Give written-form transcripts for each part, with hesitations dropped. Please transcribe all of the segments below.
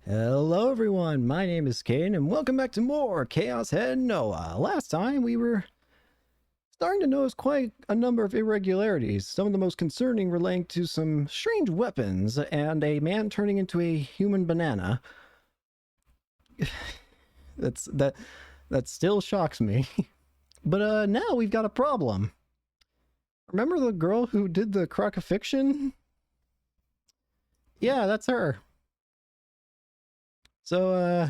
Hello everyone, my name is Caden and welcome back to more Chaos Head Noah. Last time we were starting to notice quite a number of irregularities, some of the most concerning relating to some strange weapons and a man turning into a human banana. That still shocks me. But now we've got a problem. Remember the girl who did the crocofiction? Yeah, that's her. So,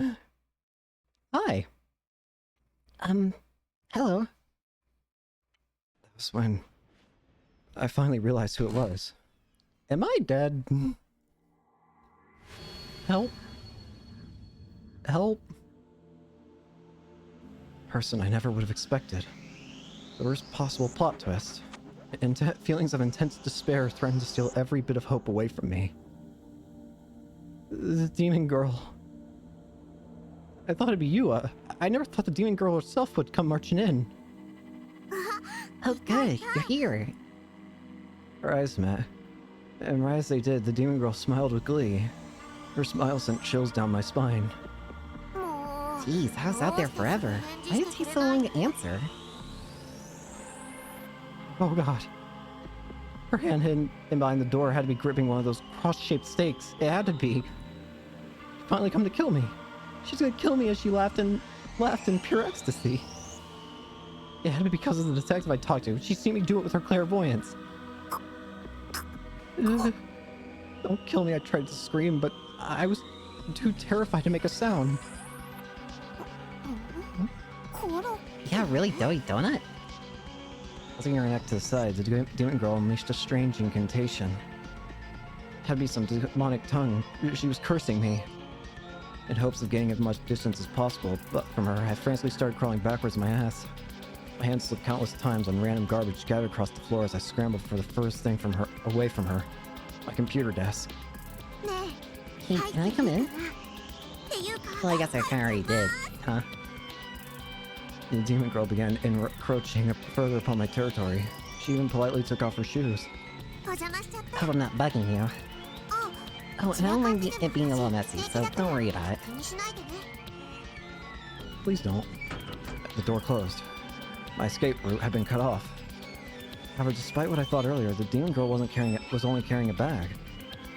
hi. Hello. That was when I finally realized who it was. Am I dead? Help. Help. Person I never would have expected. The worst possible plot twist. Feelings of intense despair threatened to steal every bit of hope away from me. The demon girl. I thought it'd be you. I never thought the demon girl herself would come marching in. Oh good, you're here. Our eyes met, and right as they did, the demon girl smiled with glee. Her smile sent chills down my spine. Jeez, I was out there forever. Why did it take so long to answer? Oh god. Her hand hidden behind the door had to be gripping one of those cross-shaped stakes. It had to be. Finally come to kill me. She's gonna kill me as she laughed in pure ecstasy. It had to be because of the detective I talked to. She'd seen me do it with her clairvoyance. Don't kill me, I tried to scream, but I was too terrified to make a sound. Yeah, really, doughy donut? Holding her neck to the side, the demon girl unleashed a strange incantation. It had to be some demonic tongue. She was cursing me. In hopes of gaining as much distance as possible from her, I frantically started crawling backwards in my ass. My hands slipped countless times on random garbage scattered across the floor as I scrambled for the first thing away from her. My computer desk. Hey, can I come in? Well, I guess I kinda already did, huh? The demon girl began encroaching further upon my territory. She even politely took off her shoes. Hope I'm not bugging you. Oh, and I don't mind it being a little messy, so don't worry about it. Please don't. The door closed. My escape route had been cut off. However, despite what I thought earlier, the demon girl was only carrying a bag.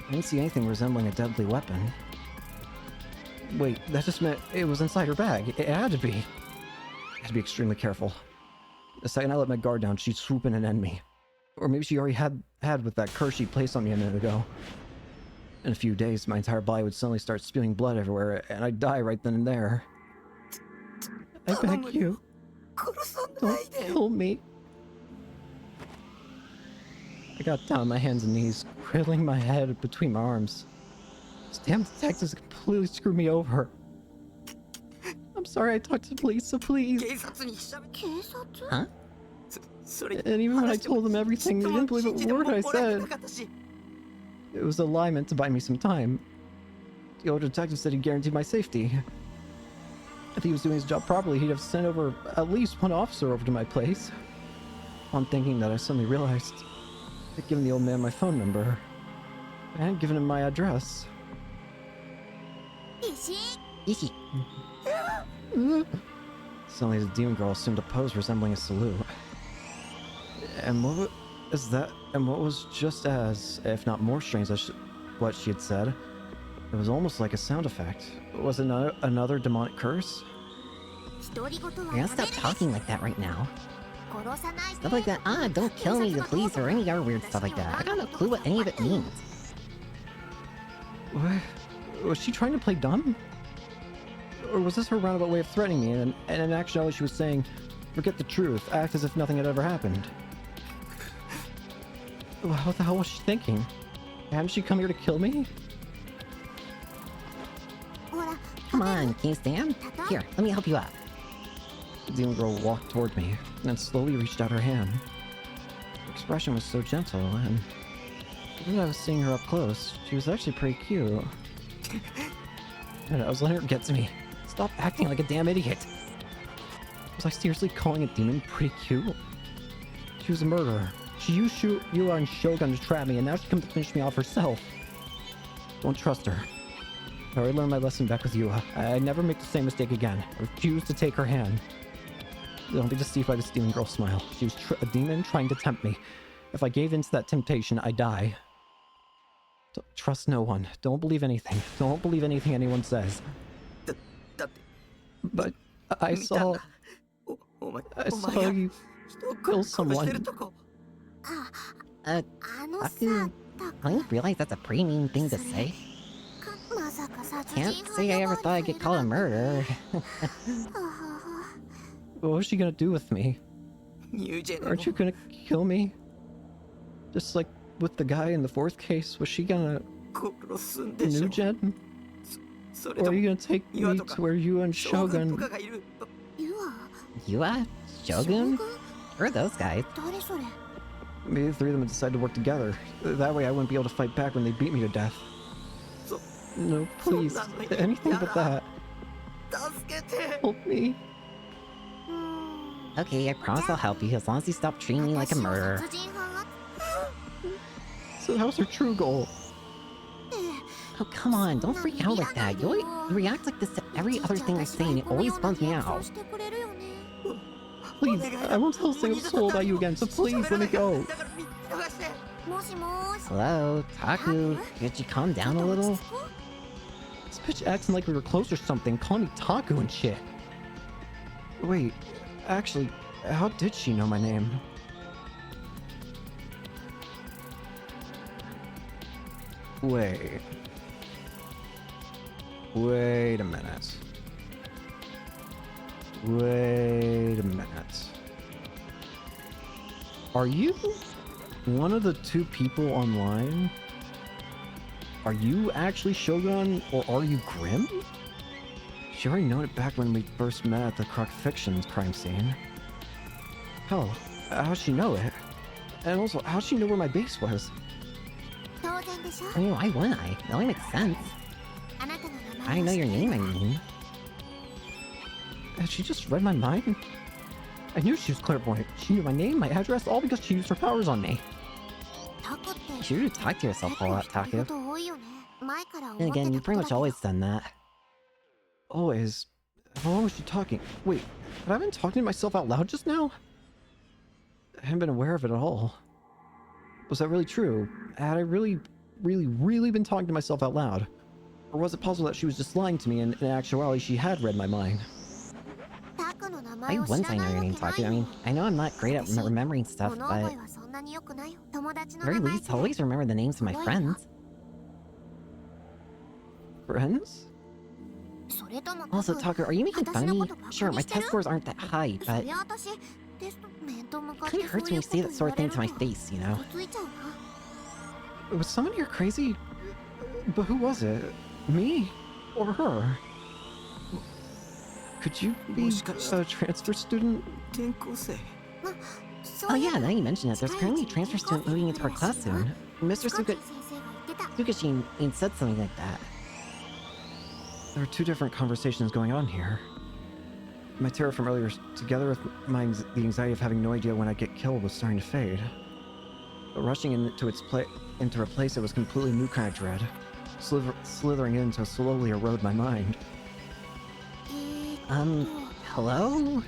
I didn't see anything resembling a deadly weapon. Wait, that just meant it was inside her bag. It had to be. I had to be extremely careful. The second I let my guard down, she'd swoop in and end me. Or maybe she already had with that curse she placed on me a minute ago. In a few days, my entire body would suddenly start spewing blood everywhere, and I'd die right then and there. I beg you, don't kill me. I got down on my hands and knees, cradling my head between my arms. This damn detectives completely screwed me over. I'm sorry I talked to the police, so please. Huh? And even when I told them everything, they didn't believe a word I said. It was a lie meant to buy me some time. The old detective said he guaranteed my safety. If he was doing his job properly, he'd have sent over at least one officer over to my place. On thinking that, I suddenly realized I'd given the old man my phone number. I hadn't given him my address. Ishi. Suddenly, the demon girl assumed a pose resembling a salute. And what was just as, if not more strange as what she had said, it was almost like a sound effect. Was it another demonic curse? I gotta stop talking like that right now. Stuff like that, don't kill me, please, or any other weird stuff like that. I got no clue what any of it means. What? Was she trying to play dumb? Or was this her roundabout way of threatening me, and in actuality she was saying, forget the truth, act as if nothing had ever happened? What the hell was she thinking? Hadn't she come here to kill me? Come on, can you stand? Here, let me help you out. The demon girl walked toward me, and then slowly reached out her hand. Her expression was so gentle, and even though I was seeing her up close, she was actually pretty cute. And I was letting her get to me. Stop acting like a damn idiot. Was I seriously calling a demon pretty cute? She was a murderer. She used you on Shogun to trap me, and now she comes to finish me off herself. Don't trust her. I already learned my lesson back with you. I never make the same mistake again. I refuse to take her hand. Don't be deceived by this demon girl's smile. She was a demon trying to tempt me. If I gave in to that temptation, I die. Trust no one. Don't believe anything. Don't believe anything anyone says. But I saw you kill someone. Taku, don't you realize that's a pretty mean thing to say? Can't say I ever thought I'd get called a murderer. What was she gonna do with me? Aren't you gonna kill me? Just like with the guy in the fourth case, was she gonna Nugent? Or are you gonna take me to where you and Shogun... Yua? Shogun? Who are those guys? Maybe the three of them would decide to work together. That way I wouldn't be able to fight back when they beat me to death. No, please. Anything but that. Help me. Okay, I promise I'll help you as long as you stop treating me like a murderer. So how's her true goal? Oh, come on, don't freak out like that. You react like this to every other thing I say and it always bums me out. Please, I won't tell a single soul about you again, so please let me go. Hello, Taku, could you calm down a little? This bitch acting like we were close or something, calling me Taku and shit. Wait, actually, how did she know my name? Wait a minute. Wait a minute. Are you one of the two people online? Are you actually Shogun, or are you Grim? She already known it back when we first met at the Fictions crime scene. Hell, how'd she know it? And also, how'd she know where my base was? I mean, why wouldn't I? That only makes sense. I know your name, I mean. Had she just read my mind? I knew she was clairvoyant. She knew my name, my address, all because she used her powers on me. You should really talk to yourself a lot, Taku. And again, you pretty much always done that. Always? How long was she talking? Wait, had I been talking to myself out loud just now? I hadn't been aware of it at all. Was that really true? Had I really been talking to myself out loud? Or was it possible that she was just lying to me and in actuality she had read my mind? I wouldn't I know your name, Taku. I mean, I know I'm not great at remembering stuff, but... at the very least, I'll always remember the names of my friends. Friends? Also, Taku, are you making fun of me? Sure, my test scores aren't that high, but... it kinda hurts when you say that sort of thing to my face, you know? Was someone here crazy? But who was it? Me? Or her? Could you be a transfer student? Oh yeah, now you mention it, there's currently a transfer student moving into our class soon. Mr. Tsukashin said something like that. There are two different conversations going on here. My terror from earlier, together with the anxiety of having no idea when I'd get killed, was starting to fade. But rushing into replace it was completely new kind of dread, slithering in to slowly erode my mind. Hello?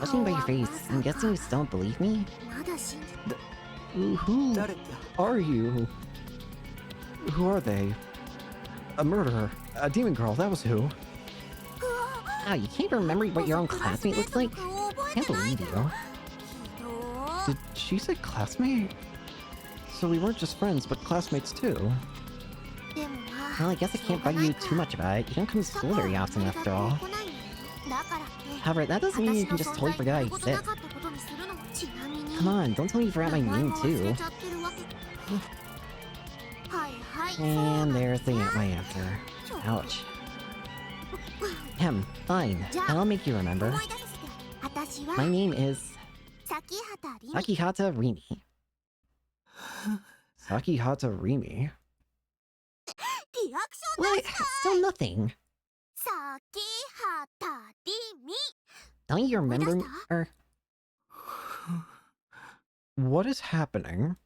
Judging by your face, I'm guessing you still don't believe me? Who are you? Who are they? A murderer. A demon girl, that was who. Wow, you can't even remember what your own classmate looks like? I can't believe you. Did she say classmate? So we weren't just friends, but classmates too. Well, I guess I can't bug you too much about it. You don't come to school very often after all. However, that doesn't mean you can just totally forget I exist. Come on, don't tell me you forgot my name too. And there's my answer. Ouch. Fine. I'll make you remember. My name is... Sakihata Rimi. Sakihata Rimi? What? Still nothing. Don't you remember or... What is happening?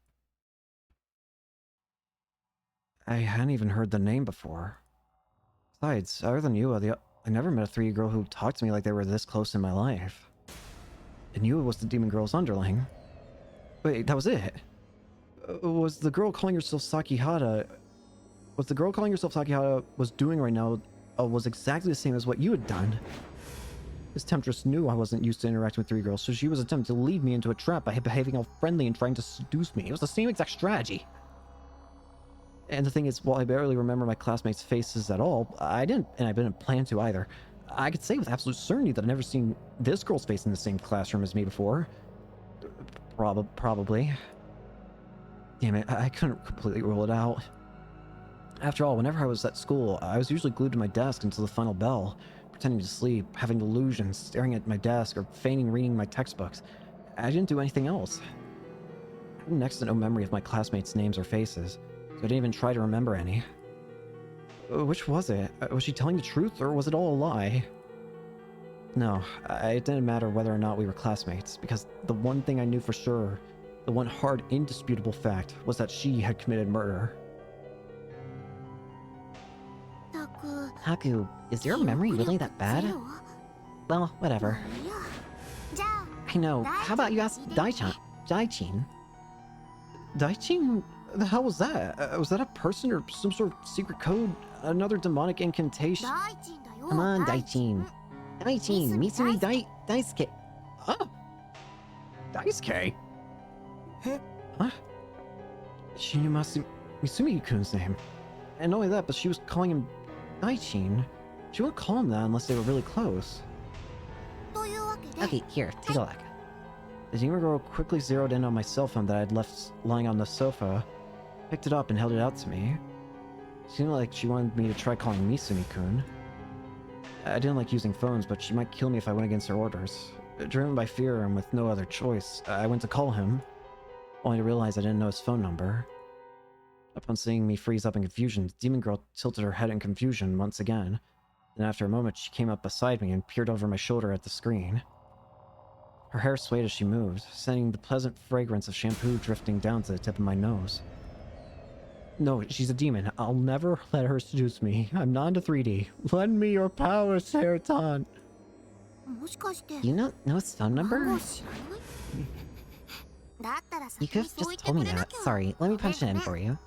I hadn't even heard the name before. Besides, other than Yua, I never met a 3D girl who talked to me like they were this close in my life. And Yua was the demon girl's underling. Wait, that was it? Was the girl calling herself Sakihara... Was the girl calling herself Sakihara was doing right now was exactly the same as what you had done? This temptress knew I wasn't used to interacting with 3 girls, so she was attempting to lead me into a trap by behaving all friendly and trying to seduce me. It was the same exact strategy. And the thing is, while I barely remember my classmates' faces at all, I didn't plan to either. I could say with absolute certainty that I've never seen this girl's face in the same classroom as me before. Probably. Damn it, I couldn't completely rule it out. After all, whenever I was at school, I was usually glued to my desk until the final bell, pretending to sleep, having delusions, staring at my desk, or feigning reading my textbooks. I didn't do anything else. I had next to no memory of my classmates' names or faces, so I didn't even try to remember any. Which was it? Was she telling the truth, or was it all a lie? No, it didn't matter whether or not we were classmates, because the one thing I knew for sure, the one hard, indisputable fact, was that she had committed murder. Haku, is your memory really that bad? Well, whatever. I know. How about you ask Daichin? Daichin? The hell was that? Was that a person or some sort of secret code? Another demonic incantation? Come on, Daichin. Mitsumi Daisuke. Huh? Daisuke? Huh? She knew Misumi-kun's name. And not only that, but she was calling him Daichin. She wouldn't call him that unless they were really close. Okay, here, take a look. The demon girl quickly zeroed in on my cell phone that I had left lying on the sofa, picked it up and held it out to me. It seemed like she wanted me to try calling Misumi-kun. I didn't like using phones, but she might kill me if I went against her orders. Driven by fear and with no other choice, I went to call him, only to realize I didn't know his phone number. Upon seeing me freeze up in confusion, the demon girl tilted her head in confusion once again. Then after a moment, she came up beside me and peered over my shoulder at the screen. Her hair swayed as she moved, sending the pleasant fragrance of shampoo drifting down to the tip of my nose. No, she's a demon. I'll never let her seduce me. I'm not into 3D. Lend me your power, Seraton. You know his phone number? You could have just told me that. Sorry, let me punch it in for you.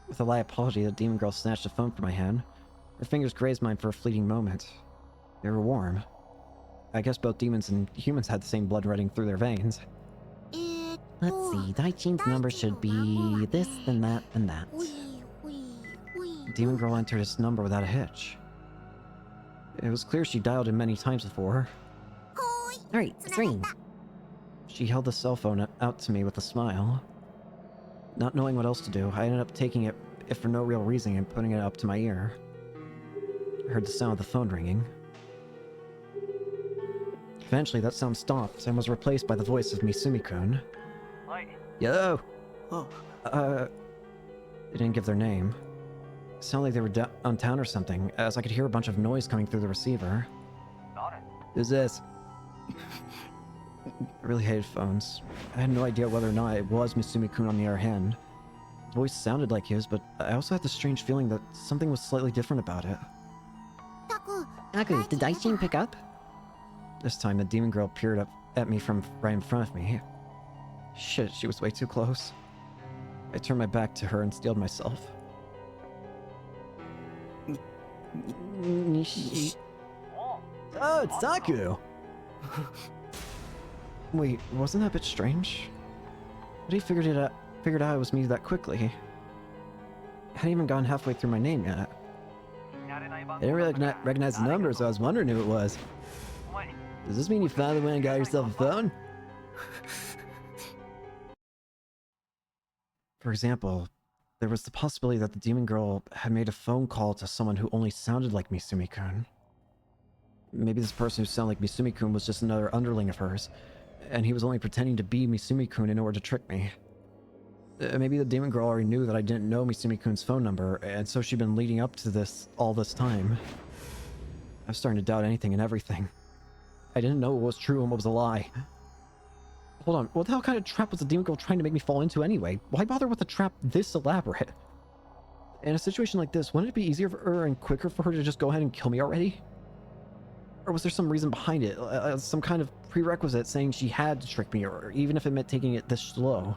With a light apology, the demon girl snatched the phone from my hand. Her fingers grazed mine for a fleeting moment. They were warm. I guess both demons and humans had the same blood running through their veins. Let's see, Daichin's number should be this, then that, then that. The demon girl entered his number without a hitch. It was clear she dialed him many times before. Alright, it's ringing. She held the cell phone out to me with a smile. Not knowing what else to do, I ended up taking it, if for no real reason, and putting it up to my ear. I heard the sound of the phone ringing. Eventually, that sound stopped and was replaced by the voice of Misumi-kun. Yo! They didn't give their name. It sounded like they were on town or something, as I could hear a bunch of noise coming through the receiver. Who's this? I really hated phones. I had no idea whether or not it was Misumi-kun on the other hand. The voice sounded like his, but I also had the strange feeling that something was slightly different about it. Haku, did Daichin pick up? This time, the demon girl peered up at me from right in front of me. Shit, she was way too close. I turned my back to her and steeled myself. Nishi. Oh, it's Saku! Wait, wasn't that a bit strange? But he figured out it was me that quickly. I hadn't even gone halfway through my name yet. I didn't really recognize the number, so I was wondering who it was. Does this mean you finally went and got yourself a phone? For example, there was the possibility that the demon girl had made a phone call to someone who only sounded like Misumi-kun. Maybe this person who sounded like Misumi-kun was just another underling of hers, and he was only pretending to be Misumi-kun in order to trick me. Maybe the demon girl already knew that I didn't know Misumi-kun's phone number, and so she'd been leading up to this all this time. I was starting to doubt anything and everything. I didn't know what was true and what was a lie. Hold on, what the hell kind of trap was the demon girl trying to make me fall into anyway? Why bother with a trap this elaborate? In a situation like this, wouldn't it be easier for her and quicker for her to just go ahead and kill me already? Or was there some reason behind it? Some kind of prerequisite saying she had to trick me, or even if it meant taking it this slow?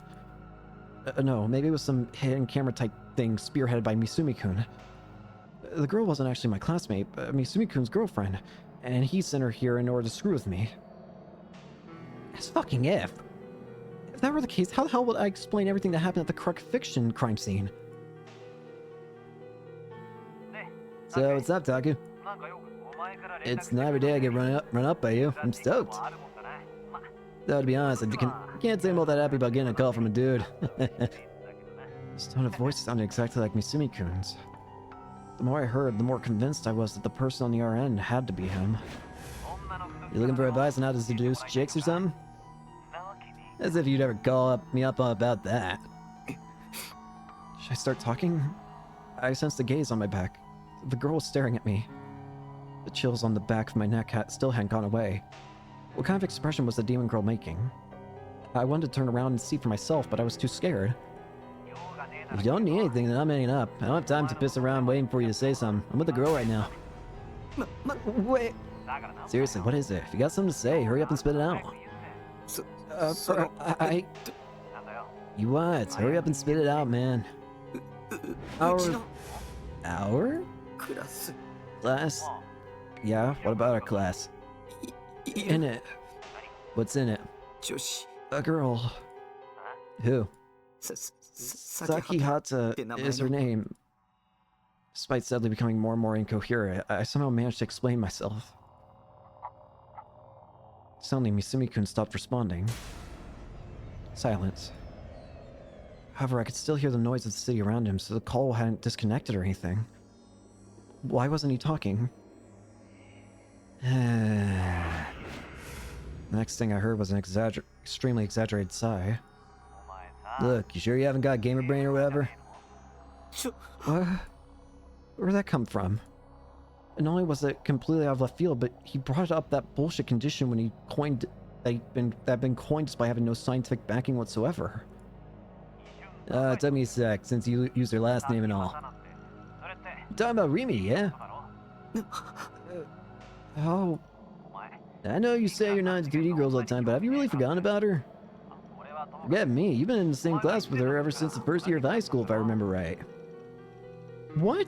No, maybe it was some hidden camera type thing spearheaded by Misumi-kun. The girl wasn't actually my classmate, but Misumi-kun's girlfriend, and he sent her here in order to screw with me. As fucking if. If that were the case, how the hell would I explain everything that happened at the Kruk Fiction crime scene? So, what's up, Taku? It's not every day I get run up by you. I'm stoked. Though, to be honest, can't say I'm all that happy about getting a call from a dude. His tone of voice sounded exactly like Misumi-kun's. The more I heard, the more convinced I was that the person on the other end had to be him. You looking for advice on how to seduce chicks or something? As if you'd ever call me up about that. Should I start talking? I sensed a gaze on my back. The girl was staring at me. The chills on the back of my neck still hadn't gone away. What kind of expression was the demon girl making? I wanted to turn around and see for myself, but I was too scared. If you don't need anything, then I'm hanging up. I don't have time to piss around waiting for you to say something. I'm with the girl right now. Wait. Seriously, what is it? If you got something to say, hurry up and spit it out. You what? Hurry up and spit it out, man. Our class? Yeah, what about our class? In it. What's in it? A girl. Who? Sakihata is her name. Despite sadly becoming more and more incoherent, I somehow managed to explain myself. Suddenly, Misumi-kun stopped responding. Silence. However, I could still hear the noise of the city around him, so the call hadn't disconnected or anything. Why wasn't he talking? The next thing I heard was an extremely exaggerated sigh. Look, you sure you haven't got gamer brain or whatever? What? Where'd that come from? And not only was it completely out of left field, but he brought up that bullshit condition when he coined that had been coined just by having no scientific backing whatsoever. It took me a sec, since you used her last name and all. You're talking about Rimi, yeah? Oh. I know you say you're not into 2D girls all the time, but have you really forgotten about her? Forget me, you've been in the same class with her ever since the first year of high school, if I remember right. What?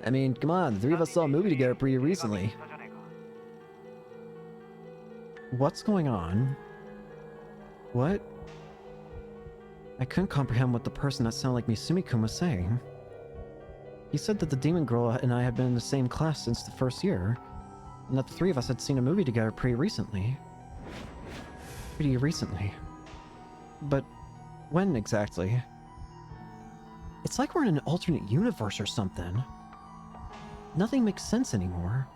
I mean, come on, the three of us saw a movie together pretty recently. What's going on? What? I couldn't comprehend what the person that sounded like Misumi-kun was saying. He said that the demon girl and I had been in the same class since the first year, and that the three of us had seen a movie together pretty recently. But when exactly? It's like we're in an alternate universe or something. Nothing makes sense anymore.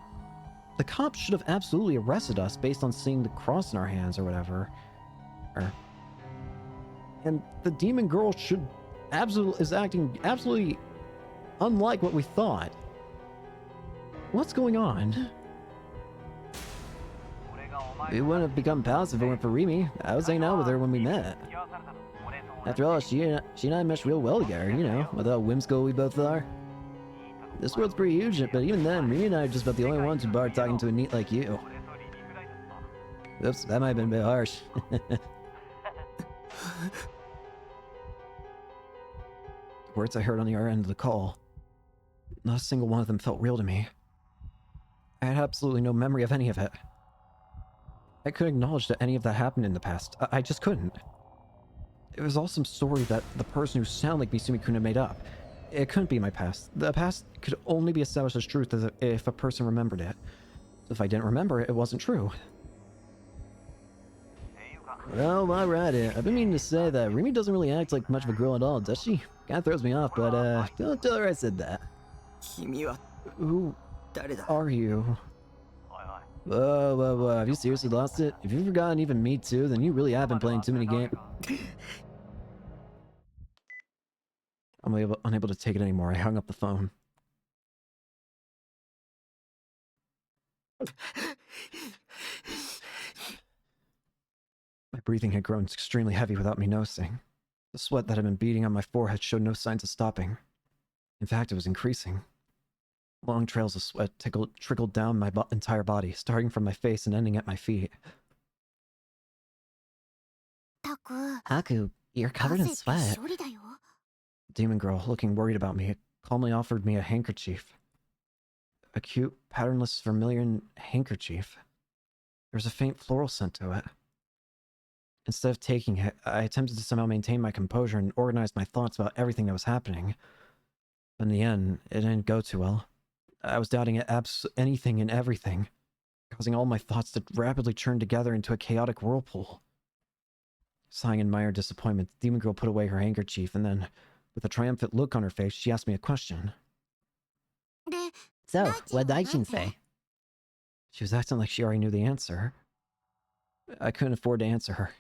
The cops should have absolutely arrested us based on seeing the cross in our hands or whatever. And the demon girl is acting absolutely unlike what we thought. What's going on? We wouldn't have become pals if it weren't for Rimi. I was hanging out with her when we met. After all, she and I meshed real well together, you know, with how whimsical we both are. This world's pretty huge, but even then, Rimi and I are just about the only ones who bar talking to a neat like you. Oops, that might have been a bit harsh. The words I heard on the other end of the call, not a single one of them felt real to me. I had absolutely no memory of any of it. I couldn't acknowledge that any of that happened in the past. I just couldn't. It was all some story that the person who sounded like Misumi-kun had made up. It couldn't be my past. The past could only be established as truth if a person remembered it. If I didn't remember it, it wasn't true. Well, while we're at it, I've been meaning to say that Rimi doesn't really act like much of a girl at all, does she? Kinda throws me off, but don't tell her I said that. Who are you? Whoa, have you seriously lost it? If you've forgotten even me too, then you really have been playing too many games. I'm unable to take it anymore. I hung up the phone. My breathing had grown extremely heavy without me noticing. The sweat that had been beading on my forehead showed no signs of stopping. In fact, it was increasing. Long trails of sweat trickled down my entire body, starting from my face and ending at my feet. Haku, you're covered in sweat. Demon girl, looking worried about me, calmly offered me a handkerchief. A cute, patternless vermilion handkerchief. There was a faint floral scent to it. Instead of taking it, I attempted to somehow maintain my composure and organize my thoughts about everything that was happening. But in the end, it didn't go too well. I was doubting anything and everything, causing all my thoughts to rapidly churn together into a chaotic whirlpool. Sighing in mired disappointment, the demon girl put away her handkerchief, and then, with a triumphant look on her face, she asked me a question. So, what did Daijin say? She was acting like she already knew the answer. I couldn't afford to answer her.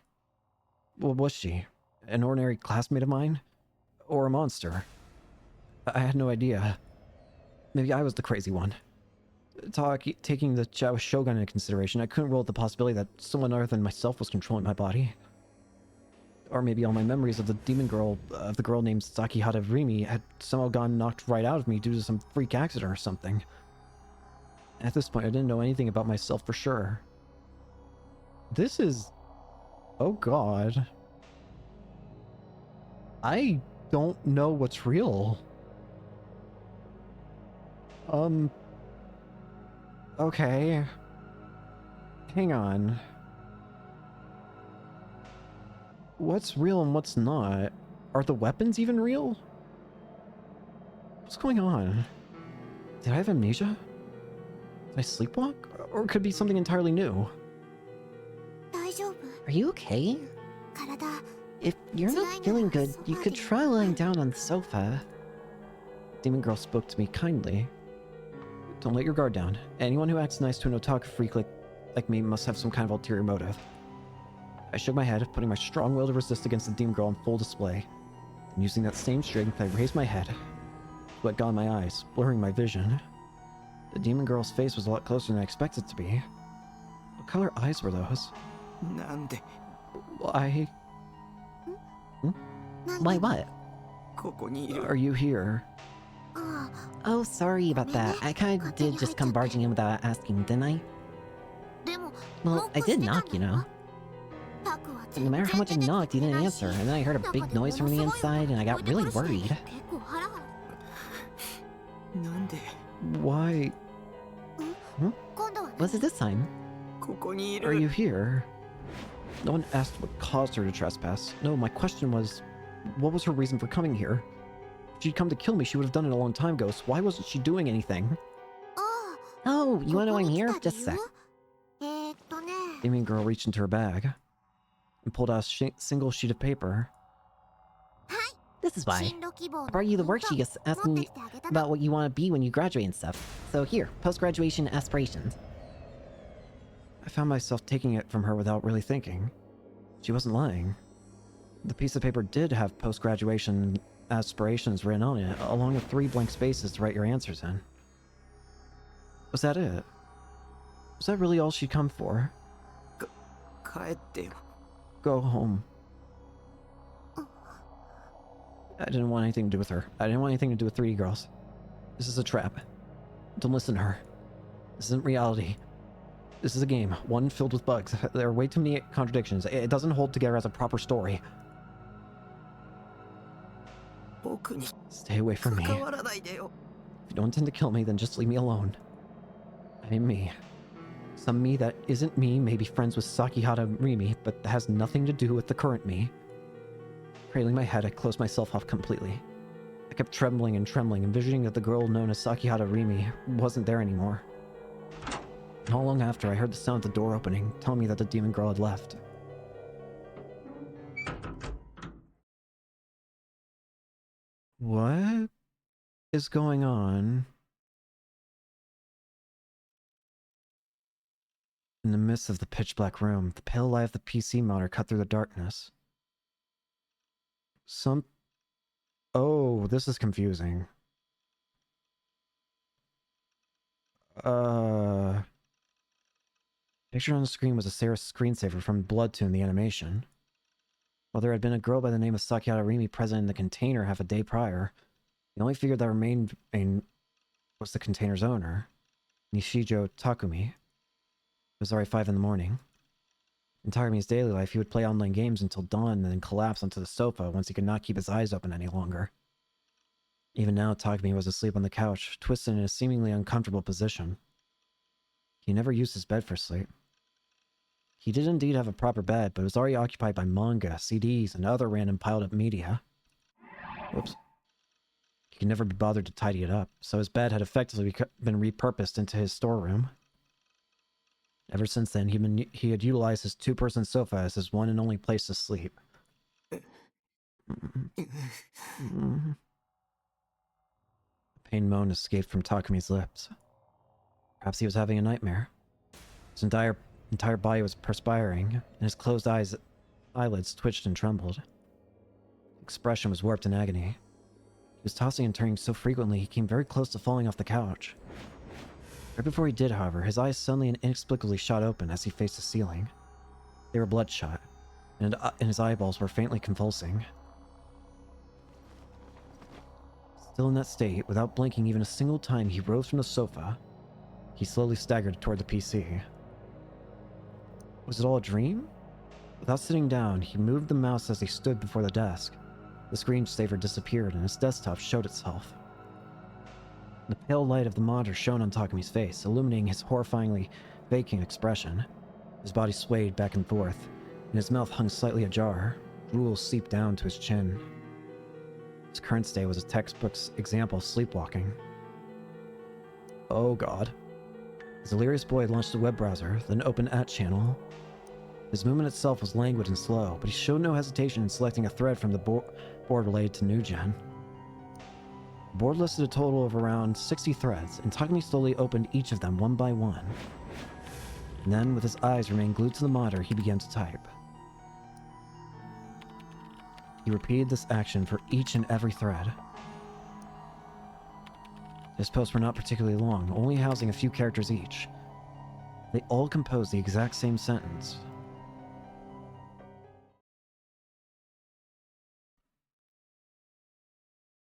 What was she? An ordinary classmate of mine? Or a monster? I had no idea. Maybe I was the crazy one. Taking the Chao Shogun into consideration, I couldn't rule out the possibility that someone other than myself was controlling my body. Or maybe all my memories of the demon girl, of the girl named Sakihata Rimi, had somehow gone knocked right out of me due to some freak accident or something. At this point, I didn't know anything about myself for sure. This is... oh god. I don't know what's real. Okay. Hang on. What's real and what's not? Are the weapons even real? What's going on? Did I have amnesia? Did I sleepwalk? Or it could be something entirely new. Are you okay? If you're not feeling good, you could try lying down on the sofa. Demon girl spoke to me kindly. Don't let your guard down. Anyone who acts nice to an otaku freak like me must have some kind of ulterior motive. I shook my head, putting my strong will to resist against the demon girl on full display. And using that same strength, I raised my head. Sweat got in my eyes, blurring my vision. The demon girl's face was a lot closer than I expected it to be. What color eyes were those? Why? Why what? Are you here? Oh, sorry about that. I kinda did just come barging in without asking, didn't I? Well, I did knock, you know. No matter how much I knocked, you didn't answer, and then I heard a big noise from the inside, and I got really worried. Why? Was it this time? Are you here? No one asked what caused her to trespass. No, my question was, what was her reason for coming here? If she'd come to kill me, she would have done it a long time ago, so why wasn't she doing anything? Oh, you wanna know I'm here? Just a sec. Demon girl reached into her bag and pulled out a single sheet of paper. This is why. I brought you the worksheet just asking you about what you want to be when you graduate and stuff. So here, post-graduation aspirations. I found myself taking it from her without really thinking. She wasn't lying. The piece of paper did have post-graduation aspirations written on it, along with 3 blank spaces to write your answers in. Was that it? Was that really all she'd come for? Go home. I didn't want anything to do with her. I didn't want anything to do with 3D girls. This is a trap. Don't listen to her. This isn't reality. This is a game, one filled with bugs. There are way too many contradictions. It doesn't hold together as a proper story. Stay away from me. If you don't intend to kill me, then just leave me alone. I am me. Some me that isn't me may be friends with Sakihata Rimi, but that has nothing to do with the current me. Cradling my head, I closed myself off completely. I kept trembling and trembling, envisioning that the girl known as Sakihata Rimi wasn't there anymore. Not long after, I heard the sound of the door opening, telling me that the demon girl had left. What is going on? In the midst of the pitch-black room, the pale light of the PC monitor cut through the darkness. Oh, this is confusing. Pictured on the screen was a Sarah screensaver from Bloodtune, the animation. While there had been a girl by the name of Sakihata Rimi present in the container half a day prior, The only figure that remained was the container's owner, Nishijo Takumi. It was already 5 in the morning. In Takumi's daily life, he would play online games until dawn and then collapse onto the sofa once he could not keep his eyes open any longer. Even now, Takumi was asleep on the couch, twisted in a seemingly uncomfortable position. He never used his bed for sleep. He did indeed have a proper bed, but it was already occupied by manga, CDs, and other random piled-up media. Whoops. He could never be bothered to tidy it up, so his bed had effectively been repurposed into his storeroom. Ever since then, he had utilized his two-person sofa as his one and only place to sleep. A pained moan escaped from Takumi's lips. Perhaps he was having a nightmare. His entire body was perspiring, and his closed eyelids twitched and trembled. His expression was warped in agony. He was tossing and turning so frequently he came very close to falling off the couch. Right before he did, however, his eyes suddenly and inexplicably shot open as he faced the ceiling. They were bloodshot, and his eyeballs were faintly convulsing. Still in that state, without blinking even a single time, he rose from the sofa. He slowly staggered toward the PC. Was it all a dream? Without sitting down, he moved the mouse as he stood before the desk. The screensaver disappeared and his desktop showed itself. The pale light of the monitor shone on Takumi's face, illuminating his horrifyingly vacant expression. His body swayed back and forth, and his mouth hung slightly ajar. Drool seeped down to his chin. His current state was a textbook's example of sleepwalking. Oh god. The delirious boy launched a web browser, then opened @channel. His movement itself was languid and slow, but he showed no hesitation in selecting a thread from the board related to New Gen. The board listed a total of around 60 threads, and Takumi slowly opened each of them one by one. And then, with his eyes remaining glued to the monitor, he began to type. He repeated this action for each and every thread. His posts were not particularly long, only housing a few characters each. They all composed the exact same sentence.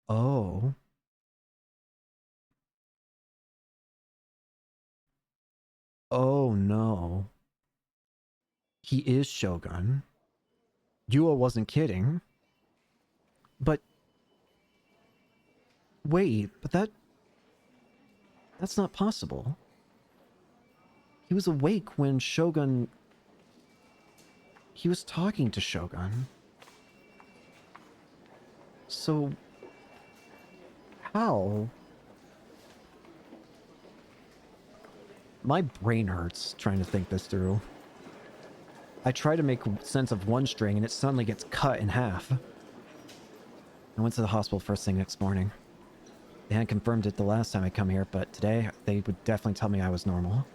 Oh. Oh no. He is Shogun. Yua wasn't kidding. But... wait, but that's not possible. He was awake when Shogun... he was talking to Shogun. So... how? My brain hurts trying to think this through. I try to make sense of one string and it suddenly gets cut in half. I went to the hospital first thing next morning. They hadn't confirmed it the last time I come here, but today they would definitely tell me I was normal.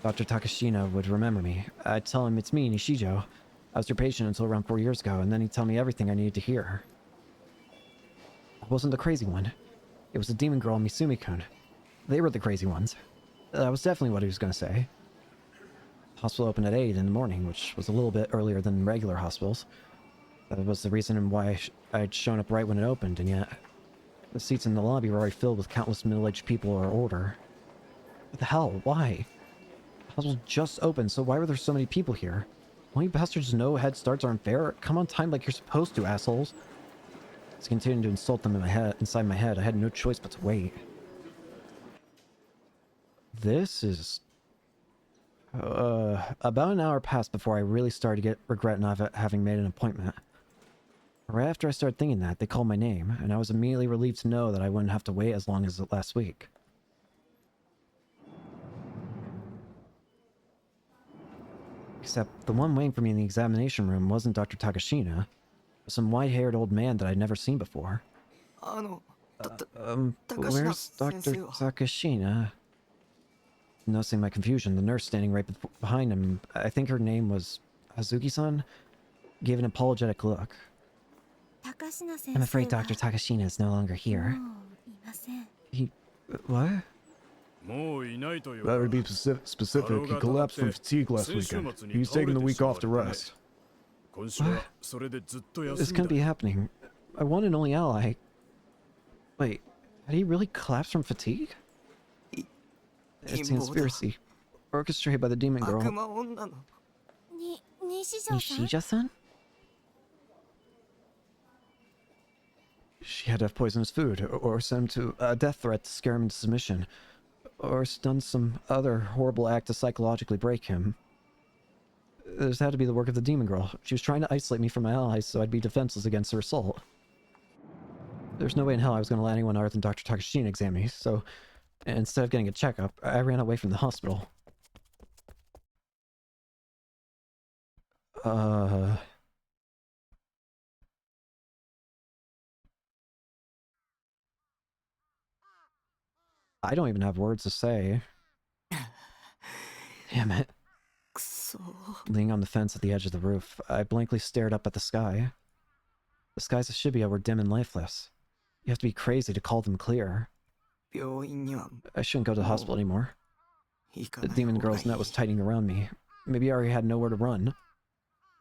Dr. Takashina would remember me. I'd tell him it's me, Nishijo. I was your patient until around 4 years ago, and then he'd tell me everything I needed to hear. I wasn't the crazy one. It was the demon girl and Misumi-kun. They were the crazy ones. That was definitely what he was going to say. The hospital opened at 8 in the morning, which was a little bit earlier than regular hospitals. That was the reason why I'd shown up right when it opened, and yet... the seats in the lobby were already filled with countless middle-aged people or older. What the hell? Why? The hospital just opened, so why were there so many people here? Won't you bastards know head starts aren't fair? Come on time like you're supposed to, assholes. As I continued to insult them inside my head, I had no choice but to wait. This is... about an hour passed before I really started to get regret not having made an appointment. Right after I started thinking that, they called my name, and I was immediately relieved to know that I wouldn't have to wait as long as last week. Except, the one waiting for me in the examination room wasn't Dr. Takashina, but some white-haired old man that I'd never seen before. Where's Dr. Takashina? Noticing my confusion, the nurse standing right behind him, I think her name was Hazuki-san, gave an apologetic look. I'm afraid Dr. Takashina is no longer here. He... what? That would be specific. He collapsed from fatigue last weekend. He's taking the week off to rest. What? This can't be happening. My one and only ally. Wait, had he really collapsed from fatigue? It's a conspiracy. Orchestrated by the demon girl. Nishija-san? She had to have poisonous food, or sent him to a death threat to scare him into submission, or done some other horrible act to psychologically break him. This had to be the work of the demon girl. She was trying to isolate me from my allies so I'd be defenseless against her assault. There's no way in hell I was going to let anyone other than Dr. Takashine examine me, so instead of getting a checkup, I ran away from the hospital. I don't even have words to say. Damn it. Leaning on the fence at the edge of the roof, I blankly stared up at the sky. The skies of Shibuya were dim and lifeless. You have to be crazy to call them clear. I shouldn't go to the hospital anymore. The demon girl's net was tightening around me. Maybe I already had nowhere to run.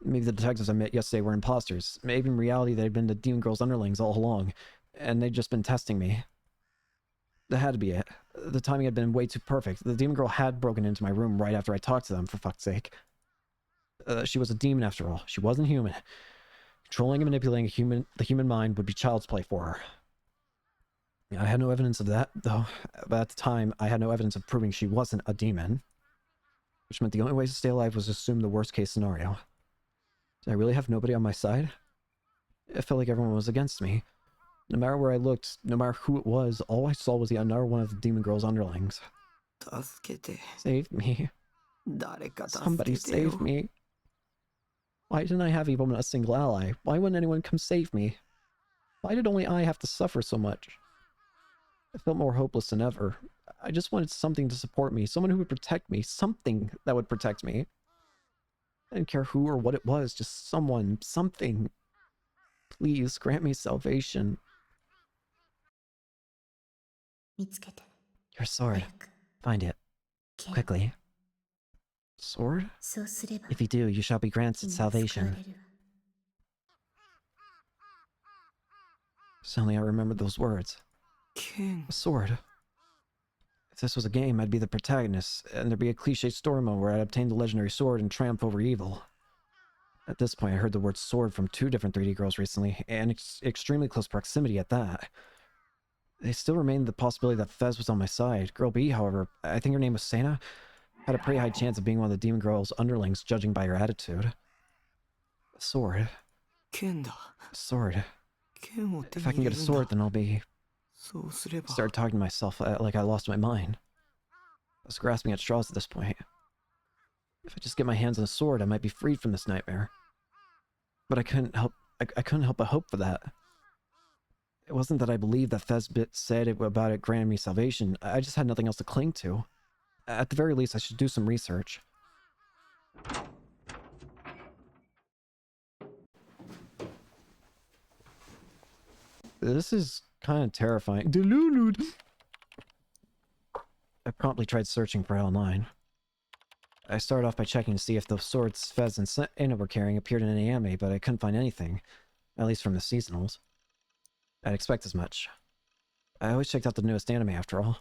Maybe the detectives I met yesterday were imposters. Maybe in reality they'd been the demon girl's underlings all along, and they'd just been testing me. That had to be it. The timing had been way too perfect. The demon girl had broken into my room right after I talked to them, for fuck's sake. She was a demon after all. She wasn't human. Controlling and manipulating the human mind would be child's play for her. I had no evidence of that, though. But at the time, I had no evidence of proving she wasn't a demon. Which meant the only way to stay alive was to assume the worst case scenario. Did I really have nobody on my side? It felt like everyone was against me. No matter where I looked, no matter who it was, all I saw was another one of the demon girl's underlings. Save me. Somebody save me. Why didn't I have even a single ally? Why wouldn't anyone come save me? Why did only I have to suffer so much? I felt more hopeless than ever. I just wanted something to support me, someone who would protect me, something that would protect me. I didn't care who or what it was, just someone, something. Please grant me salvation. Your sword. Find it. Quickly. Sword? If you do, you shall be granted salvation. Suddenly I remembered those words. A sword. If this was a game, I'd be the protagonist, and there'd be a cliché story mode where I'd obtain the legendary sword and triumph over evil. At this point, I heard the word sword from 2 different 3D girls recently, and extremely close proximity at that. There still remained the possibility that Fez was on my side. Girl B, however, I think her name was Sana, had a pretty high chance of being one of the demon girl's underlings, judging by her attitude. A sword. A sword. If I can get a sword, then I'll be... I started talking to myself like I lost my mind. I was grasping at straws at this point. If I just get my hands on a sword, I might be freed from this nightmare. But I couldn't help but hope for that. It wasn't that I believed that Fezbit said about it granting me salvation. I just had nothing else to cling to. At the very least, I should do some research. This is kind of terrifying. Delulu. I promptly tried searching for L9. I started off by checking to see if the swords Fez and Sana were carrying appeared in any anime, but I couldn't find anything. At least from the seasonals. I'd expect as much. I always checked out the newest anime after all.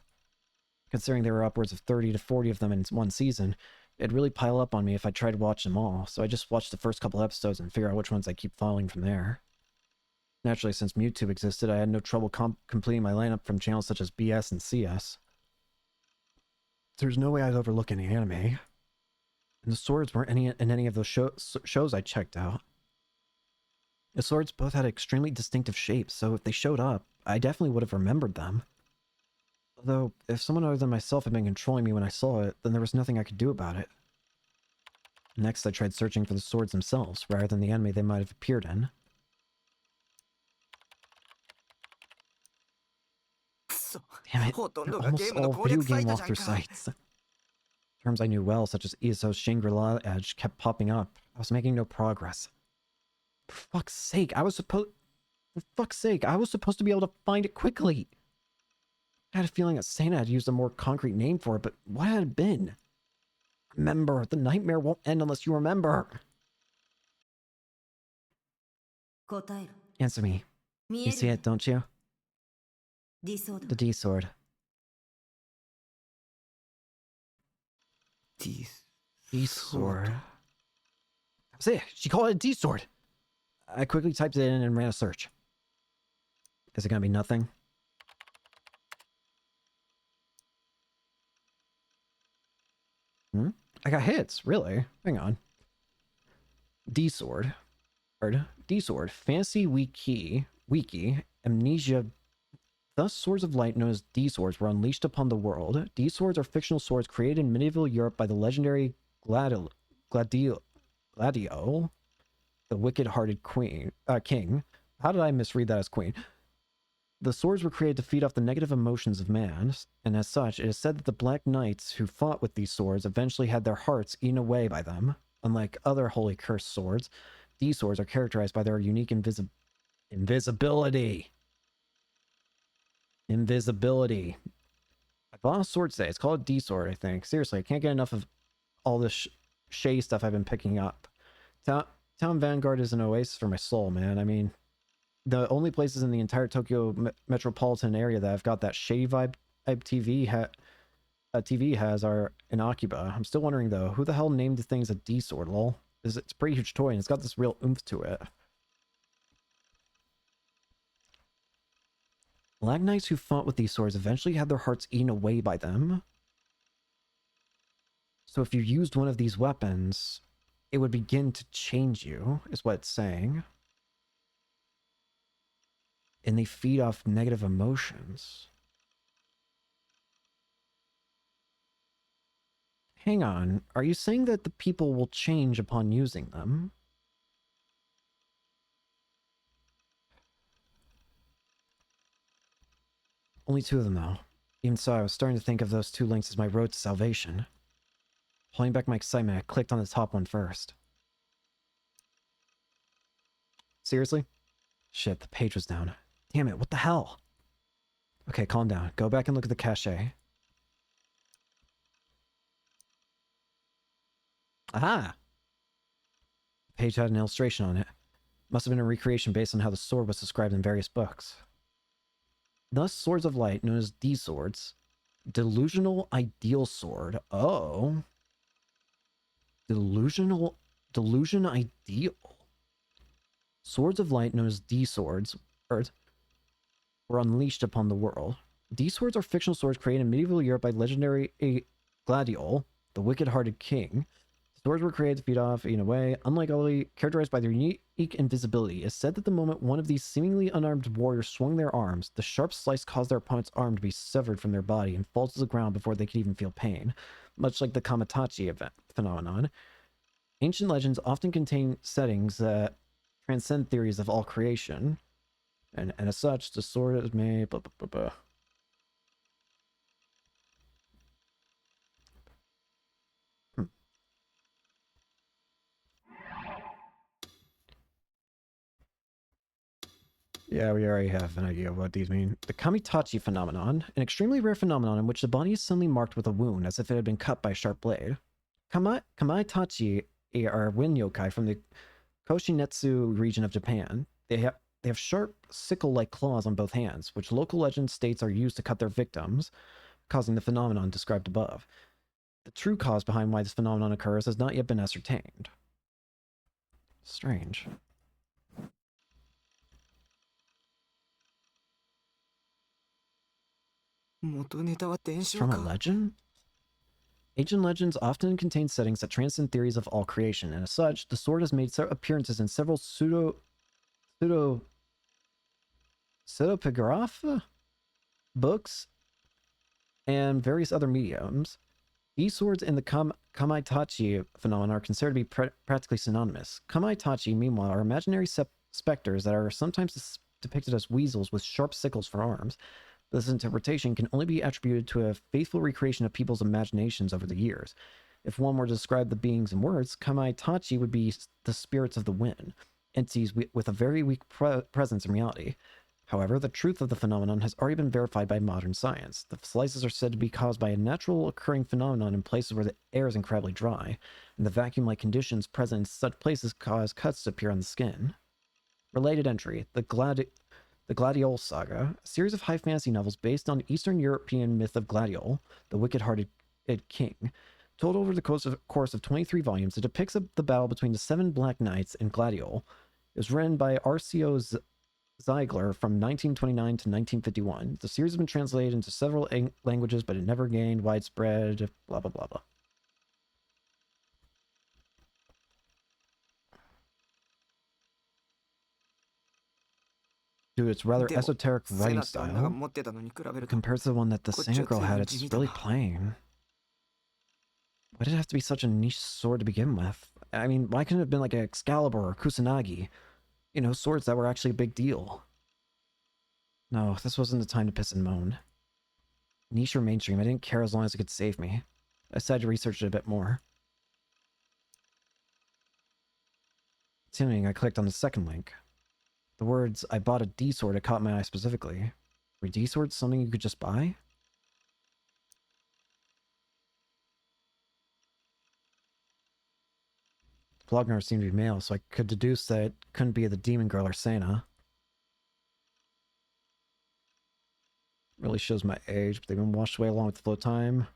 Considering there were upwards of 30 to 40 of them in one season, it'd really pile up on me if I tried to watch them all, so I just watched the first couple episodes and figure out which ones I keep following from there. Naturally, since MewTube existed, I had no trouble completing my lineup from channels such as BS and CS. There's no way I'd overlook any anime. And the swords weren't in any of those shows I checked out. The swords both had extremely distinctive shapes, so if they showed up, I definitely would have remembered them. Although, if someone other than myself had been controlling me when I saw it, then there was nothing I could do about it. Next, I tried searching for the swords themselves, rather than the anime they might have appeared in. Damn it, they're almost all video game walkthrough sites. Terms I knew well, such as ESO's Shangri-La Edge, kept popping up. I was making no progress. For fuck's sake, I was supposed to be able to find it quickly. I had a feeling that Sana had used a more concrete name for it, but what had it been? Remember, the nightmare won't end unless you remember. Answer me. You see it, don't you? The D sword. D sword. That's it. She called it a D sword. I quickly typed it in and ran a search. Is it gonna be nothing? I got hits, really? Hang on. D sword. D sword. Fantasy Wiki. Amnesia. Thus, swords of light known as D swords were unleashed upon the world. D swords are fictional swords created in medieval Europe by the legendary Gladio, the wicked-hearted king. How did I misread that as queen? The swords were created to feed off the negative emotions of man, and as such, it is said that the Black Knights who fought with these swords eventually had their hearts eaten away by them. Unlike other holy cursed swords, these swords are characterized by their unique invisibility. Invisibility. I bought a sword today. It's called a D sword, I think. Seriously, I can't get enough of all this Shay stuff I've been picking up. Town Vanguard is an oasis for my soul, man. I mean, the only places in the entire Tokyo metropolitan area that I've got that Shay vibe TV has are in Akiba. I'm still wondering, though, who the hell named the things a D sword, lol? It's a pretty huge toy, and it's got this real oomph to it. Black Knights who fought with these swords eventually had their hearts eaten away by them. So if you used one of these weapons, it would begin to change you, is what it's saying. And they feed off negative emotions. Hang on, are you saying that the people will change upon using them? Only 2 of them, though. Even so, I was starting to think of those 2 links as my road to salvation. Pulling back my excitement, I clicked on the top one first. Seriously? Shit, the page was down. Damn it, what the hell? Okay, calm down. Go back and look at the cache. Aha! The page had an illustration on it. Must have been a recreation based on how the sword was described in various books. Thus, swords of light, known as D swords. Delusional ideal sword. Oh. Delusion ideal. Swords of light, known as D swords, were unleashed upon the world. D swords are fictional swords created in medieval Europe by legendary Gladiol, the wicked-hearted king. Swords were created to feed off, in a way, unlikely, characterized by their unique invisibility. It's said that the moment one of these seemingly unarmed warriors swung their arms, the sharp slice caused their opponent's arm to be severed from their body and fall to the ground before they could even feel pain, much like the Kamatachi phenomenon. Ancient legends often contain settings that transcend theories of all creation, and as such, the sword is made... Blah, blah, blah, blah. Yeah, we already have an idea of what these mean. The Kamitachi phenomenon, an extremely rare phenomenon in which the body is suddenly marked with a wound as if it had been cut by a sharp blade. Kamitachi are wind yokai from the Koshinetsu region of Japan. They have sharp sickle-like claws on both hands, which local legend states are used to cut their victims, causing the phenomenon described above. The true cause behind why this phenomenon occurs has not yet been ascertained. Strange. From a legend? Ancient legends often contain settings that transcend theories of all creation, and as such, the sword has made appearances in several pseudepigrapha books and various other mediums. These swords and the Kamaitachi phenomenon are considered to be practically synonymous. Kamaitachi, meanwhile, are imaginary specters that are sometimes depicted as weasels with sharp sickles for arms. This interpretation can only be attributed to a faithful recreation of people's imaginations over the years. If one were to describe the beings in words, Kamaitachi would be the spirits of the wind, entities with a very weak presence in reality. However, the truth of the phenomenon has already been verified by modern science. The slices are said to be caused by a natural occurring phenomenon in places where the air is incredibly dry, and the vacuum-like conditions present in such places cause cuts to appear on the skin. Related entry. The Gladiol Saga, a series of high fantasy novels based on the Eastern European myth of Gladiol, the wicked-hearted king. Told over the course of 23 volumes, it depicts the battle between the 7 Black Knights and Gladiol. It was written by R.C.O. Ziegler from 1929 to 1951. The series has been translated into several languages, but it never gained widespread blah blah blah blah. Dude, it's rather esoteric writing style. Compared to the one that the Sand Girl had, it's really plain. Why did it have to be such a niche sword to begin with? I mean, why couldn't it have been like an Excalibur or Kusanagi? You know, swords that were actually a big deal. No, this wasn't the time to piss and moan. Niche or mainstream, I didn't care as long as it could save me. I decided to research it a bit more. Continuing, I clicked on the second link. The words, I bought a D-sword, it caught my eye specifically. Were D-swords something you could just buy? The blog never seemed to be male, so I could deduce that it couldn't be the demon girl or Sana. Really shows my age, but they've been washed away along with the flow of time.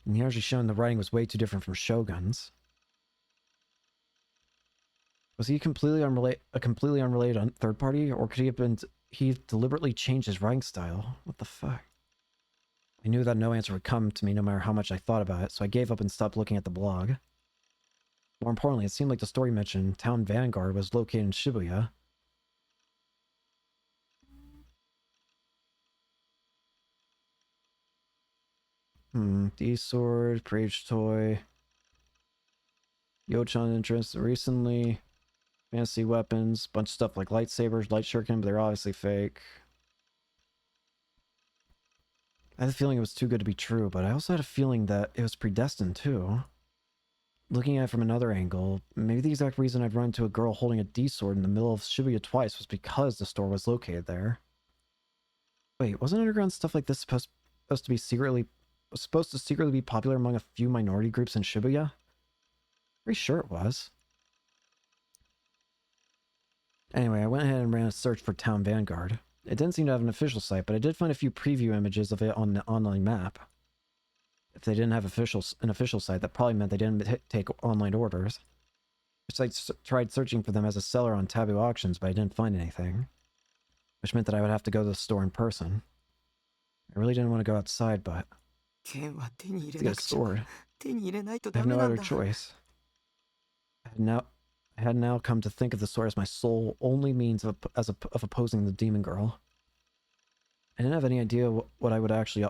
And here she's shown the writing was way too different from Shogun's. Was he a completely unrelated third party, or could he deliberately changed his writing style? What the fuck? I knew that no answer would come to me no matter how much I thought about it, so I gave up and stopped looking at the blog. More importantly, it seemed like the story mentioned Town Vanguard was located in Shibuya. D-sword, Preach toy. Yochan interest recently. Fantasy weapons, bunch of stuff like lightsabers, light shuriken, but they're obviously fake. I had a feeling it was too good to be true, but I also had a feeling that it was predestined too. Looking at it from another angle, maybe the exact reason I'd run into a girl holding a D-sword in the middle of Shibuya twice was because the store was located there. Wait, wasn't underground stuff like this supposed to secretly be popular among a few minority groups in Shibuya? Pretty sure it was. Anyway, I went ahead and ran a search for Town Vanguard. It didn't seem to have an official site, but I did find a few preview images of it on the online map. If they didn't have an official site, that probably meant they didn't take online orders. I tried searching for them as a seller on Taboo Auctions, but I didn't find anything. Which meant that I would have to go to the store in person. I really didn't want to go outside, but... to get a sword. I have no other choice. I had now come to think of the sword as my sole only means of opposing the demon girl. I didn't have any idea what I would actually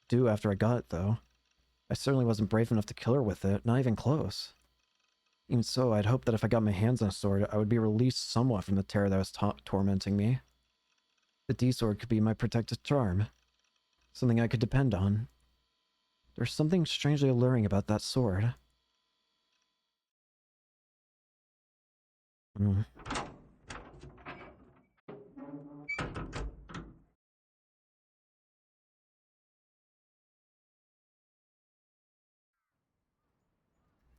do after I got it, though. I certainly wasn't brave enough to kill her with it, not even close. Even so, I'd hoped that if I got my hands on a sword, I would be released somewhat from the terror that was tormenting me. The D-sword could be my protective charm. Something I could depend on. There's something strangely alluring about that sword.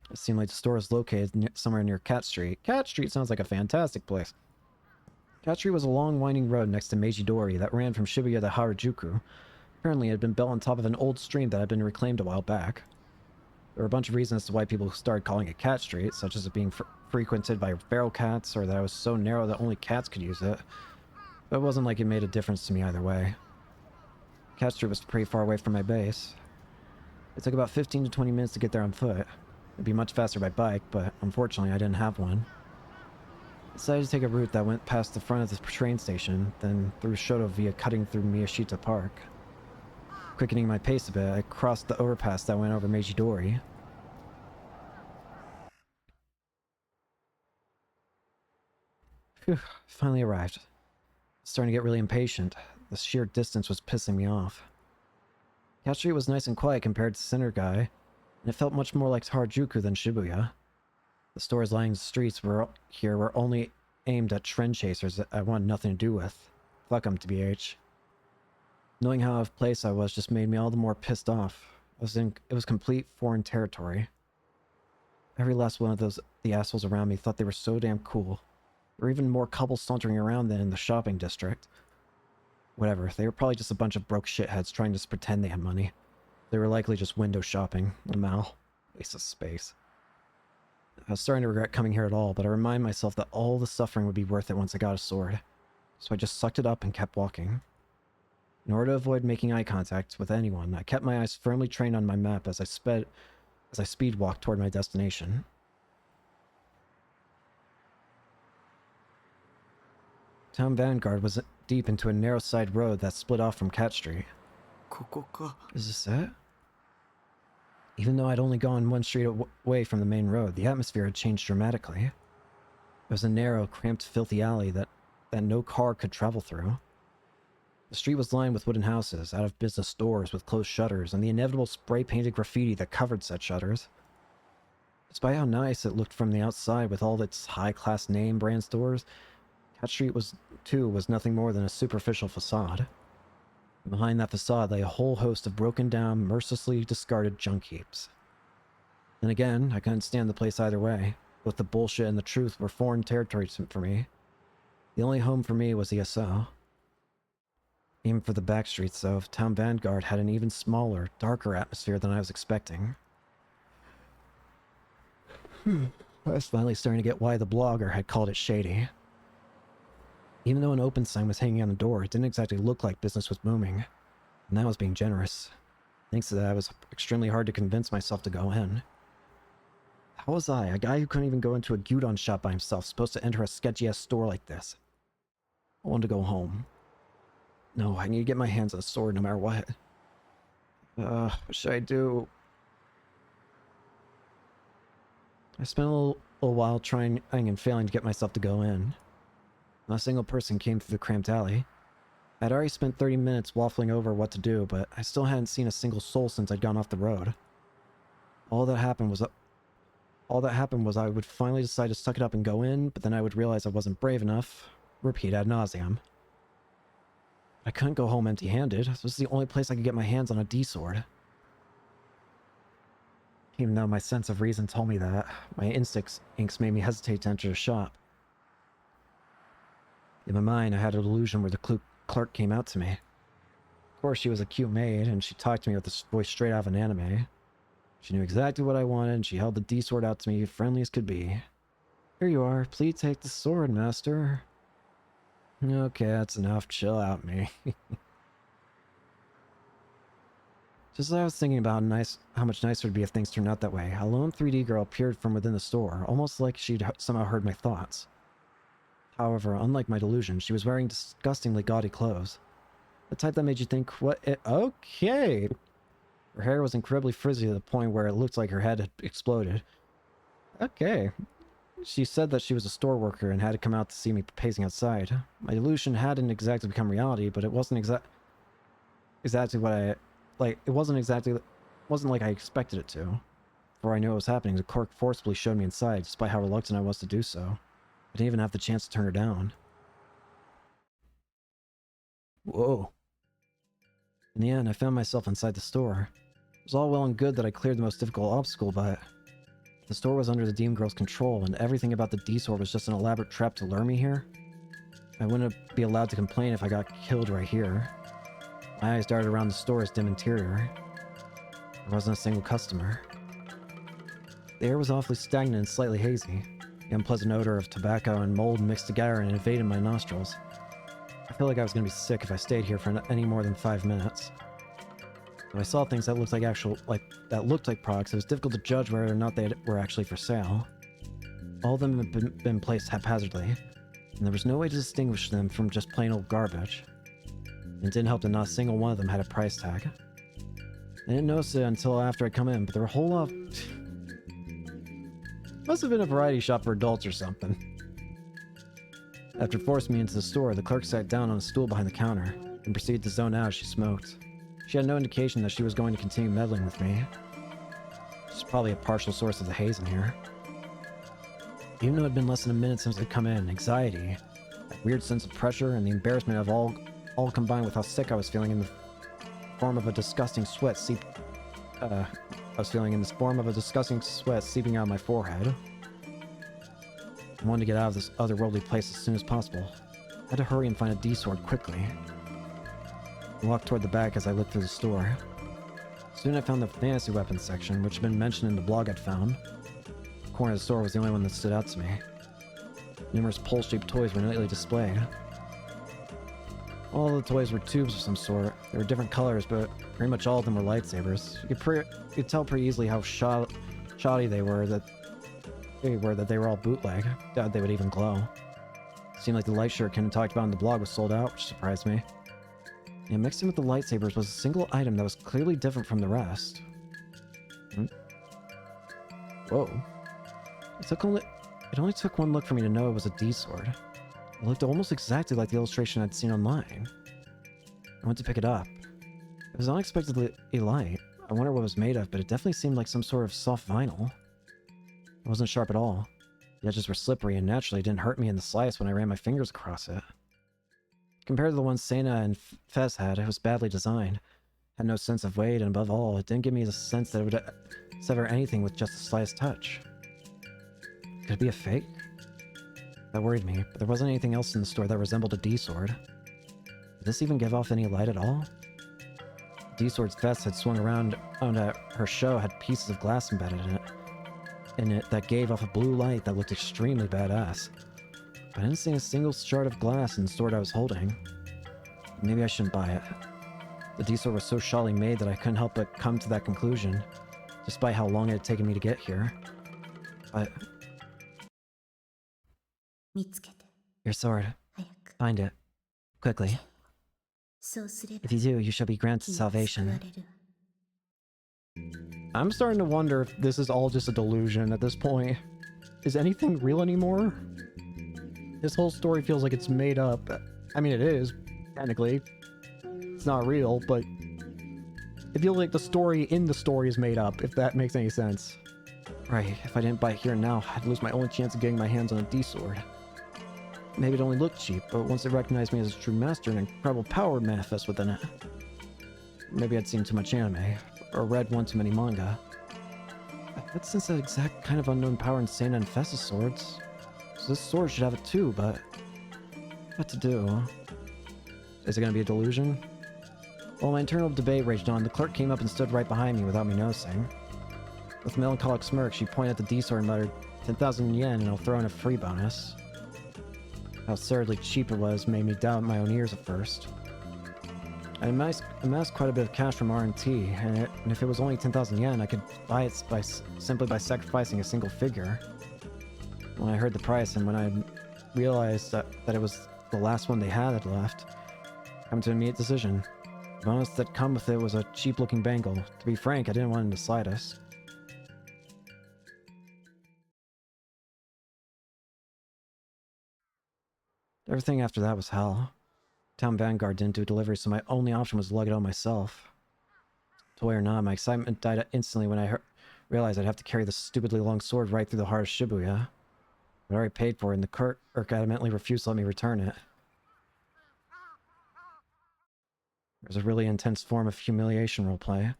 It seemed like the store is located somewhere near Cat Street. Cat Street sounds like a fantastic place. Cat Street was a long winding road next to Meiji-dori that ran from Shibuya to Harajuku. Apparently it had been built on top of an old stream that had been reclaimed a while back. There were a bunch of reasons as to why people started calling it Cat Street, such as it being frequented by feral cats, or that it was so narrow that only cats could use it. But it wasn't like it made a difference to me either way. Cat Street was pretty far away from my base. It took about 15 to 20 minutes to get there on foot. It'd be much faster by bike, but unfortunately I didn't have one. I decided to take a route that went past the front of the train station, then through Shoto via cutting through Miyashita Park. Quickening my pace a bit, I crossed the overpass that went over Meiji-dori. Phew, finally arrived. I was starting to get really impatient. The sheer distance was pissing me off. Cat Street was nice and quiet compared to Sinnergai, and it felt much more like Harajuku than Shibuya. The stores lining the streets were only aimed at trend chasers that I wanted nothing to do with. Fuck 'em, TBH. Knowing how out of place I was just made me all the more pissed off. It was complete foreign territory. Every last one of the assholes around me thought they were so damn cool. There were even more couples sauntering around than in the shopping district. Whatever, they were probably just a bunch of broke shitheads trying to pretend they had money. They were likely just window shopping. Lamau. Waste of space. I was starting to regret coming here at all, but I remind myself that all the suffering would be worth it once I got a sword. So I just sucked it up and kept walking. In order to avoid making eye contact with anyone, I kept my eyes firmly trained on my map as I speed walked toward my destination. Town Vanguard was deep into a narrow side road that split off from Cat Street. Is this it? Even though I'd only gone one street away from the main road, the atmosphere had changed dramatically. It was a narrow, cramped, filthy alley that no car could travel through. The street was lined with wooden houses, out-of-business stores with closed shutters, and the inevitable spray-painted graffiti that covered said shutters. Despite how nice it looked from the outside with all its high-class name-brand stores, Cat Street was nothing more than a superficial facade. Behind that facade lay a whole host of broken-down, mercilessly discarded junk heaps. And again, I couldn't stand the place either way. Both the bullshit and the truth were foreign territory for me. The only home for me was the SO. Even for the back streets, though, Town Vanguard had an even smaller, darker atmosphere than I was expecting. I was finally starting to get why the blogger had called it shady. Even though an open sign was hanging on the door, it didn't exactly look like business was booming. And that was being generous. Thanks to that, it was extremely hard to convince myself to go in. How was I, a guy who couldn't even go into a gyudon shop by himself, supposed to enter a sketchy-ass store like this? I wanted to go home. No, I need to get my hands on a sword no matter what. What should I do? I spent a little while trying and failing to get myself to go in. Not a single person came through the cramped alley. I'd already spent 30 minutes waffling over what to do, but I still hadn't seen a single soul since I'd gone off the road. All that happened was I would finally decide to suck it up and go in, but then I would realize I wasn't brave enough. Repeat ad nauseam. I couldn't go home empty-handed. This was the only place I could get my hands on a D-sword. Even though my sense of reason told me that, my instincts made me hesitate to enter the shop. In my mind, I had a delusion where the clerk came out to me. Of course, she was a cute maid, and she talked to me with this voice straight out of an anime. She knew exactly what I wanted, and she held the D-sword out to me, friendly as could be. Here you are. Please take the sword, master. Okay, that's enough. Chill out, me. Just as I was thinking about how much nicer it'd be if things turned out that way, a lone 3D girl appeared from within the store, almost like she'd somehow heard my thoughts. However, unlike my delusion, she was wearing disgustingly gaudy clothes. The type that made you think, okay! Her hair was incredibly frizzy to the point where it looked like her head had exploded. Okay. She said that she was a store worker and had to come out to see me pacing outside. My delusion hadn't exactly become reality, but it wasn't exactly what it wasn't like I expected it to. Before I knew what was happening, the clerk forcibly showed me inside, despite how reluctant I was to do so. I didn't even have the chance to turn her down. Whoa. In the end, I found myself inside the store. It was all well and good that I cleared the most difficult obstacle, but the store was under the demon girl's control, and everything about the D-sword was just an elaborate trap to lure me here. I wouldn't be allowed to complain if I got killed right here. My eyes darted around the store's dim interior. There wasn't a single customer. The air was awfully stagnant and slightly hazy. The unpleasant odor of tobacco and mold mixed together and invaded my nostrils. I felt like I was going to be sick if I stayed here for any more than 5 minutes. When I saw things that looked like products, it was difficult to judge whether or not they were actually for sale. All of them had been placed haphazardly, and there was no way to distinguish them from just plain old garbage. And it didn't help that not a single one of them had a price tag. I didn't notice it until after I'd come in, but there were a whole lot of... Must have been a variety shop for adults or something. After forcing me into the store, the clerk sat down on a stool behind the counter and proceeded to zone out as she smoked. She had no indication that she was going to continue meddling with me. She's probably a partial source of the haze in here. Even though it had been less than a minute since I'd come in, anxiety, that weird sense of pressure, and the embarrassment of all combined with how sick I was feeling in the form of a disgusting sweat I was feeling in this form of a disgusting sweat seeping out of my forehead. I wanted to get out of this otherworldly place as soon as possible. I had to hurry and find a D-sword quickly. I walked toward the back as I looked through the store. Soon I found the fantasy weapons section, which had been mentioned in the blog I'd found. The corner of the store was the only one that stood out to me. Numerous pole-shaped toys were neatly displayed. All the toys were tubes of some sort. They were different colors, but pretty much all of them were lightsabers. You could tell pretty easily how shoddy they were, that they were all bootleg. Doubt they would even glow. Seemed like the light shirt Ken talked about in the blog was sold out, which surprised me. And mixed in with the lightsabers was a single item that was clearly different from the rest. Whoa. It only took one look for me to know it was a D-sword. It looked almost exactly like the illustration I'd seen online. I went to pick it up. It was unexpectedly light. I wondered what it was made of, but it definitely seemed like some sort of soft vinyl. It wasn't sharp at all. The edges were slippery and naturally didn't hurt me in the slightest when I ran my fingers across it. Compared to the ones Sena and Fez had, it was badly designed. Had no sense of weight, and above all, it didn't give me the sense that it would sever anything with just the slightest touch. Could it be a fake? That worried me, but there wasn't anything else in the store that resembled a D-sword. Did this even give off any light at all? D-sword's vest had swung around at her show had pieces of glass embedded in it that gave off a blue light that looked extremely badass. But I didn't see a single shard of glass in the sword I was holding. Maybe I shouldn't buy it. The D-sword was so shoddily made that I couldn't help but come to that conclusion, despite how long it had taken me to get here. But... Your sword. Find it. Quickly. If you do, you shall be granted salvation. I'm starting to wonder if this is all just a delusion at this point. Is anything real anymore? This whole story feels like it's made up. I mean, it is, technically. It's not real, but it feels like the story in the story is made up, if that makes any sense. Right, if I didn't buy it here and now, I'd lose my only chance of getting my hands on a D-sword. Maybe it only looked cheap, but once it recognized me as a true master, an incredible power would manifest within it. Maybe I'd seen too much anime, or read one too many manga. I'd sense that exact kind of unknown power in Sena and Fess's swords. So this sword should have it too, but... what to do? Is it gonna be a delusion? While my internal debate raged on, the clerk came up and stood right behind me without me noticing. With a melancholic smirk, she pointed at the D-sword and muttered, 10,000 yen and I'll throw in a free bonus. How absurdly cheap it was made me doubt my own ears at first. I amassed quite a bit of cash from R&T, and if it was only 10,000 yen, I could buy it simply by sacrificing a single figure. When I heard the price and when I realized that it was the last one they had left, I came to an immediate decision. The bonus that come with it was a cheap-looking bangle. To be frank, I didn't want it in the slightest. Everything after that was hell. Town Vanguard didn't do delivery, so my only option was to lug it on myself. Toy or not, my excitement died instantly when I realized I'd have to carry the stupidly long sword right through the heart of Shibuya. I'd already paid for it, and the clerk adamantly refused to let me return it. It was a really intense form of humiliation roleplay.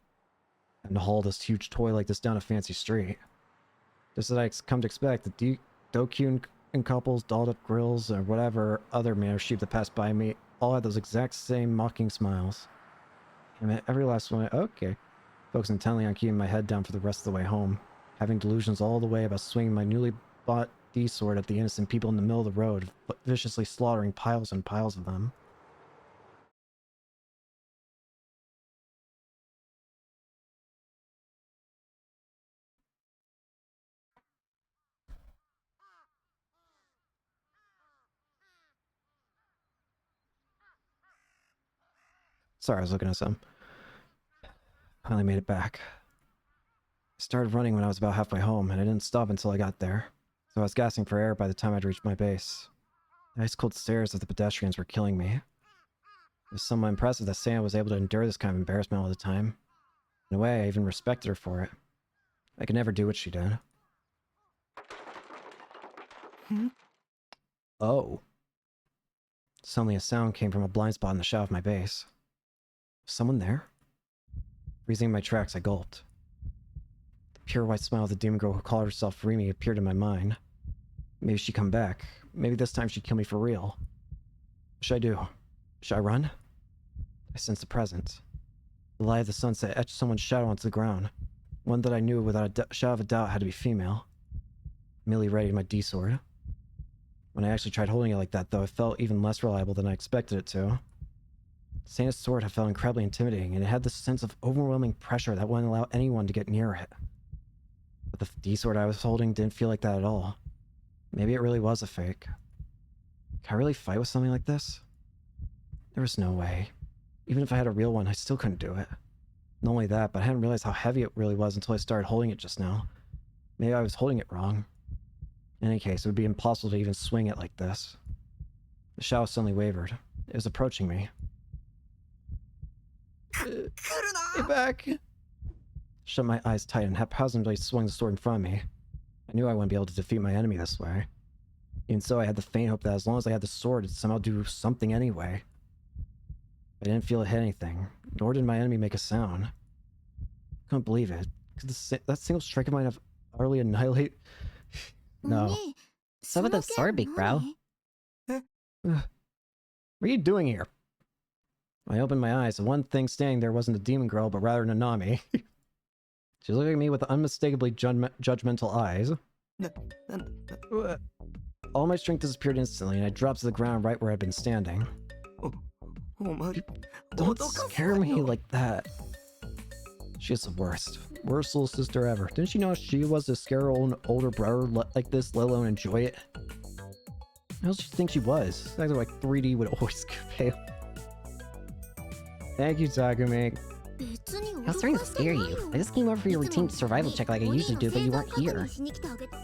And to haul this huge toy like this down a fancy street. Just as I'd come to expect, the Dokyun and couples, dolled-up grills, or whatever other manner sheep that passed by me all had those exact same mocking smiles. I mean, every last one, okay. Focused intently on keeping my head down for the rest of the way home, having delusions all the way about swinging my newly bought D-sword at the innocent people in the middle of the road, viciously slaughtering piles and piles of them. Sorry, I was looking at some. Finally made it back. I started running when I was about halfway home, and I didn't stop until I got there. So I was gasping for air by the time I'd reached my base. The ice-cold stares of the pedestrians were killing me. It was somewhat impressive that Santa was able to endure this kind of embarrassment all the time. In a way, I even respected her for it. I could never do what she did. Oh. Suddenly a sound came from a blind spot in the shadow of my base. Was someone there? Freezing in my tracks, I gulped. Pure white smile of the demon girl who called herself Remy appeared in my mind. Maybe she'd come back. Maybe this time she'd kill me for real. What should I do? Should I run? I sensed a presence. The light of the sunset etched someone's shadow onto the ground. One that I knew without a shadow of a doubt had to be female. Immediately readied my D-sword. When I actually tried holding it like that, though, it felt even less reliable than I expected it to. Santa's sword had felt incredibly intimidating, and it had this sense of overwhelming pressure that wouldn't allow anyone to get near it. But the D-sword I was holding didn't feel like that at all. Maybe it really was a fake. Can I really fight with something like this? There was no way. Even if I had a real one, I still couldn't do it. Not only that, but I hadn't realized how heavy it really was until I started holding it just now. Maybe I was holding it wrong. In any case, it would be impossible to even swing it like this. The shadow suddenly wavered. It was approaching me. Get back! Shut my eyes tight and haphazardly swung the sword in front of me. I knew I wouldn't be able to defeat my enemy this way. Even so, I had the faint hope that as long as I had the sword, it'd somehow do something anyway. I didn't feel it hit anything, nor did my enemy make a sound. I couldn't believe it. Could that single strike of mine have utterly annihilated? No. So with the sword, big bro. What are you doing here? I opened my eyes, and one thing standing there wasn't the demon girl, but rather Nanami. She was looking at me with unmistakably judgmental eyes. All my strength disappeared instantly, and I dropped to the ground right where I'd been standing. Don't scare me like that. She's the worst. Worst little sister ever. Didn't she know she was to scare her own older brother like this, let alone enjoy it? How else do you think she was? Acting like 3D would always fail. Thank you, Takumi. I was trying to scare you. I just came over for your routine survival check like I usually do, but you weren't here.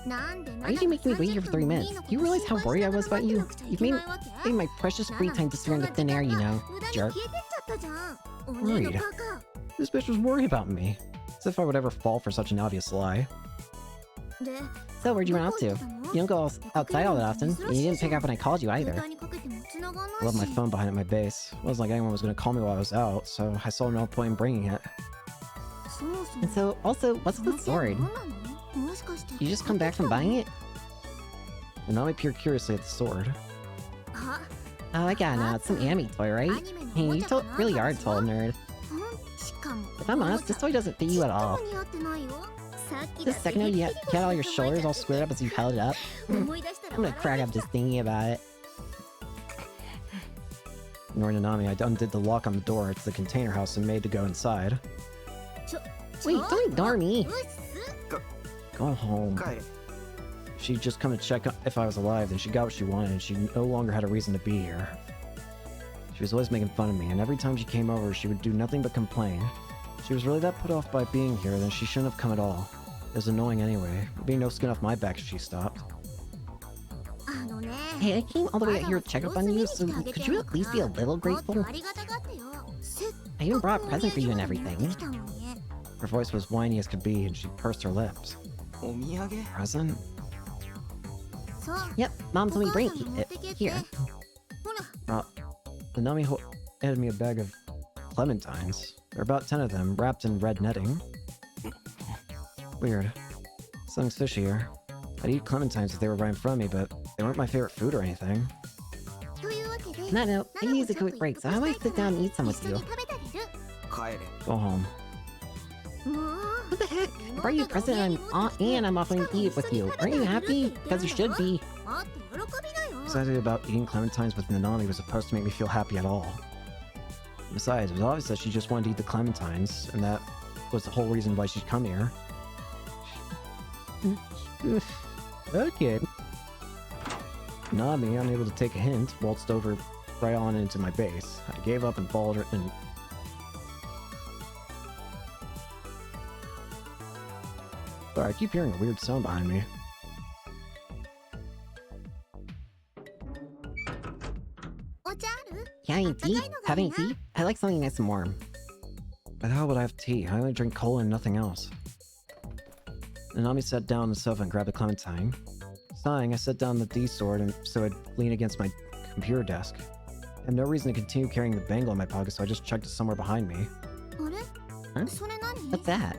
Why did you make me wait here for 3 minutes? Do you realize how worried I was about you? You've made my precious free time disappear into thin air, you know, jerk. Worried? This bitch was worried about me. As if I would ever fall for such an obvious lie. So where'd you run off to? You don't go outside all that often, and you didn't pick up when I called you either. I left my phone behind at my base. It wasn't like anyone was going to call me while I was out, so I saw no point in bringing it. And so, also, what's with the sword? You just come back from buying it? Nanami peered curiously at the sword. Oh, I got it now. It's some anime toy, right? Hey, you really are a total nerd. If I'm honest, this toy doesn't fit you at all. The second you had all your shoulders all squared up as you held it up. I'm gonna crack up just thinking about it. Ignoring Nanami, I undid the lock on the door to the container house and made to go inside. Wait, don't ignore me! Go home. If she'd just come to check if I was alive, then she got what she wanted and she no longer had a reason to be here. She was always making fun of me, and every time she came over, she would do nothing but complain. If she was really that put off by being here, then she shouldn't have come at all. It was annoying anyway. There'd be no skin off my back if she stopped. Hey, I came all the way out here to check up on you, so could you at least be a little grateful? I even brought a present for you and everything. Her voice was whiny as could be, and she pursed her lips. Present? Yep, Mom told me to bring it. Here. Nanami handed me a bag of clementines. There are about 10 of them, wrapped in red netting. Weird. Something's fishy here. I'd eat clementines if they were right in front of me, but they weren't my favorite food or anything. On that note, I can use a quick break, so how about I sit down and eat some with you? Go home. What the heck? I brought you a present and I'm offering to eat it with you. Aren't you happy? Because you should be. Excited about eating clementines with Nanami was supposed to make me feel happy at all. Besides, it was obvious that she just wanted to eat the clementines, and that was the whole reason why she'd come here. Okay. Nanami, unable to take a hint, waltzed over right on into my base. I gave up and followed her and... Sorry, I keep hearing a weird sound behind me. Yeah, any tea? Have any tea? I like something nice and warm. Why the hell would I have tea? I only drink cola and nothing else. Nanami sat down on the sofa and grabbed a clementine. Sighing, I set down the D-sword and so I'd lean against my computer desk. I had no reason to continue carrying the bangle in my pocket, so I just chucked it somewhere behind me. Huh? What's that?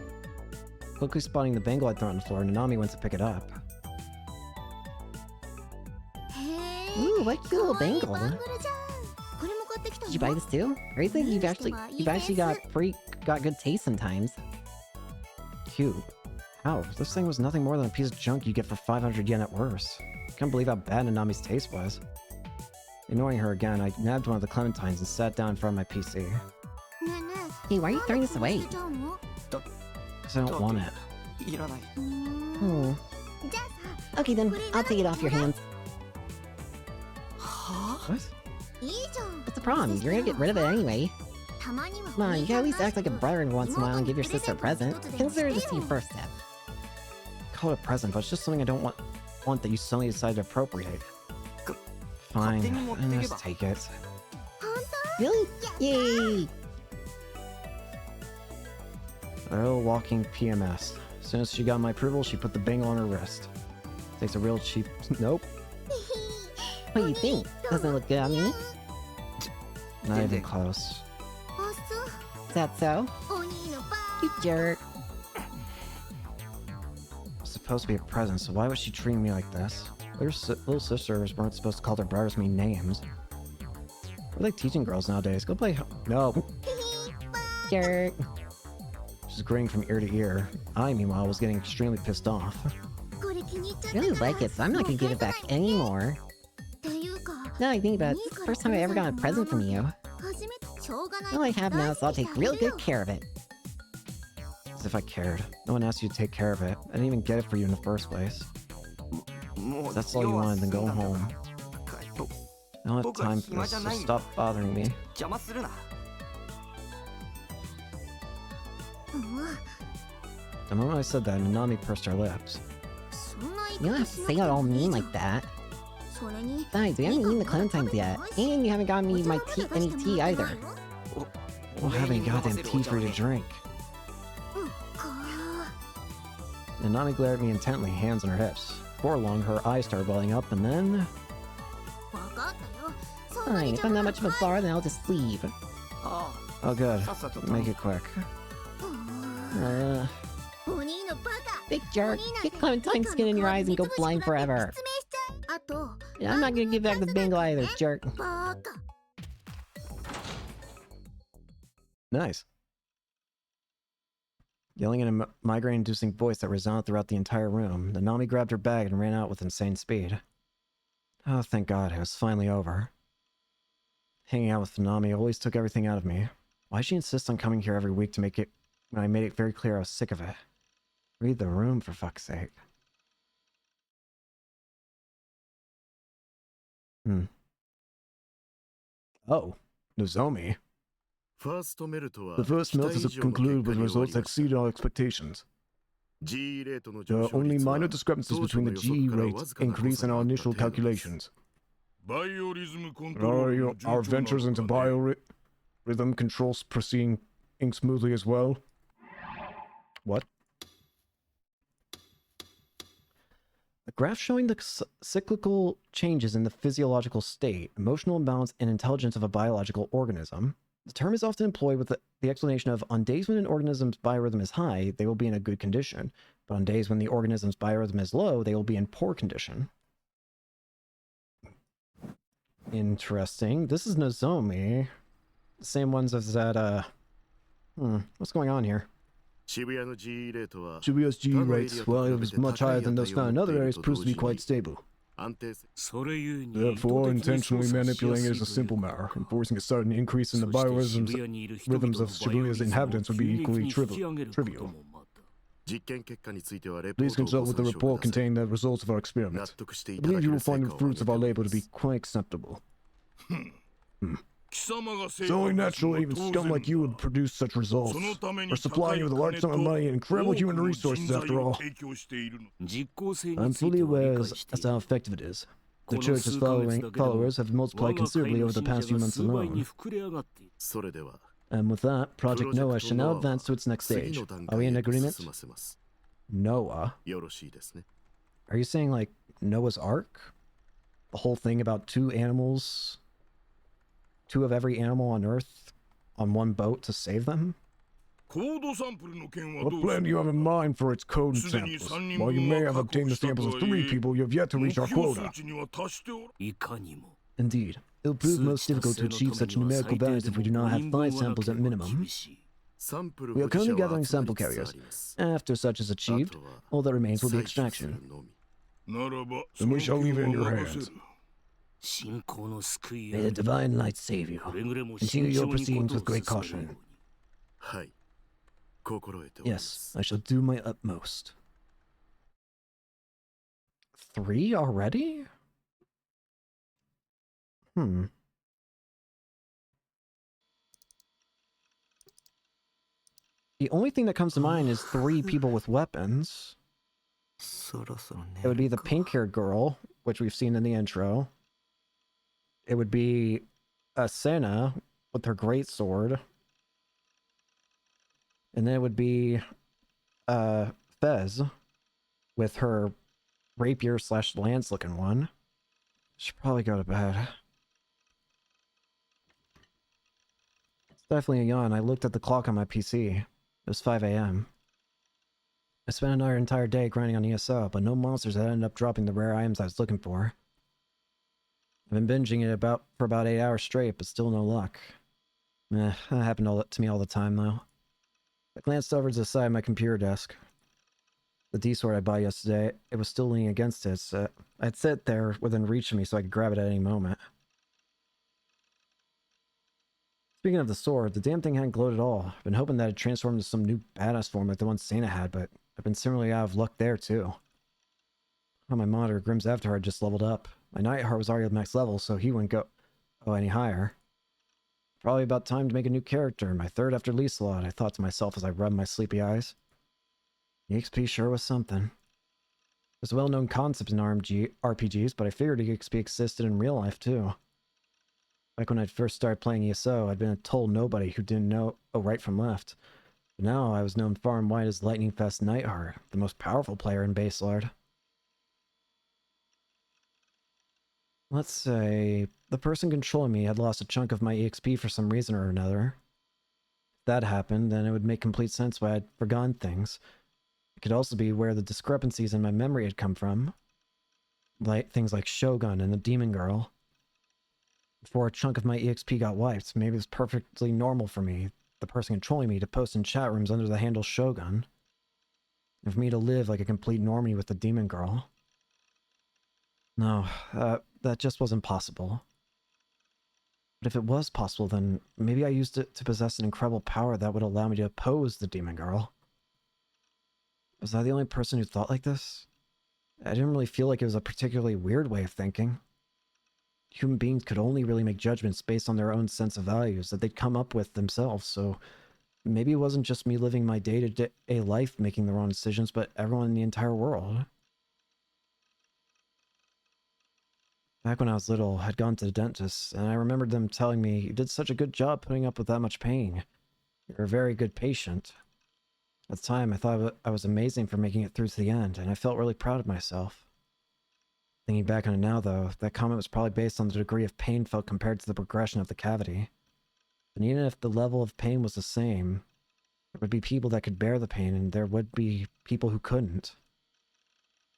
Quickly spotting the bangle I'd thrown on the floor, Nanami went to pick it up. Ooh, what cute little bangle. Did you buy this too? Or you think you've actually got good taste sometimes? Cute. How? This thing was nothing more than a piece of junk you get for 500 yen at worst. Can't believe how bad Nanami's taste was. Ignoring her again, I nabbed one of the clementines and sat down in front of my PC. Hey, why are you throwing this away? Because I don't want it. Hmm. Okay then, I'll take it off your hands. What? What's the problem? You're gonna get rid of it anyway. Come on, you can at least act like a brother once in a while and give your sister a present. Consider this your first step. Call it a present, but it's just something I don't want that you suddenly decide to appropriate. Fine, then just take it. Really? Yay! A little walking PMS. As soon as she got my approval, she put the bangle on her wrist. Takes a real cheap... Nope. What do you think? Doesn't it look good on me? Not even close. Is that so? You jerk. It's supposed to be a present, so why was she treating me like this? Little sisters weren't supposed to call their brothers mean names. What are they teaching girls nowadays? Go play... No. Jerk. She's grinning from ear to ear. I, meanwhile, was getting extremely pissed off. I really like it, so I'm not gonna give it back anymore. Now I think about it, it's the first time I ever got a present from you. All I have now, so I'll take real good care of it. As if I cared. No one asked you to take care of it. I didn't even get it for you in the first place. If that's all you wanted, then go home. I don't have time for this, so stop bothering me. The moment I said that, Nanami pursed her lips. You don't have to say it all mean like that. Besides, we haven't eaten the clementines yet, and you haven't gotten me any tea either. I don't have any goddamn tea for you to drink. Nanami glared at me intently, hands on her hips. Before long, her eyes started welling up, and then... Fine, if I'm not much of a bar, then I'll just leave. Oh good. Make it quick. Big jerk, get clementine skin in your eyes and go blind forever. Yeah, I'm not gonna give back the bangle either, jerk. Nice. Yelling in a migraine-inducing voice that resounded throughout the entire room, Nanami grabbed her bag and ran out with insane speed. Oh, thank God, it was finally over. Hanging out with Nanami always took everything out of me. Why'd she insist on coming here every week to make it when I made it very clear I was sick of it? Read the room, for fuck's sake. Oh, Nozomi. The first melt has concluded with results that exceeded our expectations. There are only minor discrepancies between the GE rate increase and our initial calculations. Our ventures into biorhythm controls proceeding smoothly as well. What? A graph showing the cyclical changes in the physiological state, emotional imbalance, and intelligence of a biological organism. The term is often employed with the explanation of on days when an organism's biorhythm is high, they will be in a good condition, but on days when the organism's biorhythm is low, they will be in poor condition. Interesting. This is Nozomi. The same ones as that, what's going on here? Shibuya's GE rate, while it was much higher than those found in other areas, proves to be quite stable. Therefore, intentionally manipulating it is a simple matter, and forcing a sudden increase in the biorhythms of Shibuya's inhabitants would be equally trivial. Please consult with the report containing the results of our experiment. I believe you will find the fruits of our labor to be quite acceptable. It's only natural that even scum like you would produce such results. We're supplying you with a large sum of money and incredible human resources after all. I'm fully aware as to how effective it is. The church's followers have multiplied considerably over the past few months alone. And with that, Project Noah shall now advance to its next stage. Are we in agreement? Noah? Are you saying like Noah's Ark? The whole thing about two animals? Two of every animal on Earth on one boat to save them? What plan do you have in mind for its code and samples? While you may have obtained the samples of 3 people, you have yet to reach our quota. Indeed, it will prove most difficult to achieve such numerical values if we do not have 5 samples at minimum. We are currently gathering sample carriers. After such is achieved, all that remains will be extraction. Then we shall leave it in your hands. May the divine light save you. Continue your proceedings with great caution. Yes, I shall do my utmost. 3 already? The only thing that comes to mind is 3 people with weapons. It would be the pink-haired girl, which we've seen in the intro. It would be Asena with her greatsword. And then it would be Fez with her rapier / lance looking one. Should probably go to bed. It's definitely a yawn. I looked at the clock on my PC. It was 5 a.m. I spent our entire day grinding on ESO, but no monsters had ended up dropping the rare items I was looking for. I've been binging it for about 8 hours straight, but still no luck. That happened to me all the time, though. I glanced over to the side of my computer desk. The D-sword I bought yesterday, it was still leaning against it, so I'd sit there within reach of me so I could grab it at any moment. Speaking of the sword, the damn thing hadn't glowed at all. I've been hoping that it'd transform into some new badass form like the one Santa had, but I've been similarly out of luck there, too. On my monitor, Grimm's Avatar had just leveled up. My Nightheart was already at max level, so he wouldn't go any higher. Probably about time to make a new character, my 3rd after Lieselot, I thought to myself as I rubbed my sleepy eyes. EXP sure was something. There's a well-known concept in RPGs, but I figured EXP existed in real life, too. Back when I first started playing ESO, I'd been a total nobody who didn't know right from left. But now I was known far and wide as Lightning Fest Nightheart, the most powerful player in Baselard. Let's say the person controlling me had lost a chunk of my EXP for some reason or another. If that happened, then it would make complete sense why I'd forgotten things. It could also be where the discrepancies in my memory had come from. Like things like Shogun and the Demon Girl. Before a chunk of my EXP got wiped, maybe it was perfectly normal for me, the person controlling me, to post in chat rooms under the handle Shogun. And for me to live like a complete normie with the Demon Girl. No, that just wasn't possible. But if it was possible, then maybe I used it to possess an incredible power that would allow me to oppose the Demon Girl. Was I the only person who thought like this? I didn't really feel like it was a particularly weird way of thinking. Human beings could only really make judgments based on their own sense of values that they'd come up with themselves, so maybe it wasn't just me living my day-to-day life making the wrong decisions, but everyone in the entire world. Back when I was little, I'd gone to the dentist, and I remembered them telling me, "You did such a good job putting up with that much pain. You're a very good patient." At the time, I thought I was amazing for making it through to the end, and I felt really proud of myself. Thinking back on it now, though, that comment was probably based on the degree of pain felt compared to the progression of the cavity. And even if the level of pain was the same, there would be people that could bear the pain, and there would be people who couldn't.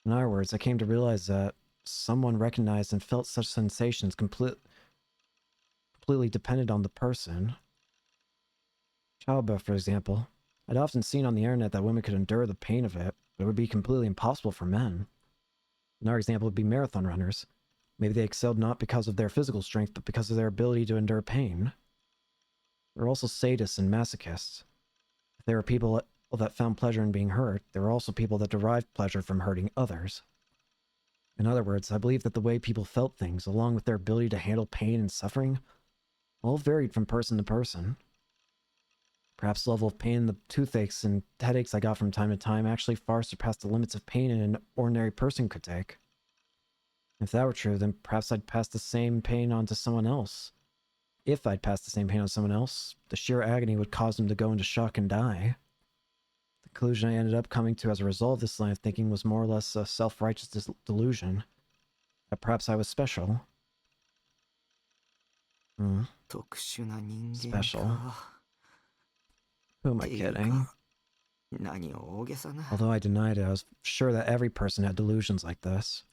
In other words, I came to realize that someone recognized and felt such sensations completely depended on the person. Childbirth, for example. I'd often seen on the internet that women could endure the pain of it, but it would be completely impossible for men. Another example would be marathon runners. Maybe they excelled not because of their physical strength, but because of their ability to endure pain. There were also sadists and masochists. If there were people that found pleasure in being hurt, there were also people that derived pleasure from hurting others. In other words, I believe that the way people felt things, along with their ability to handle pain and suffering, all varied from person to person. Perhaps the level of pain in the toothaches and headaches I got from time to time actually far surpassed the limits of pain an ordinary person could take. If that were true, then perhaps I'd pass the same pain on to someone else. If I'd pass the same pain on to someone else, the sheer agony would cause them to go into shock and die. The conclusion I ended up coming to as a result of this line of thinking was more or less a self-righteous delusion. That perhaps I was special. Special. Who am I kidding? Although I denied it, I was sure that every person had delusions like this.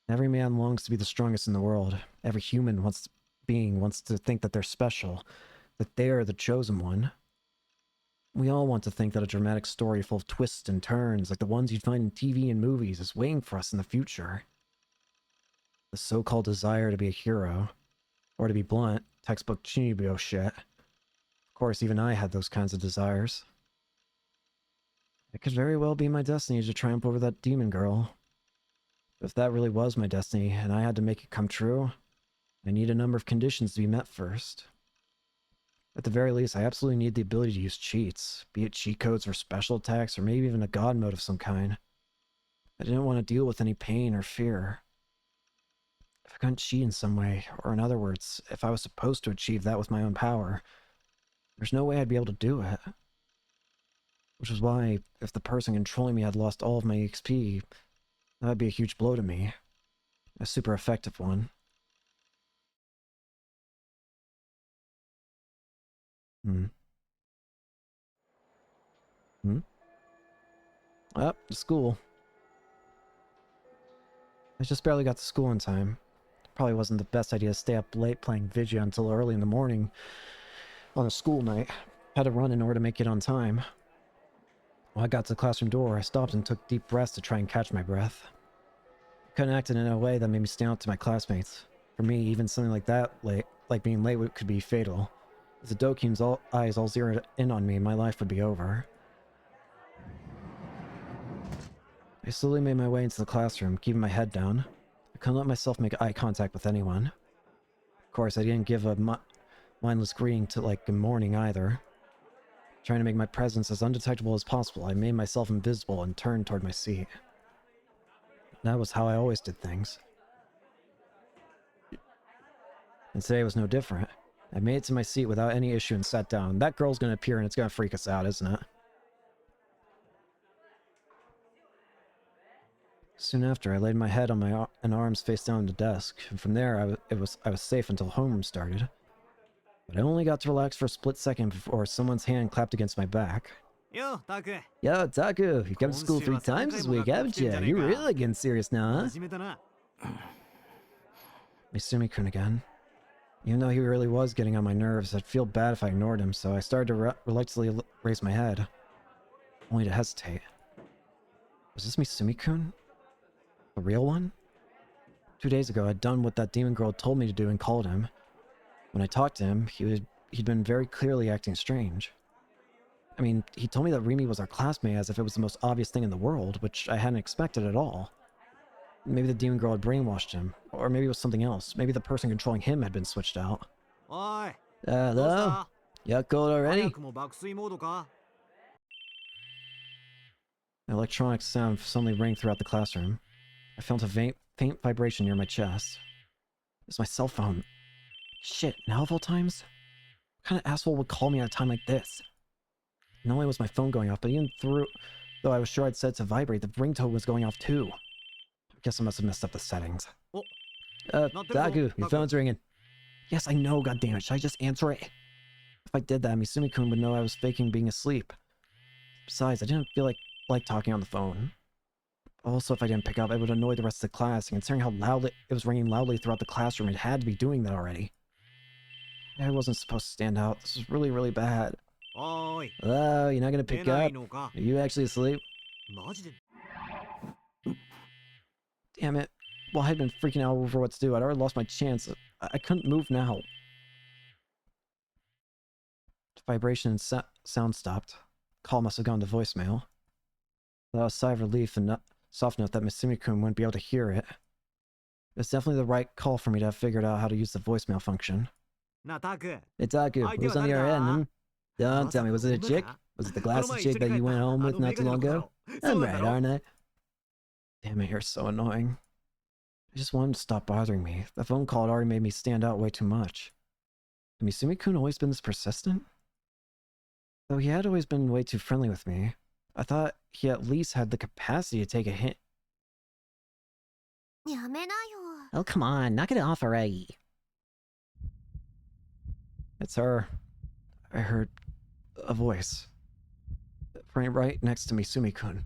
Every man longs to be the strongest in the world. Every human wants to think that they're special, that they are the chosen one. We all want to think that a dramatic story full of twists and turns, like the ones you'd find in TV and movies, is waiting for us in the future. The so-called desire to be a hero, or to be blunt, textbook Chinibyo shit. Of course, even I had those kinds of desires. It could very well be my destiny to triumph over that demon girl. But if that really was my destiny, and I had to make it come true, I need a number of conditions to be met first. At the very least, I absolutely need the ability to use cheats, be it cheat codes for special attacks, or maybe even a god mode of some kind. I didn't want to deal with any pain or fear. If I couldn't cheat in some way, or in other words, if I was supposed to achieve that with my own power, there's no way I'd be able to do it. Which is why, if the person controlling me had lost all of my XP, that would be a huge blow to me. A super effective one. Up to school. I just barely got to school in time. Probably wasn't the best idea to stay up late playing Vidya until early in the morning on a school night. Had to run in order to make it on time. When I got to the classroom door, I stopped and took deep breaths to try and catch my breath. I couldn't act in a way that made me stand out to my classmates. For me, even something like that, like being late, could be fatal. If the Dokyun's eyes all zeroed in on me, my life would be over. I slowly made my way into the classroom, keeping my head down. I couldn't let myself make eye contact with anyone. Of course, I didn't give a mindless greeting to, like, good morning either. Trying to make my presence as undetectable as possible, I made myself invisible and turned toward my seat. That was how I always did things. And today was no different. I made it to my seat without any issue and sat down. That girl's gonna appear and it's gonna freak us out, isn't it? Soon after, I laid my head on my arms face down on the desk, and from there I was safe until homeroom started. But I only got to relax for a split second before someone's hand clapped against my back. Yo, Taku. Yo, Taku, you've come to school 3 times this week, haven't you? You're really getting serious now, huh? Misumi-kun again. Even though he really was getting on my nerves, I'd feel bad if I ignored him, so I started to reluctantly raise my head. Only to hesitate. Was this Misumi-kun? The real one? 2 days ago, I'd done what that demon girl told me to do and called him. When I talked to him, he'd been very clearly acting strange. I mean, he told me that Rimi was our classmate as if it was the most obvious thing in the world, which I hadn't expected at all. Maybe the demon girl had brainwashed him, or maybe it was something else. Maybe the person controlling him had been switched out. Oi. Hello? You up cold already? An electronic sound suddenly rang throughout the classroom. I felt a faint vibration near my chest. It's my cell phone. Shit, now of all times? What kind of asshole would call me at a time like this? Not only was my phone going off, but even though I was sure I'd set it to vibrate, the ringtone was going off too. I guess I must have messed up the settings. Taku, your phone's ringing. Yes, I know, goddammit. Should I just answer it? If I did that, Misumi-kun would know I was faking being asleep. Besides, I didn't feel like talking on the phone. Also, if I didn't pick up, it would annoy the rest of the class, and considering how loud it was ringing loudly throughout the classroom, it had to be doing that already. I wasn't supposed to stand out. This was really, really bad. Oi. Hello, you're not gonna pick up? Are you actually asleep? Damn it. Well, I had been freaking out over what to do. I'd already lost my chance. I couldn't move now. The vibration and sound stopped. Call must have gone to voicemail. Without a sigh of relief and soft note that Misumi-kun wouldn't be able to hear it. It's definitely the right call for me to have figured out how to use the voicemail function. Hey Taku, who's on the other end? Don't tell me, was it a chick? Was it the glasses chick that you went home with not too long ago? I'm right, aren't I? Damn it, you're so annoying. I just wanted him to stop bothering me. The phone call had already made me stand out way too much. Had Misumi-kun always been this persistent? Though he had always been way too friendly with me, I thought he at least had the capacity to take a hint. Oh, come on, knock it off already. It's her. I heard... A voice. Right next to me, Sumi-kun.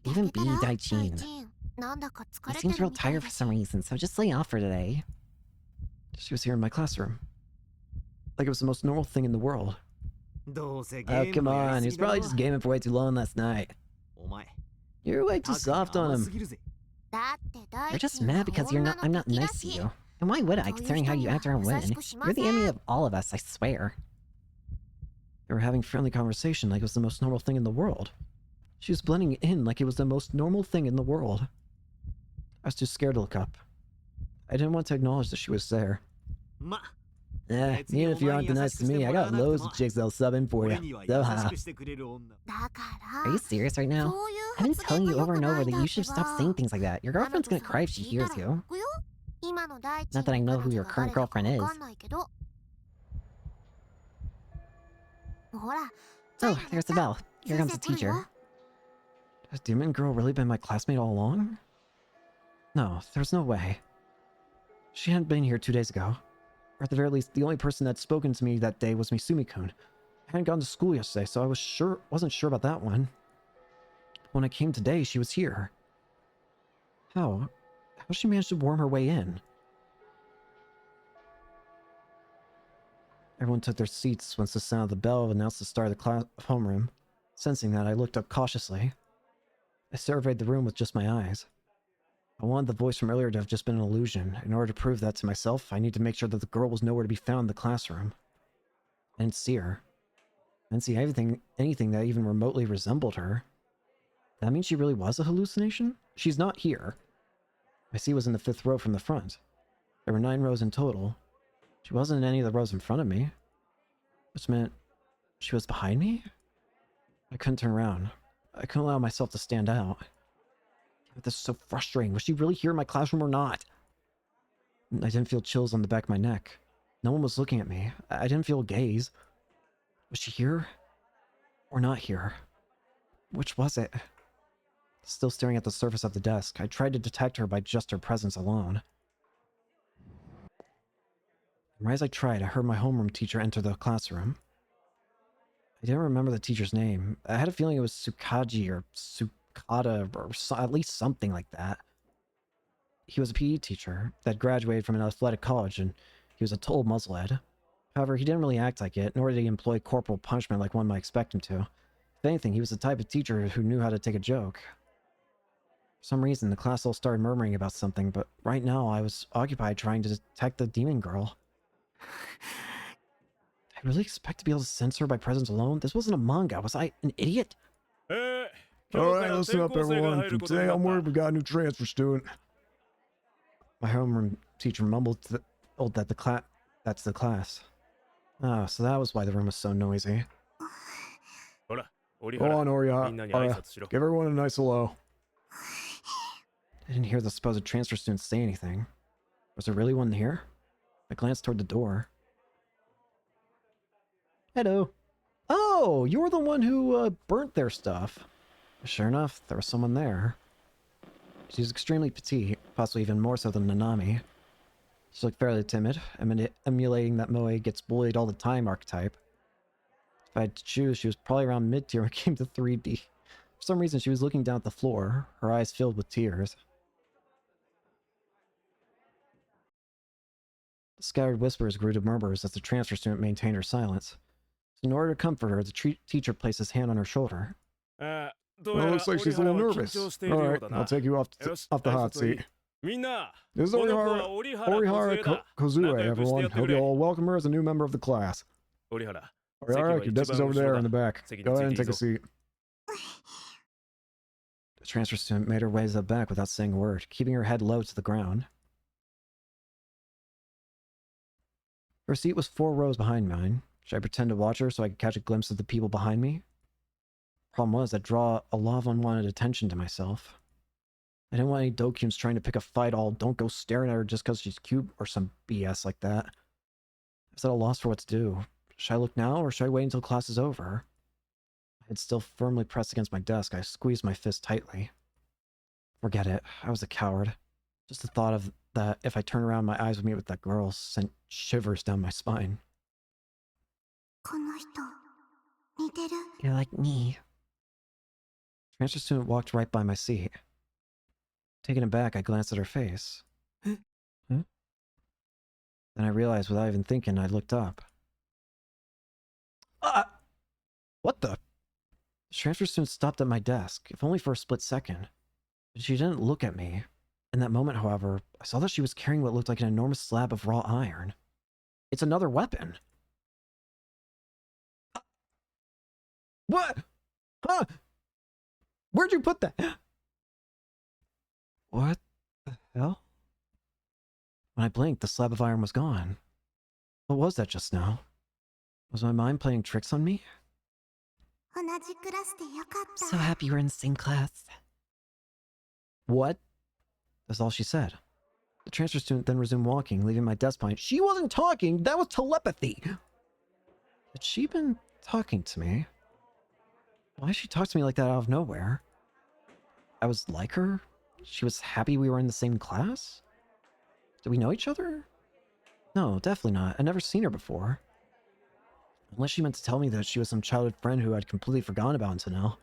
Even B, Daijin. He seems real tired for some reason, so just lay off for today. She was here in my classroom. Like it was the most normal thing in the world. Oh, come on. He was probably just gaming for way too long last night. You're way too soft on him. You're just mad because I'm not nice to you. And why would I, considering how you act around women? You're the enemy of all of us, I swear. They were having friendly conversation like it was the most normal thing in the world. She was blending in like it was the most normal thing in the world. I was too scared to look up. I didn't want to acknowledge that she was there. Even if you aren't nice to me, I got loads of chicks that'll sub in for you. So, Are you serious right now? I've been telling you over and over that you should stop saying things like that. Your girlfriend's gonna cry if she hears you. Not that I know who your current girlfriend is. Oh, there's the bell. Here comes the teacher. Has Demon Girl really been my classmate all along? No, there's no way. She hadn't been here 2 days ago. Or at the very least, the only person that'd spoken to me that day was Misumi-kun. I hadn't gone to school yesterday, so I wasn't sure about that one. When I came today, she was here. How? How she managed to worm her way in? Everyone took their seats once the sound of the bell announced the start of the class homeroom. Sensing that, I looked up cautiously. I surveyed the room with just my eyes. I wanted the voice from earlier to have just been an illusion. In order to prove that to myself, I needed to make sure that the girl was nowhere to be found in the classroom. I didn't see her. I didn't see anything that even remotely resembled her. That means she really was a hallucination? She's not here. My seat was in the 5th row from the front. There were 9 rows in total. She wasn't in any of the rows in front of me. Which meant she was behind me? I couldn't turn around. I couldn't allow myself to stand out. This is so frustrating. Was she really here in my classroom or not? I didn't feel chills on the back of my neck. No one was looking at me. I didn't feel a gaze. Was she here? Or not here? Which was it? Still staring at the surface of the desk, I tried to detect her by just her presence alone. And right as I tried, I heard my homeroom teacher enter the classroom. I didn't remember the teacher's name. I had a feeling it was Tsukaji or Tsukada or at least something like that. He was a PE teacher that graduated from an athletic college, and he was a total muzzlehead. However, he didn't really act like it, nor did he employ corporal punishment like one might expect him to. If anything, he was the type of teacher who knew how to take a joke. For some reason, the class all started murmuring about something, but right now I was occupied trying to detect the demon girl. I really expect to be able to sense her by presence alone? This wasn't a manga. Was I an idiot? Alright, listen up everyone. From today onward, we got a new transfer student. My homeroom teacher mumbled that's the class. Oh, so that was why the room was so noisy. Go on, Orihara. Give everyone a nice hello. I didn't hear the supposed transfer student say anything. Was there really one here? I glanced toward the door. Hello. Oh, you're the one who burnt their stuff. Sure enough, there was someone there. She was extremely petite, possibly even more so than Nanami. She looked fairly timid, emulating that Moe gets bullied all the time archetype. If I had to choose, she was probably around mid-tier when it came to 3D. For some reason, she was looking down at the floor, her eyes filled with tears. The scattered whispers grew to murmurs as the transfer student maintained her silence. In order to comfort her, the teacher placed his hand on her shoulder. Well, it looks like she's a little nervous. Alright, I'll take you off the hot seat. This is Orihara Kozue, everyone. Hope you all welcome her as a new member of the class. Orihara, your desk is over there in the back. Go ahead and take a seat. The transfer student made her way to the back without saying a word, keeping her head low to the ground. Her seat was 4 rows behind mine. Should I pretend to watch her so I could catch a glimpse of the people behind me? Problem was, I'd draw a lot of unwanted attention to myself. I didn't want any Dokuns trying to pick a fight all don't go staring at her just because she's cute or some BS like that. I was at a loss for what to do. Should I look now or should I wait until class is over? My head still firmly pressed against my desk. I squeezed my fist tightly. Forget it. I was a coward. Just the thought of that if I turned around my eyes would meet with that girl sent shivers down my spine. You're like me. Transfer student walked right by my seat. Taken aback, I glanced at her face. Huh? Then I realized without even thinking, I looked up. What the? The transfer student stopped at my desk, if only for a split second. But she didn't look at me. In that moment, however, I saw that she was carrying what looked like an enormous slab of raw iron. It's another weapon. What? Huh? Where'd you put that? What the hell? When I blinked, the slab of iron was gone. What was that just now? Was my mind playing tricks on me? So happy we're in the same class. What? That's all she said. The transfer student then resumed walking, leaving my desk behind. She wasn't talking! That was telepathy! Had she been talking to me? Why did she talk to me like that out of nowhere? I was like her? She was happy we were in the same class? Did we know each other? No, definitely not. I'd never seen her before. Unless she meant to tell me that she was some childhood friend who I'd completely forgotten about until now.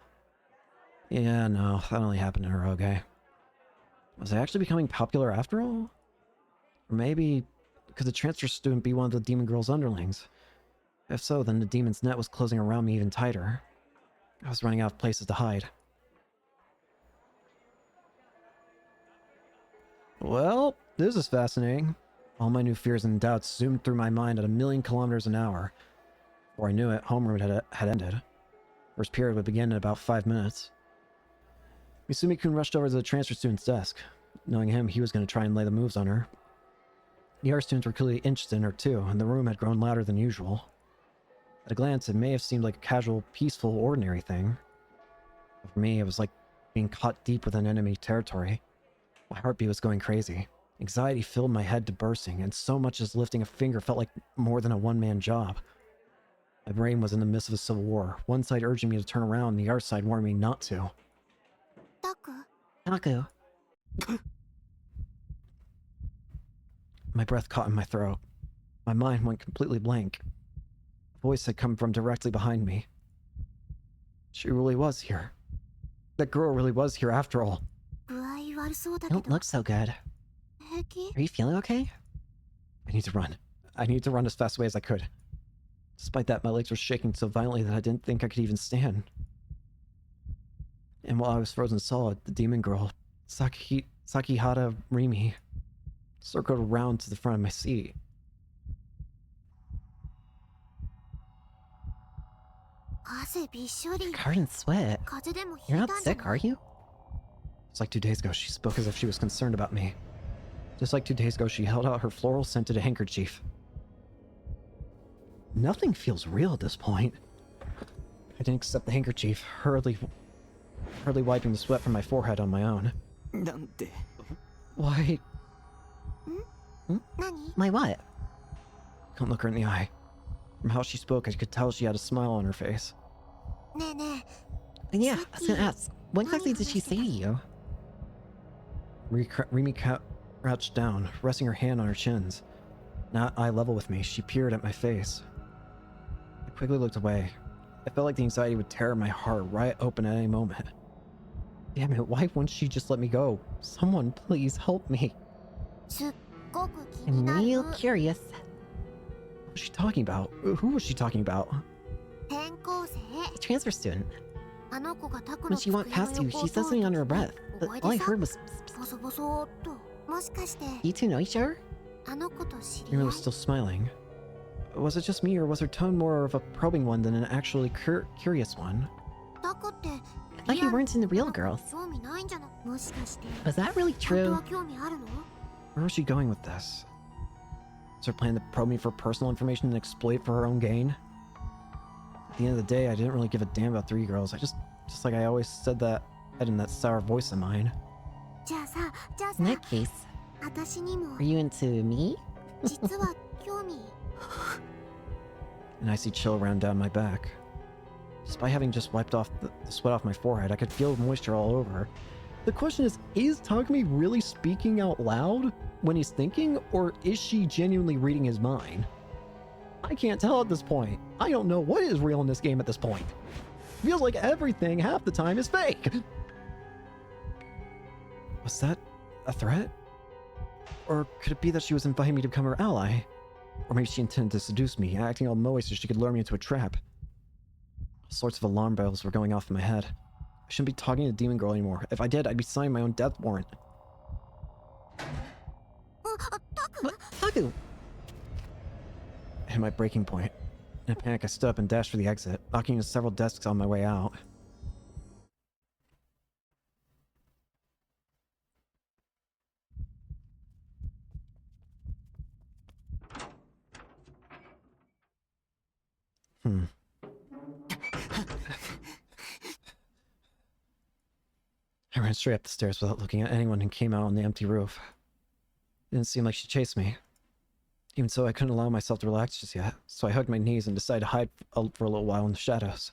Yeah, no, that only happened in her okay. Was I actually becoming popular after all? Or maybe could the transfer student be one of the demon girl's underlings? If so, then the demon's net was closing around me even tighter. I was running out of places to hide. Well, this is fascinating. All my new fears and doubts zoomed through my mind at 1,000,000 kilometers an hour. Before I knew it, homeroom had ended. First period would begin in about 5 minutes. Misumi-kun rushed over to the transfer student's desk. Knowing him, he was going to try and lay the moves on her. The other students were clearly interested in her too, and the room had grown louder than usual. At a glance, it may have seemed like a casual, peaceful, ordinary thing. But for me, it was like being caught deep within enemy territory. My heartbeat was going crazy. Anxiety filled my head to bursting, and so much as lifting a finger felt like more than a one-man job. My brain was in the midst of a civil war, one side urging me to turn around, and the other side warning me not to. Taku. My breath caught in my throat. My mind went completely blank. A voice had come from directly behind me. She really was here. That girl really was here after all. You don't look so good. Are you feeling okay? I need to run. I need to run as fast away as I could. Despite that, my legs were shaking so violently that I didn't think I could even stand. And while I was frozen solid, the demon girl, Sakihara Rimi, circled around to the front of my seat. You're covered in sweat. You're not sick, are you? Just like 2 days ago, she spoke as if she was concerned about me. Just like 2 days ago, she held out her floral-scented handkerchief. Nothing feels real at this point. I didn't accept the handkerchief, hurriedly wiping the sweat from my forehead on my own. Why? My what? Couldn't look her in the eye. From how she spoke, I could tell she had a smile on her face. Yeah, I was gonna ask, what exactly did she say to you? Rimi crouched down, resting her hand on her chins. Not eye level with me, she peered at my face. I quickly looked away. I felt like the anxiety would tear my heart right open at any moment. Damn it, why wouldn't she just let me go? Someone please help me. I'm real curious. What was she talking about? Who was she talking about? The transfer student. When she walked past you, she said something under her breath, but all I heard was... You two know each other? Rima was still smiling. Was it just me, or was her tone more of a probing one than an actually curious one? I thought you weren't into real girls. Was that really true? Where was she going with this? Was her plan to probe me for personal information and exploit for her own gain? At the end of the day, I didn't really give a damn about 3 girls. I just like I always said that in that sour voice of mine. In that case, are you into me? An icy chill ran down my back. Despite having just wiped off the sweat off my forehead, I could feel moisture all over. The question is Takumi really speaking out loud when he's thinking, or is she genuinely reading his mind? I can't tell at this point. I don't know what is real in this game at this point. Feels like everything half the time is fake. Was that a threat? Or could it be that she was inviting me to become her ally? Or maybe she intended to seduce me, acting all moist so she could lure me into a trap. All sorts of alarm bells were going off in my head. I shouldn't be talking to Demon Girl anymore. If I did, I'd be signing my own death warrant. What? Taku! I hit my breaking point. In a panic, I stood up and dashed for the exit, knocking into several desks on my way out. I ran straight up the stairs without looking at anyone and came out on the empty roof. It didn't seem like she chased me. Even so, I couldn't allow myself to relax just yet, so I hugged my knees and decided to hide for a little while in the shadows.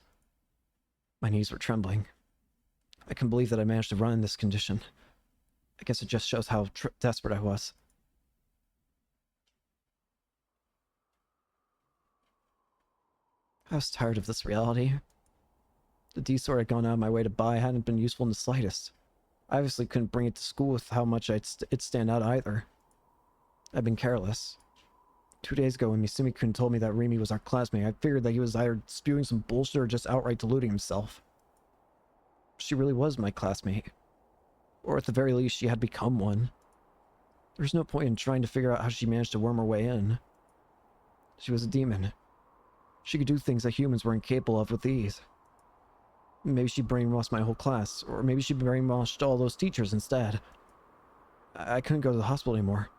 My knees were trembling. I couldn't believe that I managed to run in this condition. I guess it just shows how desperate I was. I was tired of this reality. The D-sword I'd gone out of my way to buy hadn't been useful in the slightest. I obviously couldn't bring it to school with how much it'd stand out either. I'd been careless. 2 days ago when Misumi-kun told me that Rimi was our classmate, I figured that he was either spewing some bullshit or just outright deluding himself. She really was my classmate. Or at the very least, she had become one. There's no point in trying to figure out how she managed to worm her way in. She was a demon. She could do things that humans were incapable of with ease. Maybe she brainwashed my whole class, or maybe she brainwashed all those teachers instead. I couldn't go to the hospital anymore,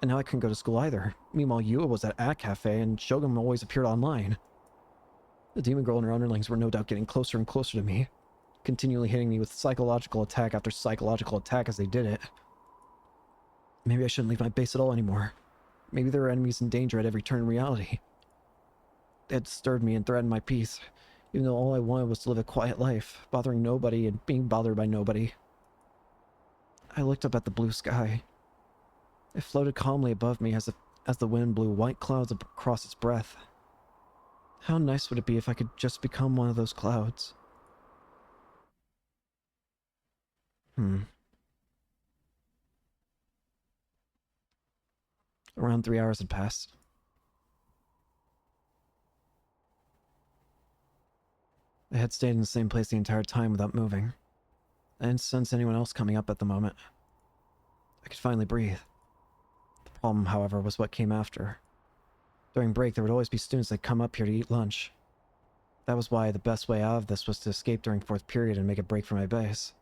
and now I couldn't go to school either. Meanwhile, Yua was at a cafe, and Shogun always appeared online. The demon girl and her underlings were no doubt getting closer and closer to me, continually hitting me with psychological attack after psychological attack as they did it. Maybe I shouldn't leave my base at all anymore. Maybe there are enemies in danger at every turn in reality. They had disturbed me and threatened my peace, even though all I wanted was to live a quiet life, bothering nobody and being bothered by nobody. I looked up at the blue sky. It floated calmly above me as the wind blew white clouds across its breadth. How nice would it be if I could just become one of those clouds? Around 3 hours had passed. I had stayed in the same place the entire time without moving. I didn't sense anyone else coming up at the moment. I could finally breathe. The problem, however, was what came after. During break, there would always be students that come up here to eat lunch. That was why the best way out of this was to escape during fourth period and make a break for my base.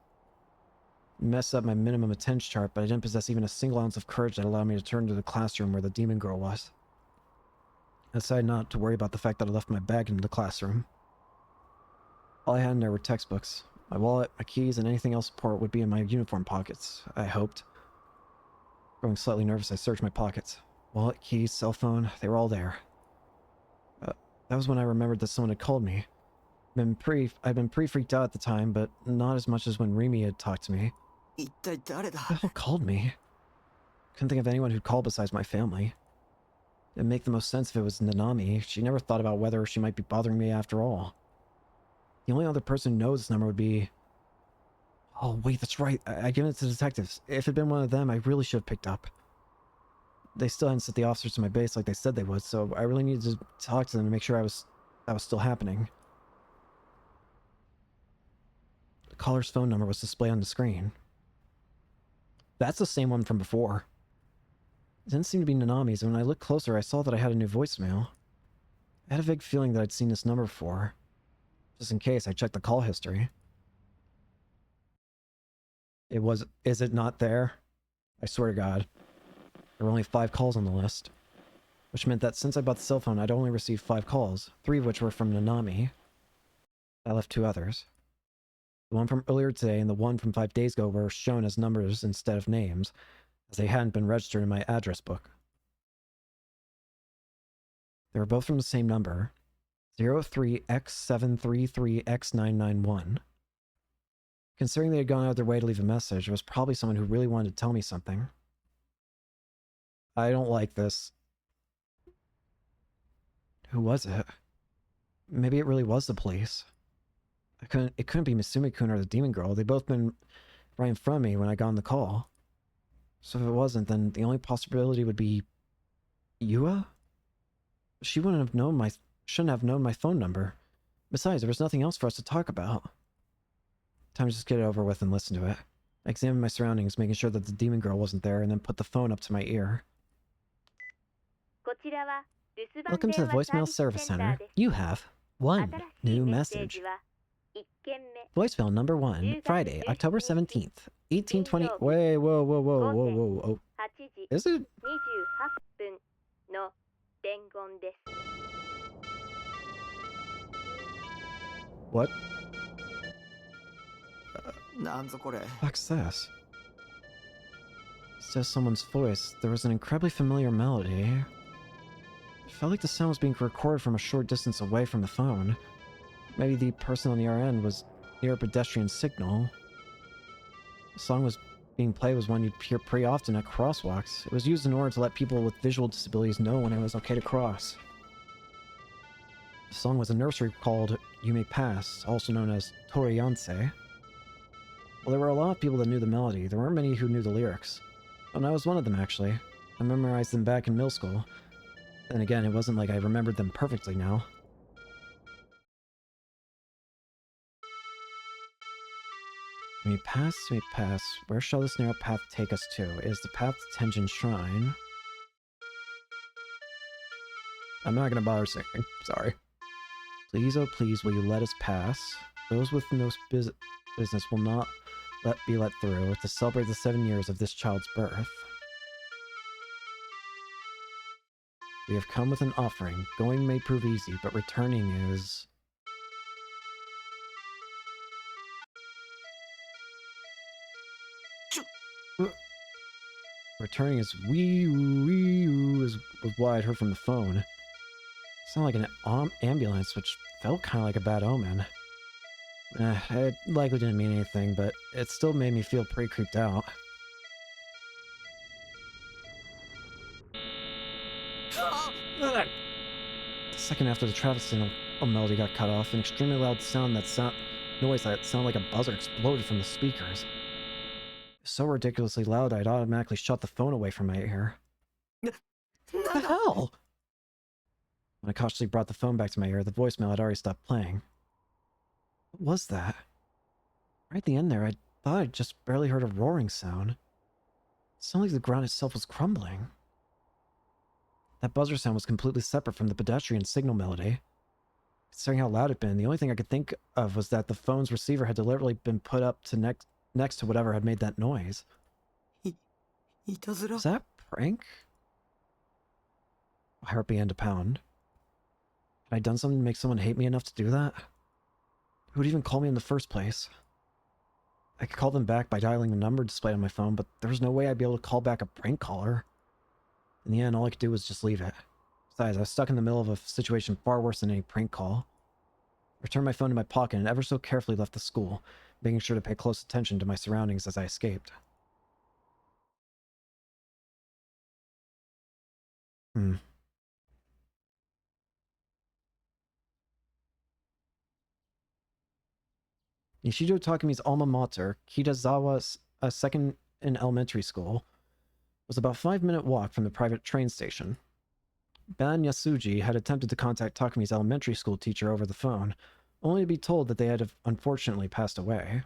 It messed up my minimum attendance chart, but I didn't possess even a single ounce of courage that allowed me to turn to the classroom where the demon girl was. I decided not to worry about the fact that I left my bag in the classroom. All I had in there were textbooks. My wallet, my keys, and anything else important would be in my uniform pockets, I hoped. Growing slightly nervous, I searched my pockets. Wallet, keys, cell phone, they were all there. That was when I remembered that someone had called me. I'd been pretty freaked out at the time, but not as much as when Rimi had talked to me. Who the hell called me? Couldn't think of anyone who'd call besides my family. It'd make the most sense if it was Nanami. She never thought about whether she might be bothering me after all. The only other person who knows this number would be... Oh, wait, that's right. I given it to the detectives. If it had been one of them, I really should have picked up. They still hadn't sent the officers to my base like they said they would, so I really needed to talk to them to make sure that was still happening. The caller's phone number was displayed on the screen. That's the same one from before. It didn't seem to be Nanami's, and when I looked closer, I saw that I had a new voicemail. I had a vague feeling that I'd seen this number before. Just in case, I checked the call history. Is it not there? I swear to God. There were only 5 calls on the list. Which meant that since I bought the cell phone, I'd only received 5 calls, 3 of which were from Nanami. I left 2 others. The one from earlier today and the one from 5 days ago were shown as numbers instead of names, as they hadn't been registered in my address book. They were both from the same number, 03X733X991. Considering they had gone out of their way to leave a message, it was probably someone who really wanted to tell me something. I don't like this. Who was it? Maybe it really was the police. It couldn't be Misumi-kun or the demon girl. They'd both been right in front of me when I got on the call. So if it wasn't, then the only possibility would be Yua? She shouldn't have known my phone number. Besides, there was nothing else for us to talk about. Time to just get it over with and listen to it. I examined my surroundings, making sure that the demon girl wasn't there, and then put the phone up to my ear. Welcome to the voicemail service center. You have one new message. Voicemail number 1, Friday, October 17th, 1820. Wait, whoa. Oh, is it? What? Fuck's this? It says someone's voice. There was an incredibly familiar melody. It felt like the sound was being recorded from a short distance away from the phone. Maybe the person on the other end was near a pedestrian signal. The song was being played was one you'd hear pretty often at crosswalks. It was used in order to let people with visual disabilities know when it was okay to cross. The song was a nursery called You May Pass, also known as Toriyanse. Well, there were a lot of people that knew the melody. There weren't many who knew the lyrics. And I was one of them, actually. I memorized them back in middle school. Then again, it wasn't like I remembered them perfectly now. You may pass. Where shall this narrow path take us to? It is the path to Tenjin Shrine. I'm not gonna bother singing. Sorry. Please, oh please, will you let us pass? Those with no business will not be let through to celebrate the 7 years of this child's birth. We have come with an offering. Going may prove easy, but returning is... Returning is was what I'd heard from the phone. It sounded like an ambulance, which felt kind of like a bad omen. It likely didn't mean anything, but it still made me feel pretty creeped out. The second after the traffic signal melody got cut off, an extremely loud noise that sounded like a buzzer exploded from the speakers. It was so ridiculously loud I'd automatically shut the phone away from my ear. What the hell? When I cautiously brought the phone back to my ear, the voicemail had already stopped playing. What was that? Right at the end there, I thought I'd just barely heard a roaring sound. It sounded like the ground itself was crumbling. That buzzer sound was completely separate from the pedestrian signal melody. Considering how loud it'd been, the only thing I could think of was that the phone's receiver had deliberately been put up to next to whatever had made that noise. Was that a prank? My heart began to pound. Had I done something to make someone hate me enough to do that? Who would even call me in the first place? I could call them back by dialing the number displayed on my phone, but there was no way I'd be able to call back a prank caller. In the end, all I could do was just leave it. Besides, I was stuck in the middle of a situation far worse than any prank call. I returned my phone to my pocket and ever so carefully left the school, making sure to pay close attention to my surroundings as I escaped. Nishido Takami's alma mater, Kitazawa Second in Elementary School, was about a 5-minute walk from the private train station. Ban Yasuji had attempted to contact Takami's elementary school teacher over the phone, only to be told that they had unfortunately passed away.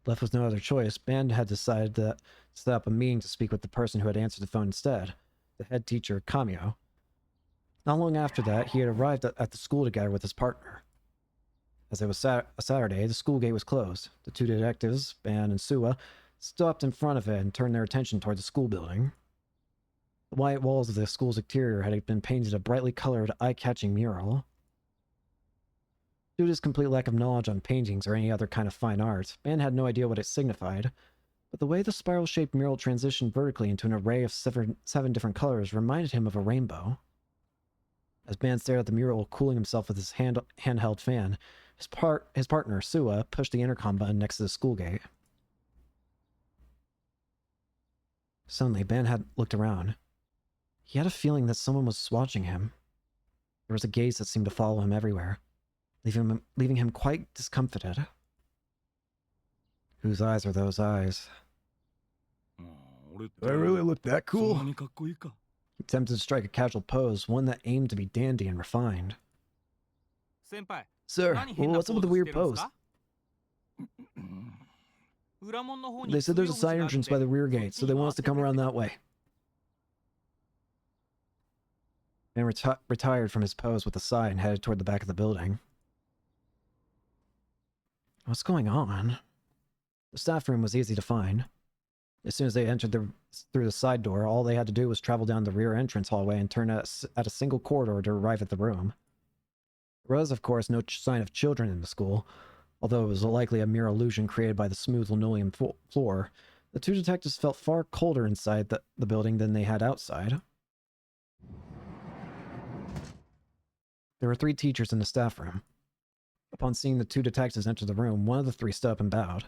Left with no other choice, Ban had decided to set up a meeting to speak with the person who had answered the phone instead, the head teacher, Kamio. Not long after that, he had arrived at the school together with his partner. As it was a Saturday, the school gate was closed. The two detectives, Ban and Suwa, stopped in front of it and turned their attention toward the school building. The white walls of the school's exterior had been painted a brightly colored, eye-catching mural. Due to his complete lack of knowledge on paintings or any other kind of fine art, Ban had no idea what it signified, but the way the spiral-shaped mural transitioned vertically into an array of seven different colors reminded him of a rainbow. As Ban stared at the mural, cooling himself with his handheld fan, His partner, Sua, pushed the intercom button next to the school gate. Suddenly, Ban had looked around. He had a feeling that someone was watching him. There was a gaze that seemed to follow him everywhere, leaving him quite discomfited. Whose eyes are those eyes? Do I really look that cool? He attempted to strike a casual pose, one that aimed to be dandy and refined. Sir, what's up with the weird pose? They said there's a side entrance by the rear gate, so they want us to come around that way. Man retired from his pose with a sigh and headed toward the back of the building. What's going on? The staff room was easy to find. As soon as they entered through the side door, all they had to do was travel down the rear entrance hallway and turn at a single corridor to arrive at the room. There was, of course, no sign of children in the school, although it was likely a mere illusion created by the smooth linoleum floor. The two detectives felt far colder inside the building than they had outside. There were 3 teachers in the staff room. Upon seeing the 2 detectives enter the room, one of the 3 stood up and bowed.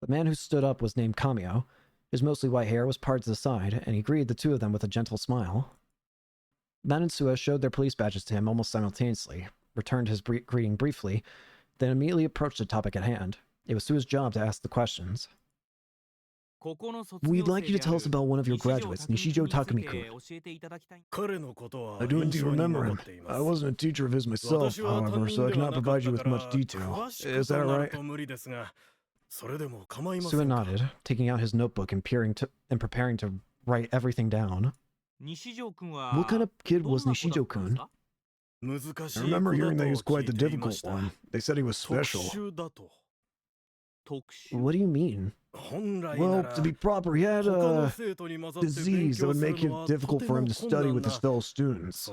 The man who stood up was named Kamio. His mostly white hair was parted to the side, and he greeted the 2 of them with a gentle smile. Man and Sua showed their police badges to him almost simultaneously, returned his greeting briefly, then immediately approached the topic at hand. It was Sua's job to ask the questions. We'd like you to tell us about one of your graduates, Nishijo Takumi-kun. I do indeed remember him. I wasn't a teacher of his myself, however, so I cannot provide you with much detail. Is that right? Sua nodded, taking out his notebook and preparing to write everything down. What kind of kid was Nishijo-kun? I remember hearing that he was quite the difficult one. They said he was special. What do you mean? Well, to be proper, he had a disease that would make it difficult for him to study with his fellow students.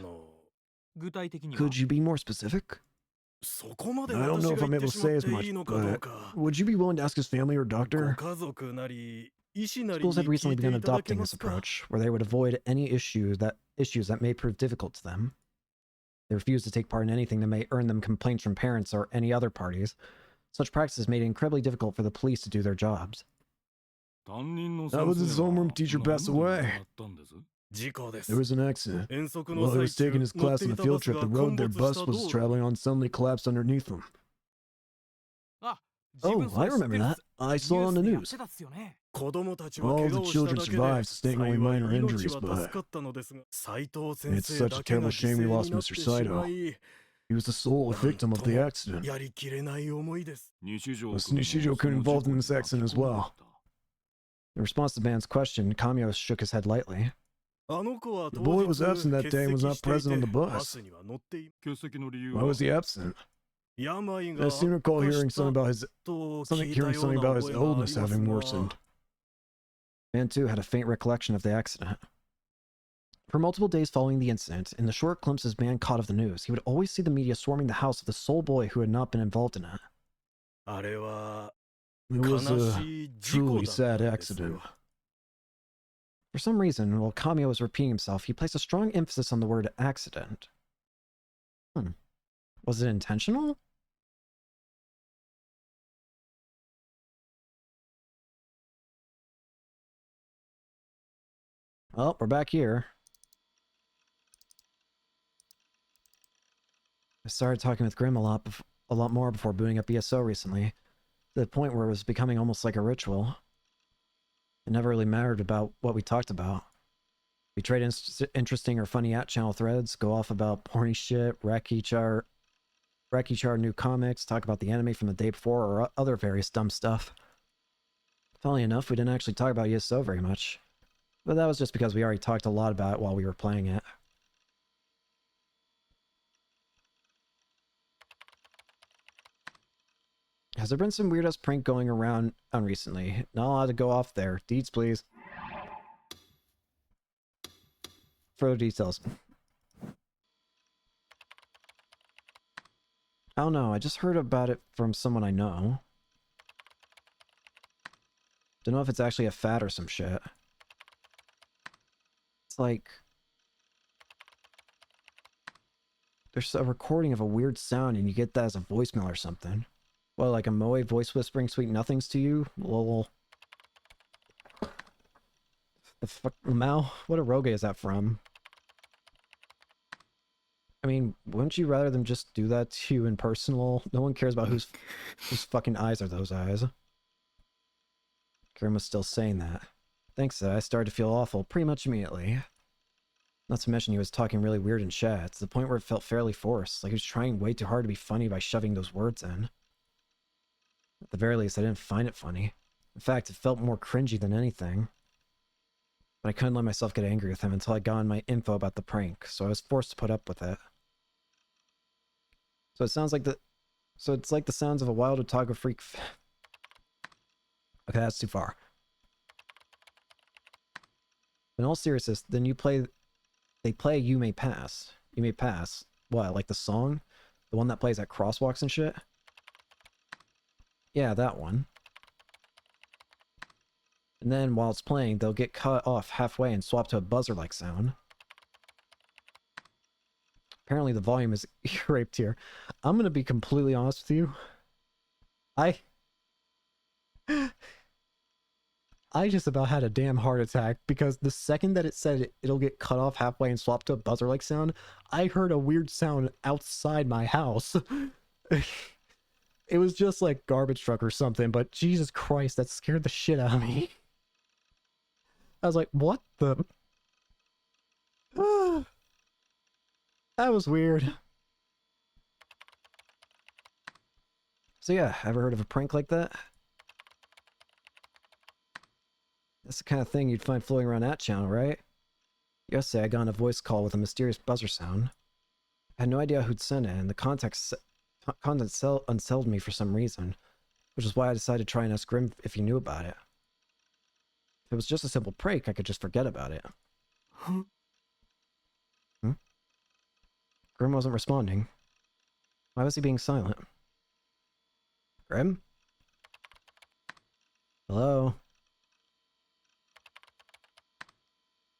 Could you be more specific? I don't know if I'm able to say as much, but would you be willing to ask his family or doctor? Schools had recently begun adopting this approach, where they would avoid any issues that may prove difficult to them. They refused to take part in anything that may earn them complaints from parents or any other parties. Such practices made it incredibly difficult for the police to do their jobs. How was his homeroom teacher pass away? There was an accident. While he was taking his class on a field trip, the road their bus was traveling on suddenly collapsed underneath them. Oh, I remember that. I saw it on the news. All the children survived, sustaining only minor injuries, but it's such a terrible shame we lost Mr. Saito. He was the sole victim of the accident. Was Nishijo-kun involved in this accident as well? In response to Ban's question, Kamio shook his head lightly. The boy was absent that day and was not present on the bus. Why was he absent? I seem to recall hearing something about his illness having worsened. Ban too had a faint recollection of the accident. For multiple days following the incident, in the short glimpses Ban caught of the news, he would always see the media swarming the house of the sole boy who had not been involved in it. It was a truly sad accident. For some reason, while Kamio was repeating himself, he placed a strong emphasis on the word accident. Was it intentional? Well, we're back here. I started talking with Grim a lot more before booting up ESO recently, to the point where it was becoming almost like a ritual. It never really mattered about what we talked about. We trade interesting or funny at-channel threads, go off about porny shit, wreck each other new comics, talk about the anime from the day before, or other various dumb stuff. Funnily enough, we didn't actually talk about ESO very much, but that was just because we already talked a lot about it while we were playing it. Has there been some weird-ass prank going around recently? Not allowed to go off there. Deeds, please. Further details. I don't know. I just heard about it from someone I know. Don't know if it's actually a fad or some shit. It's like... there's a recording of a weird sound and you get that as a voicemail or something. Well, like a Moe voice whispering sweet nothings to you? Lol. The fuck, Mao? What eroge is that from? I mean, wouldn't you rather them just do that to you in personal? No one cares about whose fucking eyes are those eyes. Karen was still saying that. Thanks, I started to feel awful pretty much immediately. Not to mention he was talking really weird in chat, to the point where it felt fairly forced, like he was trying way too hard to be funny by shoving those words in. At the very least, I didn't find it funny. In fact, it felt more cringy than anything. But I couldn't let myself get angry with him until I got my info about the prank, so I was forced to put up with it. So it sounds like so it's like the sounds of a wild otaku freak. Okay, that's too far. In all seriousness, then they play You May Pass. You May Pass. What, like the song? The one that plays at crosswalks and shit? Yeah, that one. And then while it's playing, they'll get cut off halfway and swap to a buzzer-like sound. Apparently the volume is ear-raped here. I'm gonna be completely honest with you. I just about had a damn heart attack because the second that it said it'll get cut off halfway and swap to a buzzer-like sound, I heard a weird sound outside my house. It was just like garbage truck or something, but Jesus Christ, that scared the shit out of me. I was like, what the? That was weird. So yeah, ever heard of a prank like that? That's the kind of thing you'd find floating around that channel, right? Yesterday I got on a voice call with a mysterious buzzer sound. I had no idea who'd sent it, and the content unsettled me for some reason, which is why I decided to try and ask Grim if he knew about it. If it was just a simple prank, I could just forget about it. Hmm? Grim wasn't responding. Why was he being silent? Grim? Hello?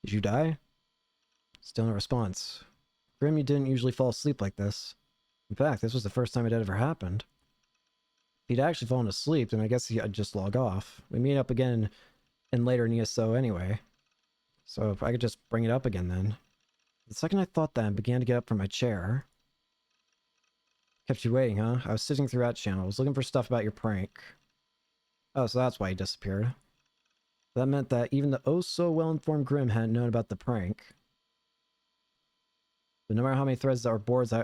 Did you die? Still no response. Grim, you didn't usually fall asleep like this. In fact, this was the first time it had ever happened. If he'd actually fallen asleep, then I guess I'd just log off. We meet up again in later in ESO anyway. So if I could just bring it up again then. The second I thought that, I began to get up from my chair. Kept you waiting, huh? I was sitting through that channel. I was looking for stuff about your prank. Oh, so that's why he disappeared. That meant that even the oh-so-well-informed Grim hadn't known about the prank. But no matter how many threads or boards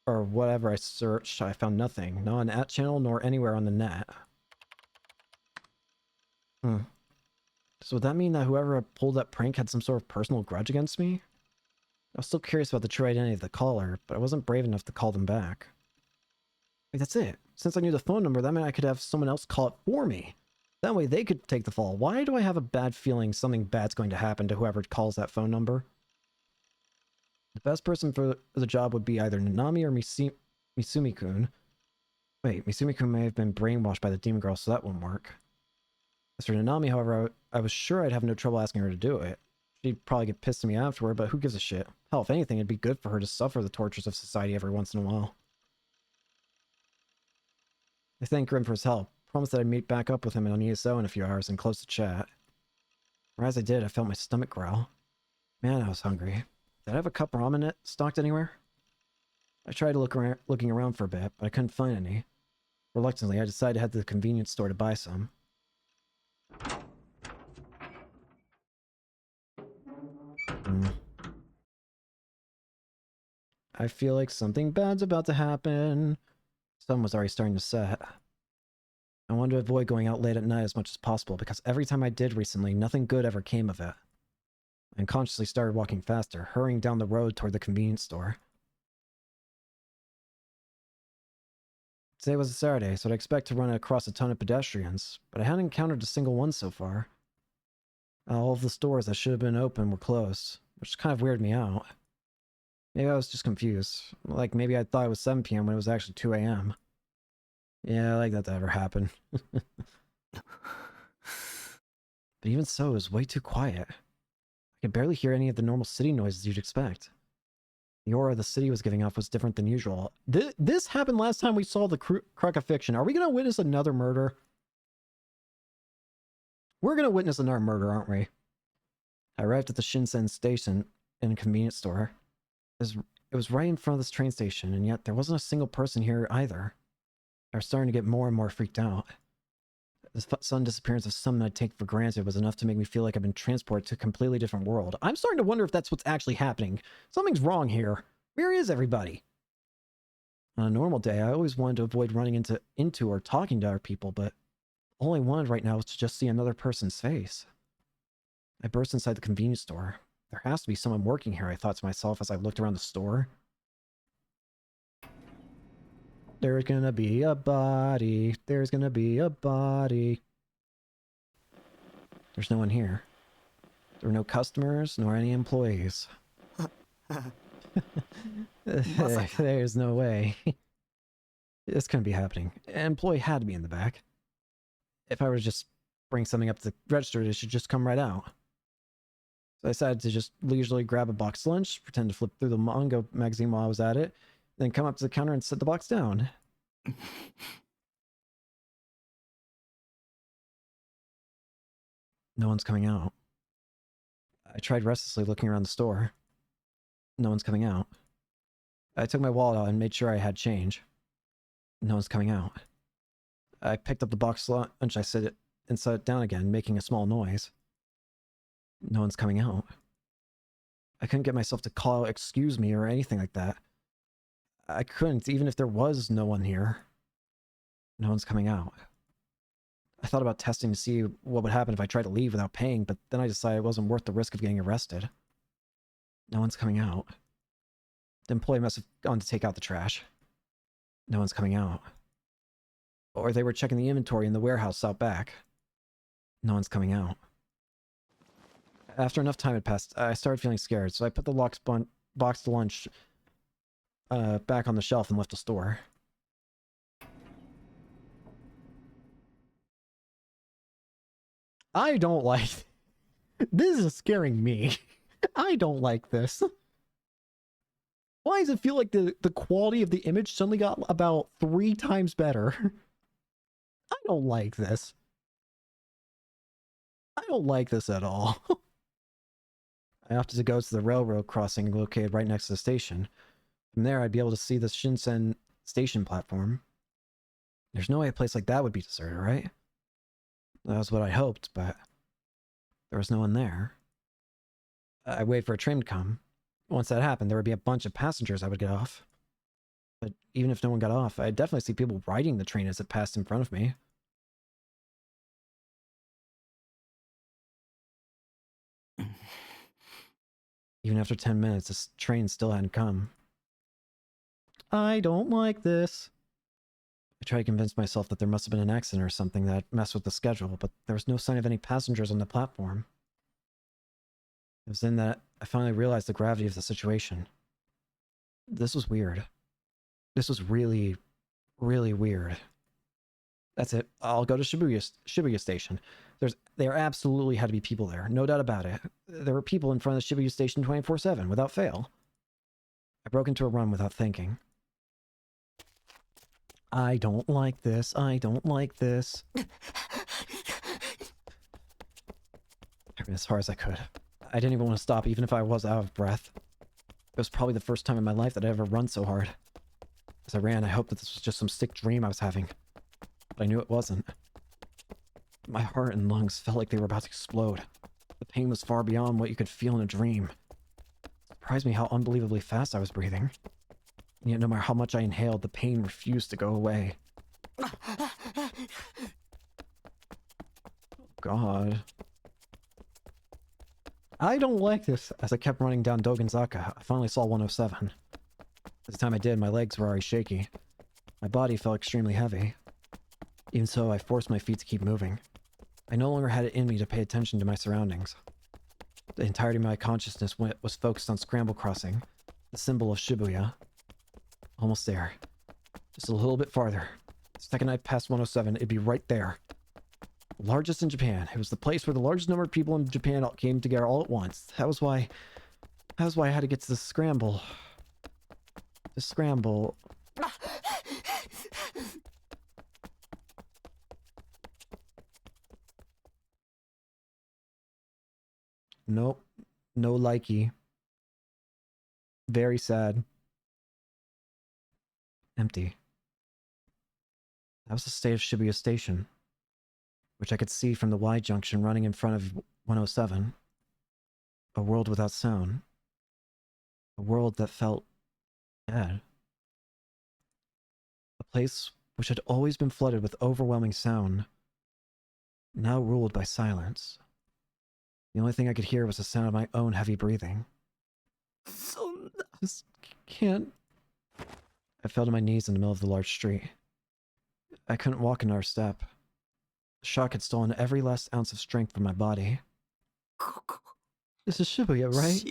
or whatever I searched, I found nothing. Not on that channel, nor anywhere on the net. So would that mean that whoever pulled that prank had some sort of personal grudge against me? I was still curious about the true identity of the caller, but I wasn't brave enough to call them back. Wait, that's it. Since I knew the phone number, that meant I could have someone else call it for me. That way they could take the fall. Why do I have a bad feeling something bad's going to happen to whoever calls that phone number? The best person for the job would be either Nanami or Misumi-kun. Wait, Misumi-kun may have been brainwashed by the demon girl, so that won't work. As for Nanami, however, I was sure I'd have no trouble asking her to do it. She'd probably get pissed at me afterward, but who gives a shit? Hell, if anything, it'd be good for her to suffer the tortures of society every once in a while. I thanked Grim for his help. Promised that I'd meet back up with him on ESO in a few hours and close the chat. Or as I did, I felt my stomach growl. Man, I was hungry. Did I have a cup of ramen stocked anywhere? I tried looking around for a bit, but I couldn't find any. Reluctantly, I decided to head to the convenience store to buy some. I feel like something bad's about to happen. Sun was already starting to set. I wanted to avoid going out late at night as much as possible because every time I did recently, nothing good ever came of it. I unconsciously started walking faster, hurrying down the road toward the convenience store. Today was a Saturday, so I'd expect to run across a ton of pedestrians, but I hadn't encountered a single one so far. All of the stores that should have been open were closed, which kind of weirded me out. Maybe I was just confused. Like, maybe I thought it was 7 PM when it was actually 2 AM. Yeah, I like that to ever happen. But even so, it was way too quiet. I could barely hear any of the normal city noises you'd expect. The aura the city was giving off was different than usual. This happened last time we saw the Crucifixion. Are we going to witness another murder? We're going to witness another murder, aren't we? I arrived at the Shinsen station in a convenience store. It was right in front of this train station, and yet there wasn't a single person here either. I was starting to get more and more freaked out. The sudden disappearance of something I take for granted was enough to make me feel like I've been transported to a completely different world. I'm starting to wonder if that's what's actually happening. Something's wrong here. Where is everybody? On a normal day, I always wanted to avoid running into or talking to other people, but all I wanted right now was to just see another person's face. I burst inside the convenience store. There has to be someone working here, I thought to myself as I looked around the store. There's gonna be a body. There's gonna be a body. There's no one here. There were no customers, nor any employees. There's no way. This couldn't be happening. An employee had to be in the back. If I were to just bring something up to the register, it should just come right out. So I decided to just leisurely grab a box lunch, pretend to flip through the manga magazine while I was at it, then come up to the counter and set the box down. No one's coming out. I tried restlessly looking around the store. No one's coming out. I took my wallet out and made sure I had change. No one's coming out. I picked up the box lunch, I set it and set it down again, making a small noise. No one's coming out. I couldn't get myself to call out, excuse me, or anything like that. I couldn't, even if there was no one here. No one's coming out. I thought about testing to see what would happen if I tried to leave without paying, but then I decided it wasn't worth the risk of getting arrested. No one's coming out. The employee must have gone to take out the trash. No one's coming out. Or they were checking the inventory in the warehouse out back. No one's coming out. After enough time had passed, I started feeling scared, so I put the boxed lunch back on the shelf and left the store. I don't like... This is scaring me. I don't like this. Why does it feel like the quality of the image suddenly got about 3 times better? I don't like this. I don't like this at all. I opted to go to the railroad crossing located right next to the station. From there, I'd be able to see the Shinsen station platform. There's no way a place like that would be deserted, right? That was what I hoped, but there was no one there. I waited for a train to come. Once that happened, there would be a bunch of passengers I would get off. But even if no one got off, I'd definitely see people riding the train as it passed in front of me. Even after 10 minutes, this train still hadn't come. I don't like this. I tried to convince myself that there must have been an accident or something that messed with the schedule, but there was no sign of any passengers on the platform. It was then that I finally realized the gravity of the situation. This was weird. This was really, really weird. That's it. I'll go to Shibuya Station. There absolutely had to be people there. No doubt about it. There were people in front of the Shibuya Station 24/7, without fail. I broke into a run without thinking. I don't like this. I don't like this. I ran as far as I could. I didn't even want to stop, even if I was out of breath. It was probably the first time in my life that I'd ever run so hard. As I ran, I hoped that this was just some sick dream I was having. But I knew it wasn't. My heart and lungs felt like they were about to explode. The pain was far beyond what you could feel in a dream. It surprised me how unbelievably fast I was breathing. And yet no matter how much I inhaled, the pain refused to go away. Oh, God. I don't like this. As I kept running down Dogenzaka, I finally saw 107. By the time I did, my legs were already shaky. My body felt extremely heavy. Even so, I forced my feet to keep moving. I no longer had it in me to pay attention to my surroundings. The entirety of my consciousness was focused on Scramble Crossing, the symbol of Shibuya. Almost there. Just a little bit farther. The second I passed 107, it'd be right there. The largest in Japan. It was the place where the largest number of people in Japan came together all at once. That was why I had to get to the scramble. to scramble. Nope. No likey. Very sad. Empty. That was the state of Shibuya Station, which I could see from the Y junction running in front of 107. A world without sound. A world that felt dead. A place which had always been flooded with overwhelming sound, now ruled by silence. The only thing I could hear was the sound of my own heavy breathing. Just can't. I fell to my knees in the middle of the large street. I couldn't walk another step. The shock had stolen every last ounce of strength from my body. This is Shibuya, right?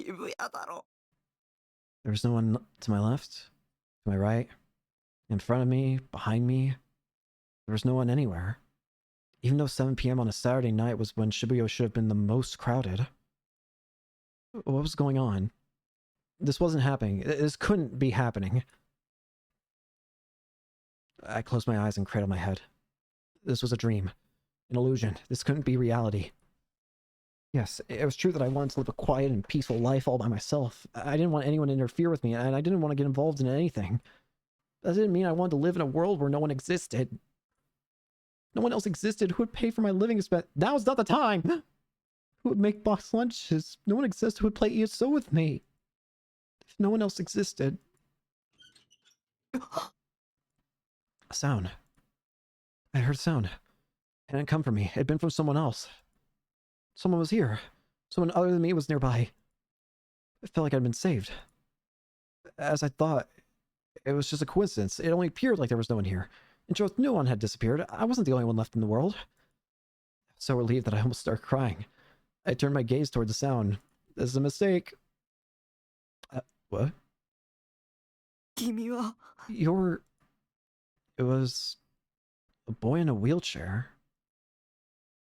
There was no one to my left, to my right, in front of me, behind me. There was no one anywhere. Even though 7 p.m. on a Saturday night was when Shibuya should have been the most crowded. What was going on? This wasn't happening. This couldn't be happening. I closed my eyes and cradled my head. This was a dream. An illusion. This couldn't be reality. Yes, it was true that I wanted to live a quiet and peaceful life all by myself. I didn't want anyone to interfere with me, and I didn't want to get involved in anything. That didn't mean I wanted to live in a world where no one existed. No one else existed who would pay for my living expense. Now's not the time! Who would make box lunches? No one exists who would play ESO with me. If no one else existed... A sound. I heard a sound. It hadn't come from me. It had been from someone else. Someone was here. Someone other than me was nearby. It felt like I'd been saved. As I thought, it was just a coincidence. It only appeared like there was no one here. In truth, no one had disappeared. I wasn't the only one left in the world. So relieved that I almost started crying. I turned my gaze toward the sound. This is a mistake. What? You're... It was... a boy in a wheelchair.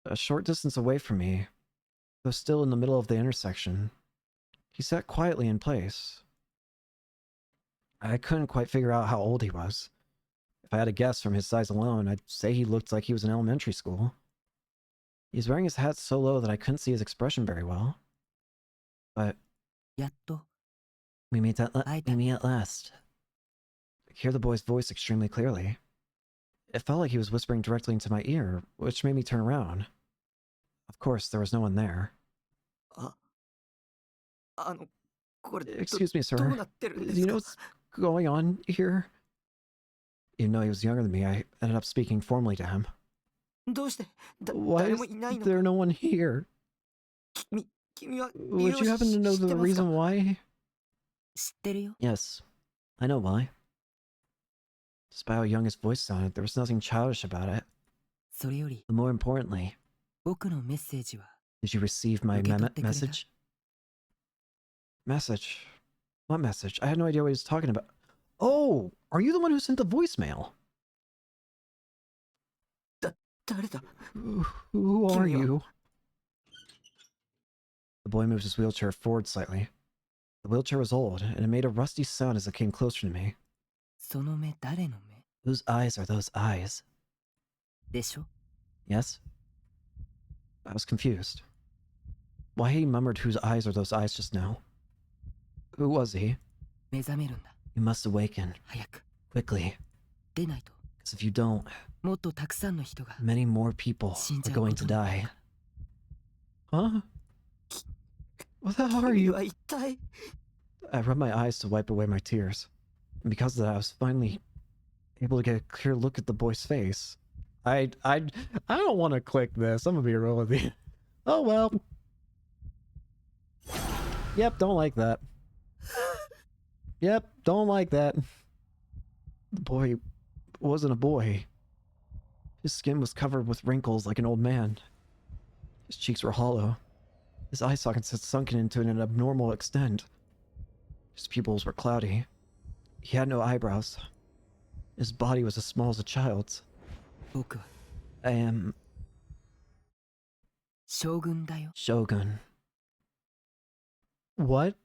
A short distance away from me, though still in the middle of the intersection. He sat quietly in place. I couldn't quite figure out how old he was. If I had to guess from his size alone, I'd say he looked like he was in elementary school. He was wearing his hat so low that I couldn't see his expression very well. But... We meet at last. I could hear the boy's voice extremely clearly. It felt like he was whispering directly into my ear, which made me turn around. Of course, there was no one there. Excuse me, sir. Do you know what's going on here? Even though he was younger than me, I ended up speaking formally to him. Why is there no one here? Would you happen to know the reason why? Yes, I know why. Despite how young his voice sounded, there was nothing childish about it. But more importantly, did you receive my message? Message? What message? I had no idea what he was talking about. Oh! Are you the one who sent the voicemail? Who are you? The boy moved his wheelchair forward slightly. The wheelchair was old, and it made a rusty sound as it came closer to me. Whose eyes are those eyes? Yes? I was confused. Why he murmured whose eyes are those eyes just now? Who was he? You must awaken. Quickly. Because if you don't, many more people are going to die. Huh? What the hell are you? I rubbed my eyes to wipe away my tears. And because of that, I was finally able to get a clear look at the boy's face. I don't want to click this. I'm gonna be real with you. Oh well. Yep, don't like that. Yep, don't like that. The boy wasn't a boy. His skin was covered with wrinkles like an old man. His cheeks were hollow. His eye sockets had sunken into an abnormal extent. His pupils were cloudy. He had no eyebrows. His body was as small as a child's. I am... Shogun. What?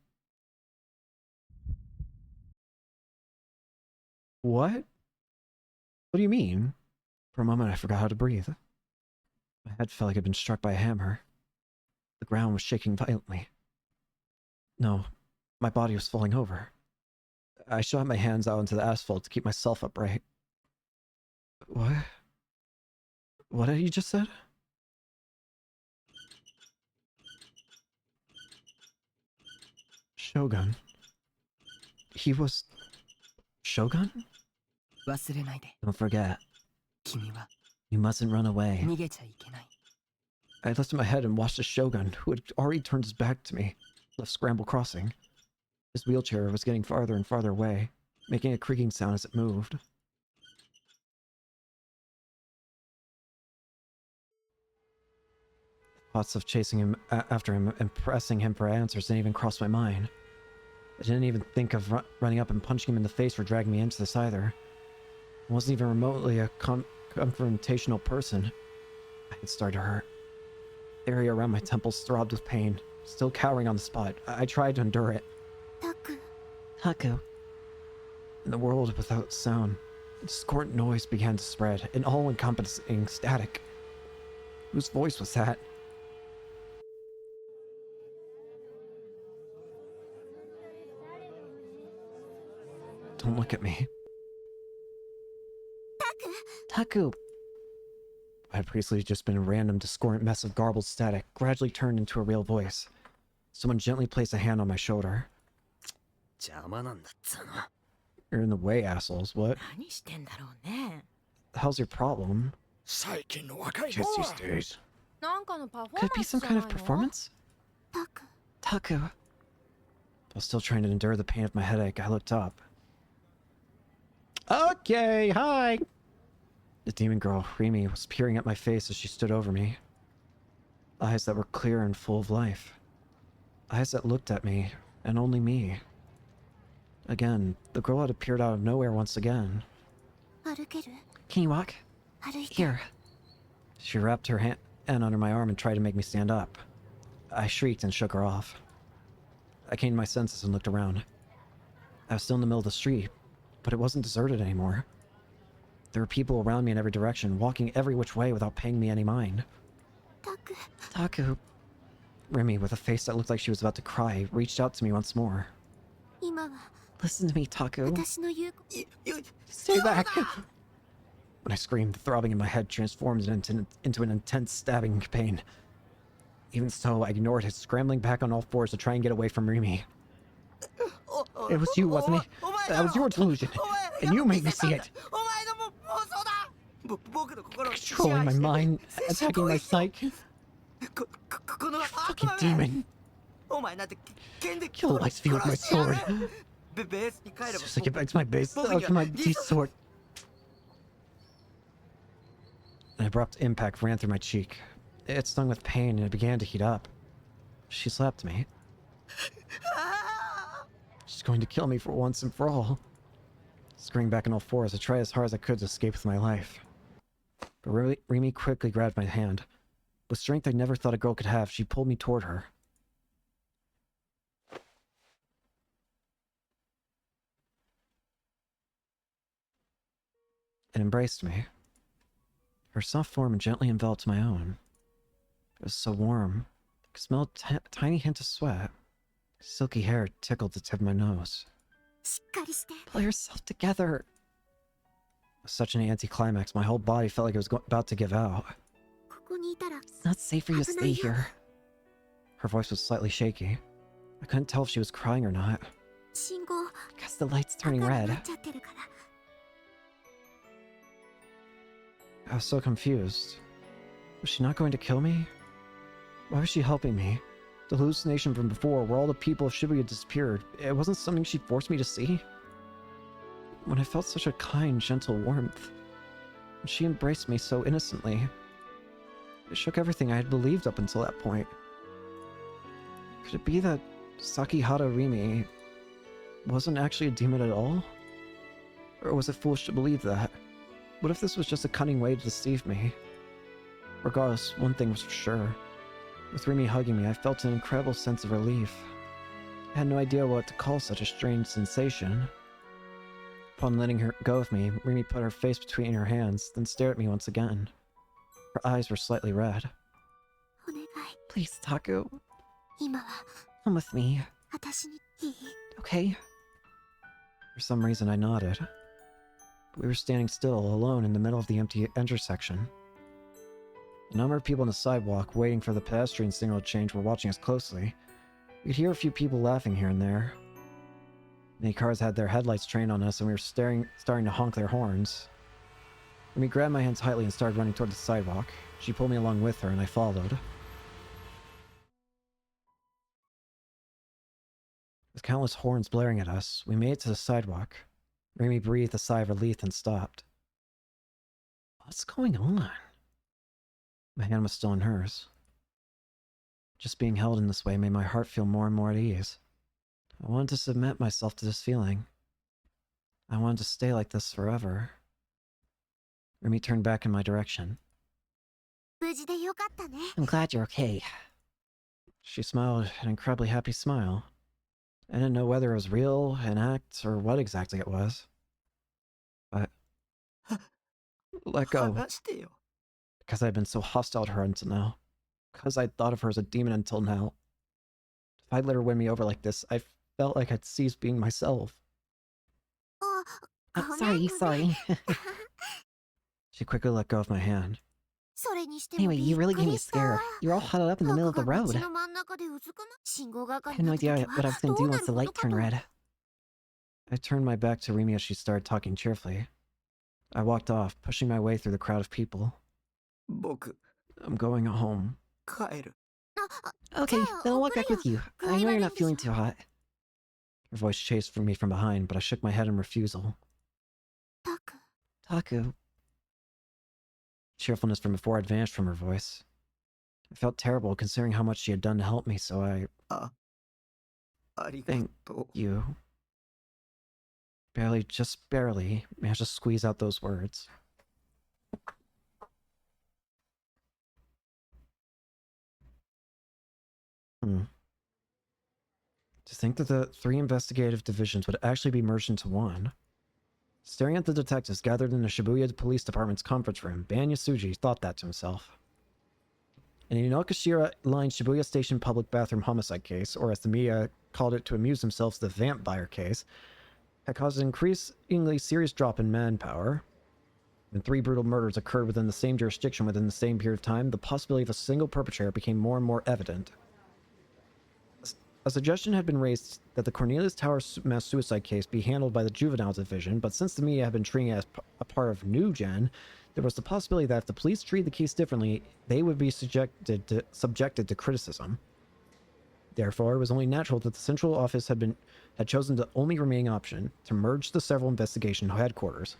What? What do you mean? For a moment, I forgot how to breathe. My head felt like it had been struck by a hammer. The ground was shaking violently. No, my body was falling over. I shot my hands out into the asphalt to keep myself upright. What? What had you just said? Shogun. He was... Shogun? Don't forget. You mustn't run away. I lifted my head and watched the Shogun, who had already turned his back to me, left Scramble Crossing. His wheelchair was getting farther and farther away, making a creaking sound as it moved. Thoughts of chasing him after him and pressing him for answers didn't even cross my mind. I didn't even think of running up and punching him in the face for dragging me into this either. I wasn't even remotely a confrontational person. My head started to hurt. The area around my temples throbbed with pain. Still cowering on the spot, I tried to endure it. Taku. In the world without sound, a discordant noise began to spread, an all-encompassing static. Whose voice was that? Don't look at me. Taku! I had previously just been a random, discordant mess of garbled static, gradually turned into a real voice. Someone gently placed a hand on my shoulder. You're in the way, assholes. What? The hell's your problem? Just these days. Could it be some kind of performance? Taku. While still trying to endure the pain of my headache, I looked up. Okay, hi! The demon girl, Rimi, was peering at my face as she stood over me. Eyes that were clear and full of life. Eyes that looked at me, and only me. Again, the girl had appeared out of nowhere once again. Can you walk? Here. She wrapped her hand under my arm and tried to make me stand up. I shrieked and shook her off. I came to my senses and looked around. I was still in the middle of the street, but it wasn't deserted anymore. There were people around me in every direction, walking every which way without paying me any mind. Taku. Rimi, with a face that looked like she was about to cry, reached out to me once more. Listen to me, Taku. Stay back! When I screamed, the throbbing in my head transformed into an intense stabbing pain. Even so, I ignored it, scrambling back on all fours to try and get away from Rimi. It was you, wasn't it? That was your delusion, and you made me see it. Controlling my mind, attacking my psyche. You fucking demon. Kill life's view with my sword. Just like it back to my base, to my beast sword. An abrupt impact ran through my cheek. It stung with pain and it began to heat up. She slapped me. She's going to kill me for once and for all. Scurrying back on all fours, I tried as hard as I could to escape with my life. But Rimi quickly grabbed my hand. With strength I never thought a girl could have, she pulled me toward her. And embraced me. Her soft form gently enveloped my own. It was so warm. I could smell a tiny hint of sweat. Silky hair tickled the tip of my nose. Pull yourself together. With such an anticlimax, my whole body felt like it was about to give out. It's not safe for you to stay here. Her voice was slightly shaky. I couldn't tell if she was crying or not. Because the light's turning red. I was so confused. Was she not going to kill me? Why was she helping me? The hallucination from before, where all the people of Shibuya disappeared, it wasn't something she forced me to see? When I felt such a kind, gentle warmth, and she embraced me so innocently, it shook everything I had believed up until that point. Could it be that Sakihara Rimi wasn't actually a demon at all? Or was it foolish to believe that? What if this was just a cunning way to deceive me? Regardless, one thing was for sure. With Rimi hugging me, I felt an incredible sense of relief. I had no idea what to call such a strange sensation. Upon letting her go of me, Rimi put her face between her hands, then stared at me once again. Her eyes were slightly red. Please, Taku. Come with me. Okay? For some reason, I nodded. We were standing still, alone in the middle of the empty intersection. A number of people on the sidewalk, waiting for the pedestrian signal to change, were watching us closely. We could hear a few people laughing here and there. Many cars had their headlights trained on us, and we were starting to honk their horns. Rimi grabbed my hand tightly and started running toward the sidewalk. She pulled me along with her, and I followed. With countless horns blaring at us, we made it to the sidewalk. Rimi breathed a sigh of relief and stopped. What's going on? My hand was still in hers. Just being held in this way made my heart feel more and more at ease. I wanted to submit myself to this feeling. I wanted to stay like this forever. Rimi turned back in my direction. I'm glad you're okay. She smiled an incredibly happy smile. I didn't know whether it was real, an act, or what exactly it was. But... let go. Because I'd been so hostile to her until now. Because I'd thought of her as a demon until now. If I'd let her win me over like this, I felt like I'd ceased being myself. Sorry. She quickly let go of my hand. Anyway, you really gave me a scare. You're all huddled up in the middle of the road. I had no idea what I was going to do once the light turned red. I turned my back to Rimi as she started talking cheerfully. I walked off, pushing my way through the crowd of people. I'm going home. Okay, then I'll walk back with you. I know you're not feeling too hot. Her voice chased me from behind, but I shook my head in refusal. Taku. Cheerfulness from before had vanished from her voice. I felt terrible considering how much she had done to help me, so I... Thank you. Barely, just barely, managed to squeeze out those words. To think that the 3 investigative divisions would actually be merged into one. Staring at the detectives gathered in the Shibuya Police Department's conference room, Ban Yasuji thought that to himself. In a Inokashira-lined Shibuya Station public bathroom homicide case, or as the media called it to amuse themselves, the vampire case, had caused an increasingly serious drop in manpower. When 3 brutal murders occurred within the same jurisdiction within the same period of time, the possibility of a single perpetrator became more and more evident. A suggestion had been raised that the Cornelius Tower mass suicide case be handled by the Juvenile Division, but since the media had been treating it as a part of New Gen, there was the possibility that if the police treated the case differently, they would be subjected to criticism. Therefore, it was only natural that the central office had chosen the only remaining option, to merge the several investigation headquarters.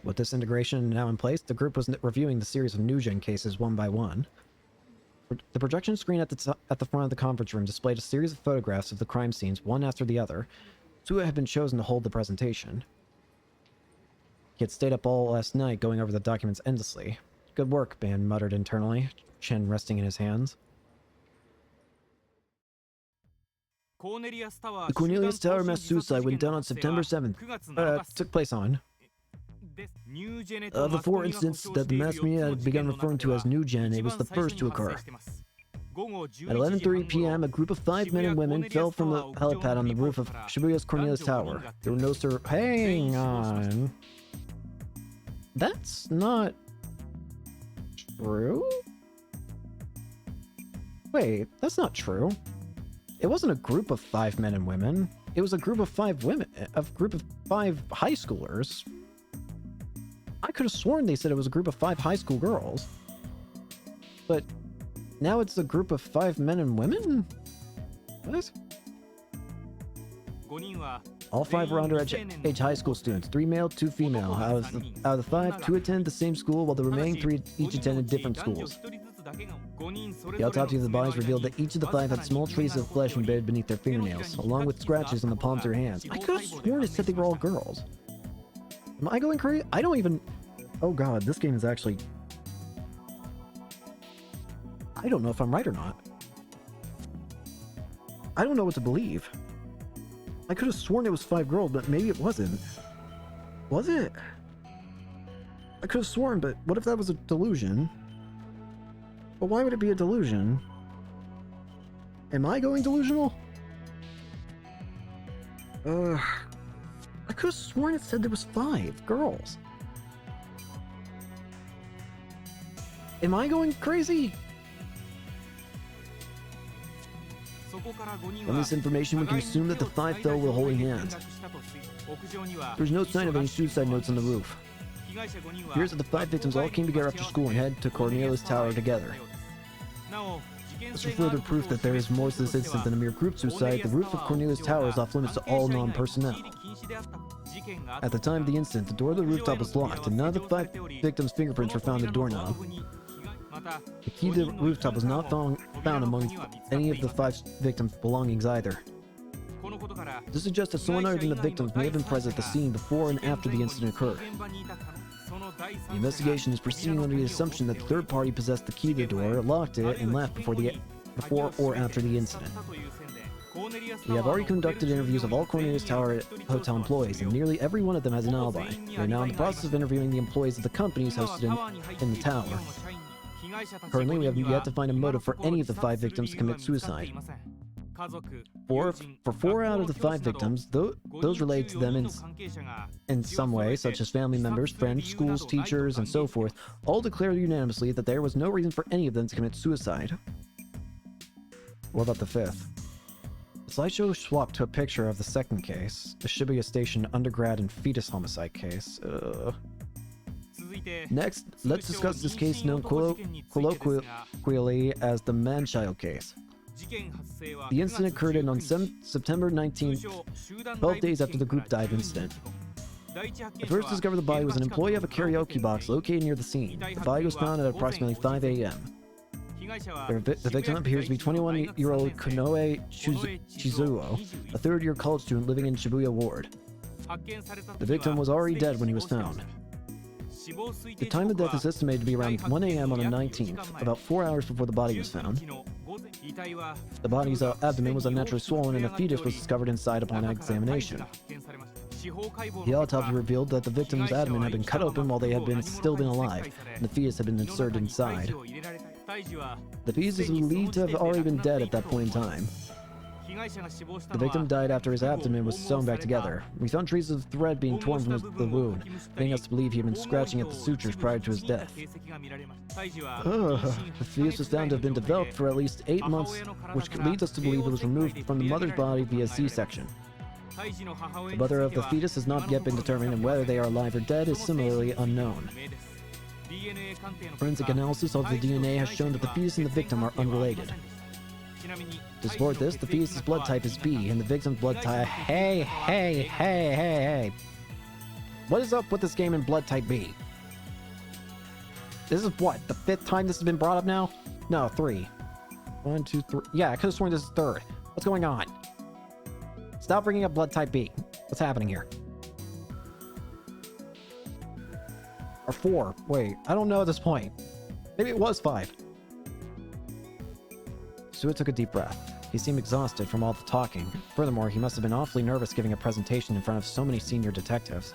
With this integration now in place, the group was reviewing the series of New Gen cases one by one. The projection screen at the front of the conference room displayed a series of photographs of the crime scenes, one after the other. 2 had been chosen to hold the presentation. He had stayed up all last night going over the documents endlessly. Good work, Ban muttered internally, chin resting in his hands. The Cornelius Tower mass suicide went down on September 7th. Took place on. Of the 4 incidents that the mass media had begun referring to as New Gen, it was the first to occur. At 11:30 p.m., a group of 5 men and women fell from the helipad on the roof of Shibuya's Cornelius Tower. There were no Hang on. That's not true? Wait, that's not true. It wasn't a group of 5 men and women. It was a group of 5 women, a group of 5 high schoolers. I could have sworn they said it was a group of 5 high school girls. But now it's a group of 5 men and women? What? All 5 were underage high school students, 3 male, 2 female. Out of the 5, 2 attended the same school, while the remaining 3 each attended different schools. The autopsy of the bodies revealed that each of the 5 had small traces of flesh embedded beneath their fingernails, along with scratches on the palms of their hands. I could have sworn it said they were all girls. Am I going crazy? I don't even... Oh god, this game is actually... I don't know if I'm right or not. I don't know what to believe. I could have sworn it was 5 girls, but maybe it wasn't. Was it? I could have sworn, but what if that was a delusion? But why would it be a delusion? Am I going delusional? I could have sworn it said there was 5 girls. Am I going crazy? From this information, we can assume that the 5 fell while holding hands. There's no sign of any suicide notes on the roof. It appears that the 5 victims all came together after school and headed to Cornelius Tower together. As for further proof that there is more to this incident than a mere group suicide, the roof of Cornelius Tower is off limits to all non-personnel. At the time of the incident, the door of the rooftop was locked, and none of the 5 victims' fingerprints were found on the doorknob. The key to the rooftop was not found among any of the 5 victims' belongings either. This suggests that someone other than the victims may have been present at the scene before and after the incident occurred. The investigation is proceeding under the assumption that the third party possessed the key to the door, locked it, and left before or after the incident. We have already conducted interviews of all Cornelius Tower Hotel employees, and nearly every one of them has an alibi. We are now in the process of interviewing the employees of the companies hosted in the tower. Currently, we have yet to find a motive for any of the 5 victims to commit suicide. For 4 out of the 5 victims, those related to them in some way, such as family members, friends, schools, teachers, and so forth, all declared unanimously that there was no reason for any of them to commit suicide. What about the 5th? The slideshow swapped to a picture of the 2nd case, the Shibuya Station undergrad and fetus homicide case. Next, let's discuss this case known colloquially as the man-child case. The incident occurred on September 19th, 12 days after the group dive incident. The first to discover the body was an employee of a karaoke box located near the scene. The body was found at approximately 5 a.m. The victim appears to be 21-year-old Konoe Chizuo, a third-year college student living in Shibuya Ward. The victim was already dead when he was found. The time of death is estimated to be around 1 a.m. on the 19th, about 4 hours before the body was found. The body's abdomen was unnaturally swollen and a fetus was discovered inside upon examination. The autopsy revealed that the victim's abdomen had been cut open while they had still been alive, and the fetus had been inserted inside. The fetus is believed to have already been dead at that point in time. The victim died after his abdomen was sewn back together. We found traces of thread being torn from the wound, leading us to believe he had been scratching at the sutures prior to his death. The fetus was found to have been developed for at least 8 months, which leads us to believe it was removed from the mother's body via C-section. The mother of the fetus has not yet been determined, and whether they are alive or dead is similarly unknown. Forensic analysis of the DNA has shown that the fetus and the victim are unrelated. To support this, the fetus's blood type is B, and the victim's blood type... Hey. What is up with this game in blood type B? This is what? The 5th time this has been brought up now? No, 3. 1, 2, 3. Yeah, I could have sworn this is 3rd. What's going on? Stop bringing up blood type B. What's happening here? Or 4. Wait, I don't know at this point. Maybe it was 5. Sua took a deep breath. He seemed exhausted from all the talking. Furthermore, he must have been awfully nervous giving a presentation in front of so many senior detectives.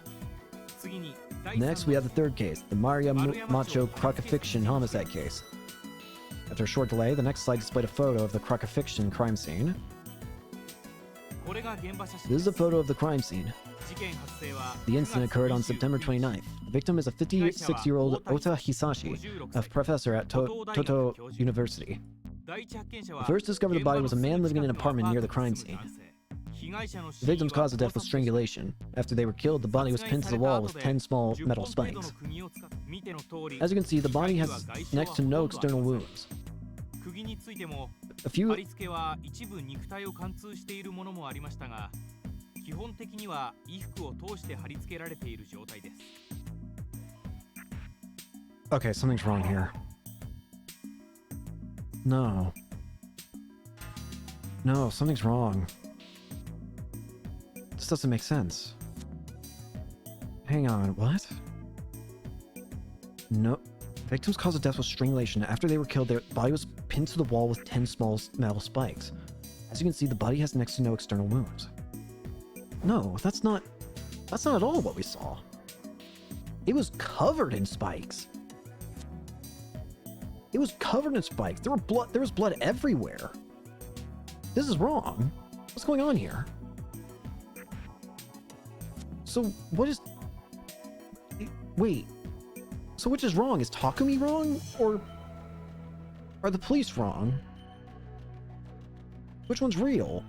Next, we have the 3rd case, the Maria Macho Crucifixion homicide case. After a short delay, the next slide displayed a photo of the crucifixion crime scene. This is a photo of the crime scene. The incident occurred on September 29th. The victim is a 56-year-old Ota Hisashi, a professor at Toto University. The first to discover the body was a man living in an apartment near the crime scene. The victim's cause of death was strangulation. After they were killed, the body was pinned to the wall with 10 small metal spikes. As you can see, the body has next to no external wounds. Okay, something's wrong here. No, something's wrong. This doesn't make sense. Hang on, what? No. Victim's cause of death was strangulation. After they were killed, their body was pinned to the wall with 10 small metal spikes. As you can see, the body has next to no external wounds. No, that's not at all what we saw. It was covered in spikes. It was covered in spikes. There was blood everywhere. This is wrong. What's going on here? So, what is... Wait. So which is wrong? Is Takumi wrong? Or are the police wrong? Which one's real?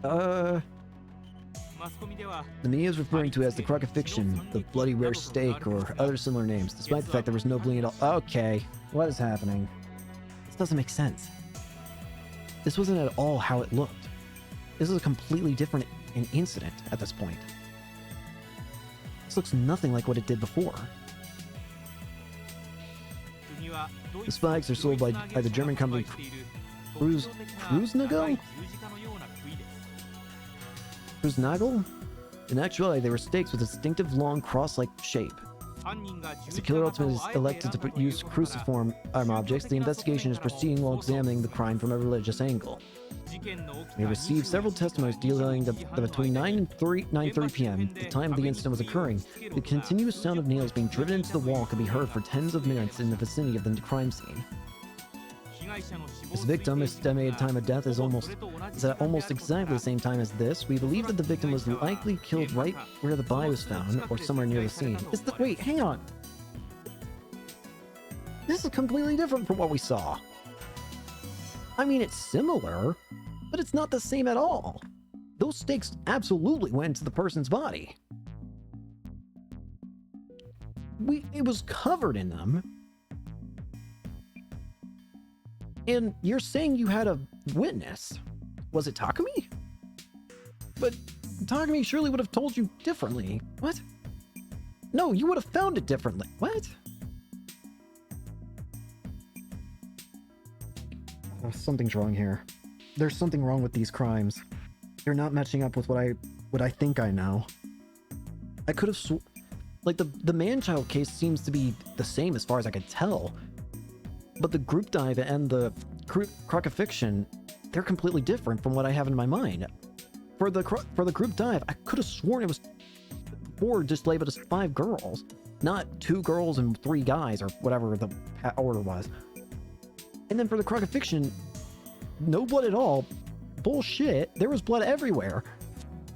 The media is referring to it as the crucifixion, the bloody rare steak, or other similar names, despite the fact there was no bleeding at all. Okay, what is happening? This doesn't make sense. This wasn't at all how it looked. This is a completely different incident at this point. This looks nothing like what it did before. The spikes are sold by the German company Kreuznagel? In actuality, they were stakes with a distinctive long cross-like shape. As the killer ultimately is elected to use cruciform objects, the investigation is proceeding while examining the crime from a religious angle. We received several testimonies dealing that between 9 and 9:30 p.m., the time the incident was occurring, the continuous sound of nails being driven into the wall could be heard for tens of minutes in the vicinity of the crime scene. This victim's estimated time of death is at almost exactly the same time as this. We believe that the victim was likely killed right where the body was found, or somewhere near the scene. Wait, hang on. This is completely different from what we saw. I mean, it's similar, but it's not the same at all. Those stakes absolutely went into the person's body. It was covered in them. And you're saying you had a witness. Was it Takumi? But Takumi surely would have told you differently. What? No, you would have found it differently. What? Oh, something's wrong here. There's something wrong with these crimes. They're not matching up with what I think I know. I could have like the man-child case seems to be the same as far as I could tell. But the group dive and the crucifixion, they're completely different from what I have in my mind. For the group dive, I could have sworn it was 4 just labeled as 5 girls, not 2 girls and 3 guys or whatever the order was. And then for the crucifixion, no blood at all. Bullshit. There was blood everywhere.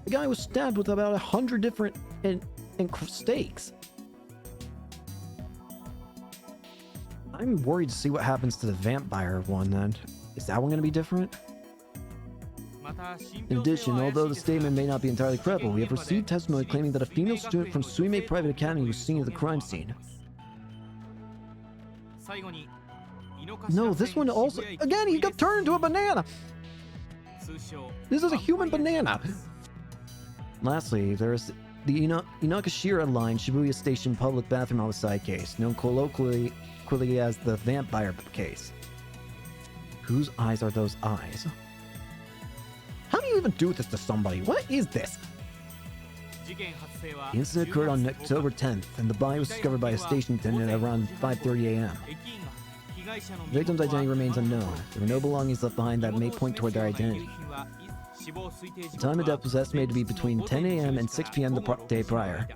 The guy was stabbed with about 100 different stakes. I'm worried to see what happens to the vampire one then. Is that one going to be different? In addition, although the statement may not be entirely credible, we have received testimony claiming that a female student from Suimei Private Academy was seen at the crime scene. No, this one also... Again, he got turned into a banana! This is a human banana! Lastly, there is the Inagashira Line Shibuya Station public bathroom homicide case, known colloquially as the vampire case. Whose eyes are those eyes? How do you even do this to somebody? What is this? The incident occurred on October 10th, and the body was discovered by a station attendant at around 5:30 a.m. The victim's identity remains unknown. There were no belongings left behind that may point toward their identity. The time of death was estimated to be between 10 a.m. and 6 p.m. the day prior.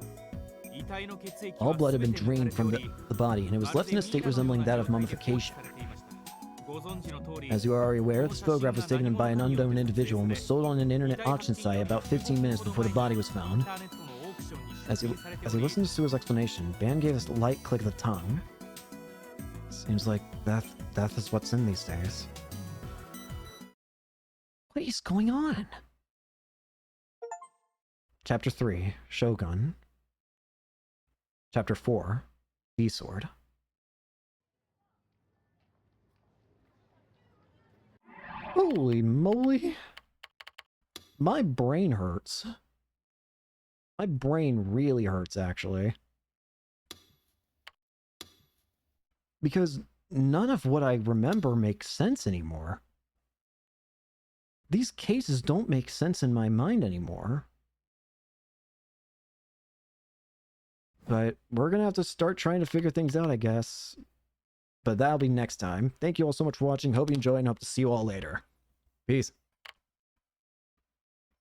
All blood had been drained from the body, and it was left in a state resembling that of mummification. As you are already aware, this photograph was taken by an unknown individual and was sold on an internet auction site about 15 minutes before the body was found. As he listened to Sue's explanation, Ban gave a light click of the tongue. Seems like death is what's in these days. What is going on? Chapter 3, Shogun. Chapter 4, B-Sword. Holy moly. My brain hurts. My brain really hurts, actually. Because none of what I remember makes sense anymore. These cases don't make sense in my mind anymore. But we're gonna have to start trying to figure things out, I guess. But that'll be next time. Thank you all so much for watching. Hope you enjoyed and hope to see you all later. Peace.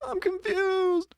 I'm confused.